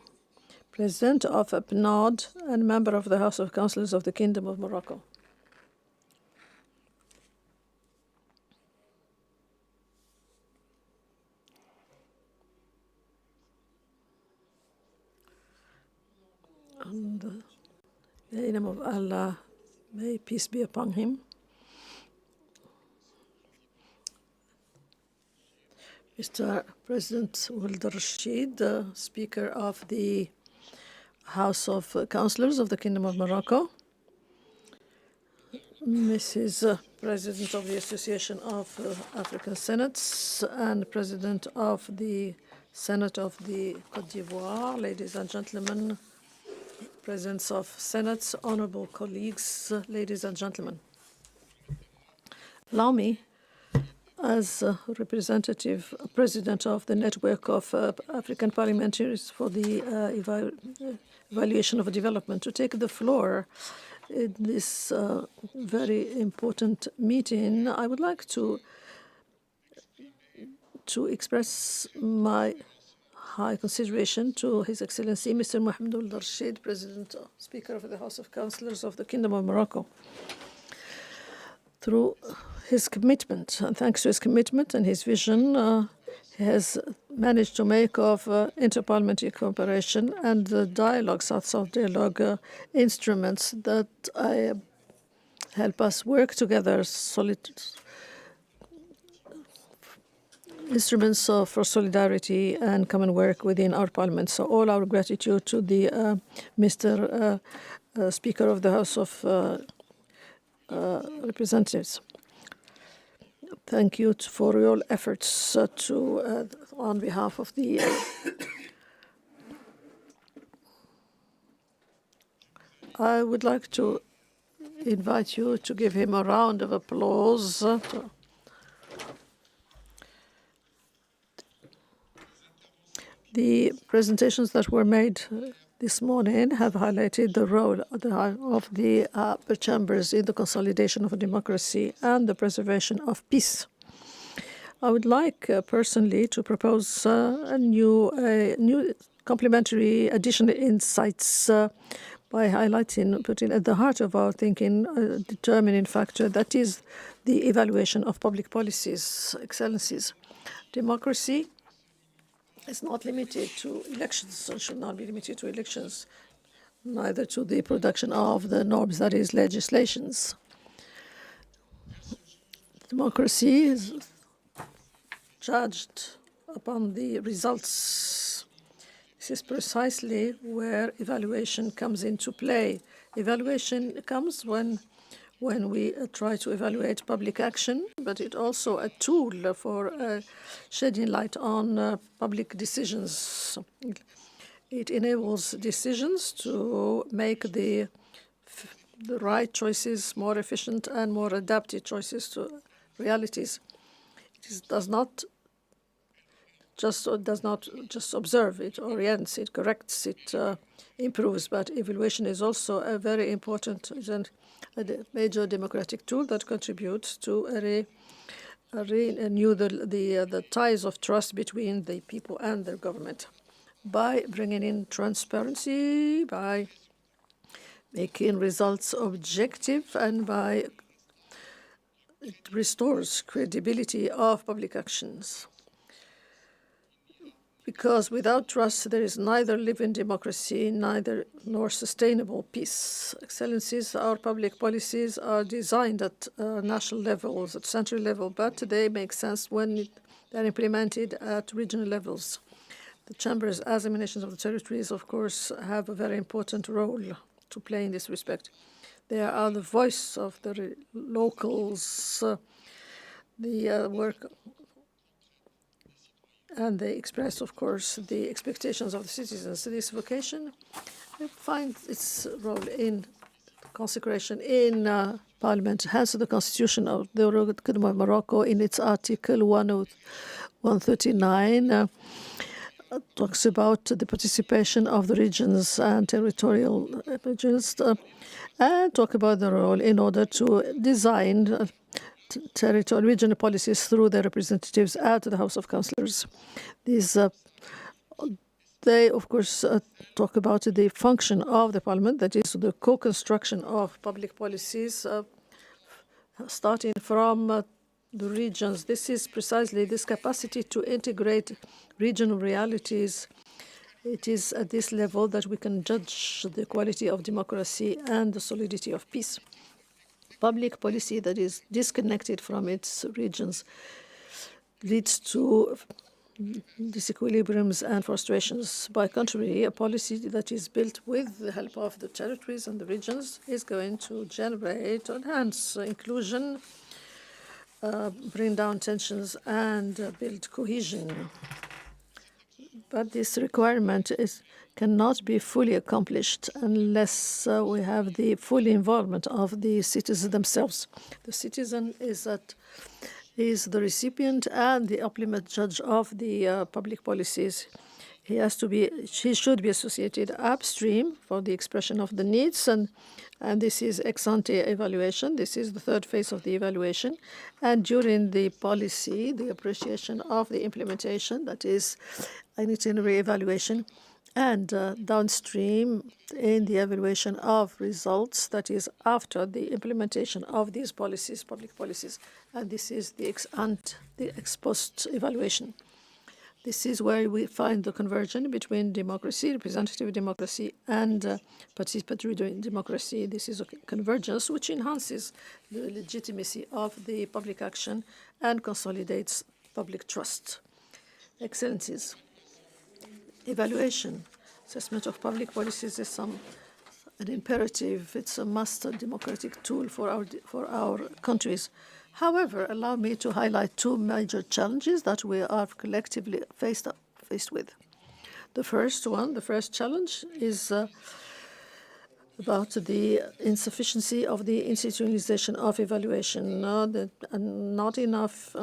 President of PNOD and member of the House of Councillors of the Kingdom of Morocco. And in the name of Allah, may peace be upon him. Mr. President Ould Rashid, the Speaker of the House of Councillors of the Kingdom of Morocco, Mrs. President of the Association of African Senates and President of the Senate of the Côte d'Ivoire, ladies and gentlemen, Presidents of Senates, honorable colleagues, ladies and gentlemen. Allow me, as representative president of the network of African parliamentarians for the evaluation of development, to take the floor in this very important meeting. I would like to express my high consideration to His Excellency Mr. Mohamed Ould Rashid, President, Speaker of the House of Councillors of the Kingdom of Morocco. Through his commitment, and thanks to his commitment and his vision, he has managed to make of interparliamentary cooperation and the dialogue, South-South dialogue, instruments that help us work together, instruments for solidarity and common work within our parliament. So all our gratitude to the Mr. Speaker of the House of Representatives. Thank you for your efforts on behalf of the I would like to invite you to give him a round of applause. The presentations that were made this morning have highlighted the role of the upper chambers in the consolidation of democracy and the preservation of peace. I would like personally to propose a new complementary additional insights by highlighting, putting at the heart of our thinking, a determining factor that is the evaluation of public policies. Excellencies, democracy is not limited to elections, or should not be limited to elections. neither to the production of the norms, that is, legislations. Democracy is judged upon the results. This is precisely where evaluation comes into play. Evaluation comes when we try to evaluate public action, but it's also a tool for shedding light on public decisions. It enables decisions to make the right choices, more efficient and more adapted choices to realities. It does not just observe, it orients, it corrects, it improves, but evaluation is also a very important a major democratic tool that contributes to renew the ties of trust between the people and their government by bringing in transparency, by making results objective, and by it restores credibility of public actions. Because without trust, there is neither living democracy, nor sustainable peace. Excellencies, our public policies are designed at national levels, at central level, but they make sense when they're implemented at regional levels. The chambers, as emanations of the territories, of course, have a very important role to play in this respect. They are the voice of the locals, the work, and they express, of course, the expectations of the citizens. This vocation finds its role in consecration in Parliament. Hence, the Constitution of the Kingdom of Morocco, in its Article 139, talks about the participation of the regions and territorial regions, and talk about the role in order to design territorial regional policies through their representatives at the House of Councillors. These, they, of course, talk about the function of the Parliament, that is, the co-construction of public policies, starting from the regions. This is precisely this capacity to integrate regional realities. It is at this level that we can judge the quality of democracy and the solidity of peace. Public policy that is disconnected from its regions leads to disequilibriums and frustrations. By contrary, a policy that is built with the help of the territories and the regions is going to generate, enhance inclusion, bring down tensions, and build cohesion. But this requirement cannot be fully accomplished unless we have the full involvement of the citizens themselves. The citizen is the recipient and the ultimate judge of the public policies. He should be associated upstream for the expression of the needs, and this is ex-ante evaluation. This is the third phase of the evaluation. And during the policy, the appreciation of the implementation, that is an itinerary evaluation, and downstream in the evaluation of results, that is after the implementation of these policies, public policies. And this is the ex-ante, the ex-post evaluation. This is where we find the conversion between democracy, representative democracy, and participatory democracy. This is a convergence which enhances the legitimacy of the public action and consolidates public trust. Excellencies, evaluation, assessment of public policies is an imperative. It's a must democratic tool for our countries. However, allow me to highlight two major challenges that we are collectively faced with. The first challenge is about the insufficiency of the institutionalization of evaluation. Not enough.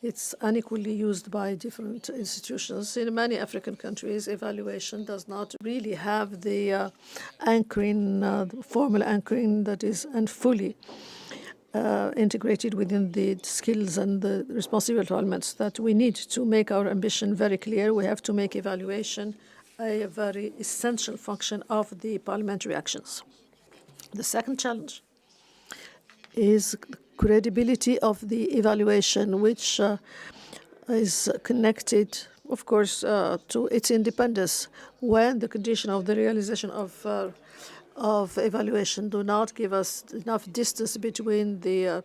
It's unequally used by different institutions. In many African countries, evaluation does not really have the anchoring, formal anchoring that is and fully integrated within the skills and the responsibility elements that we need to make our ambition very clear. We have to make evaluation a very essential function of the parliamentary actions. The second challenge is credibility of the evaluation, which is connected of course, to its independence when the condition of the realization of evaluation do not give us enough distance between the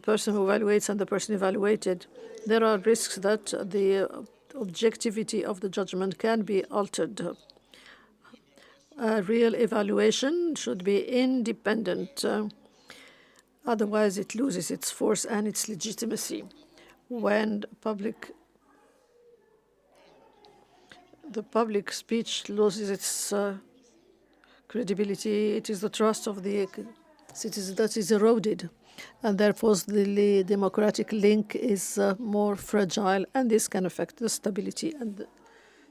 person who evaluates and the person evaluated. There are risks that the objectivity of the judgment can be altered. A real evaluation should be independent. Otherwise, it loses its force and its legitimacy. When the public speech loses its credibility, it is the trust of the citizens that is eroded, and therefore the democratic link is more fragile, and this can affect the stability and the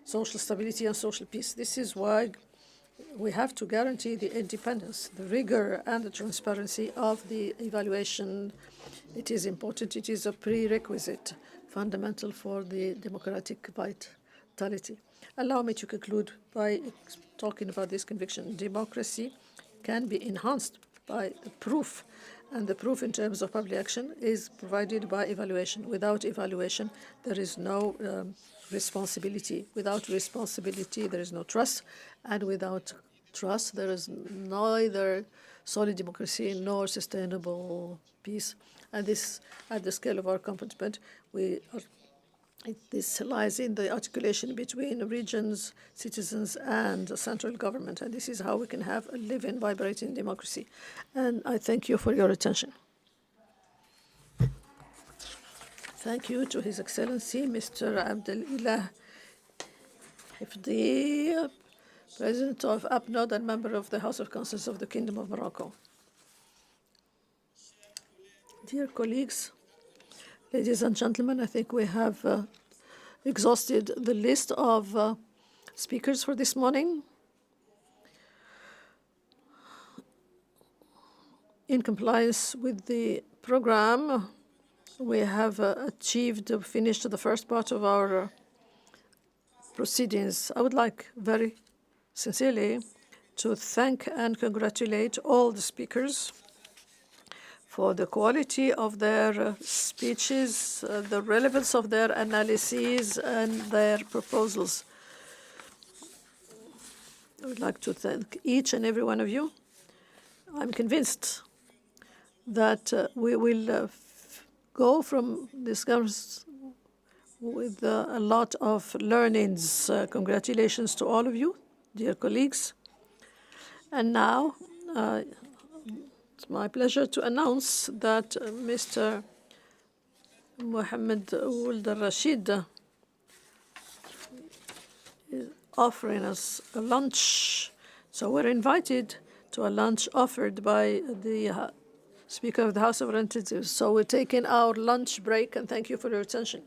social stability and social peace. This is why we have to guarantee the independence, the rigor, and the transparency of the evaluation. It is important. It is a prerequisite, fundamental for the democratic vitality. Allow me to conclude by talking about this conviction. Democracy can be enhanced by the proof, and the proof in terms of public action is provided by evaluation. Without evaluation, there is no responsibility. Without responsibility, there is no trust, and without trust, there is neither solid democracy nor sustainable peace. And this, at the scale of our commitment, this lies in the articulation between regions, citizens, and central government. And this is how we can have a living, vibrating democracy. And I thank you for your attention. Thank you to His Excellency, Mr. Abdelilah Hifdi, President of APNOD and member of the House of Councils of the Kingdom of Morocco. Dear colleagues, ladies and gentlemen, I think we have exhausted the list of speakers for this morning. In compliance with the program, we have finished the first part of our proceedings. I would like very sincerely to thank and congratulate all the speakers for the quality of their speeches, the relevance of their analyses, and their proposals. I would like to thank each and every one of you. I'm convinced that we will go from this conference with a lot of learnings. Congratulations to all of you, dear colleagues. And now, it's my pleasure to announce that Mr. Mohammed Ould Rashid is offering us a lunch. So we're invited to a lunch offered by the Speaker of the House of Representatives. So we're taking our lunch break, and thank you for your attention.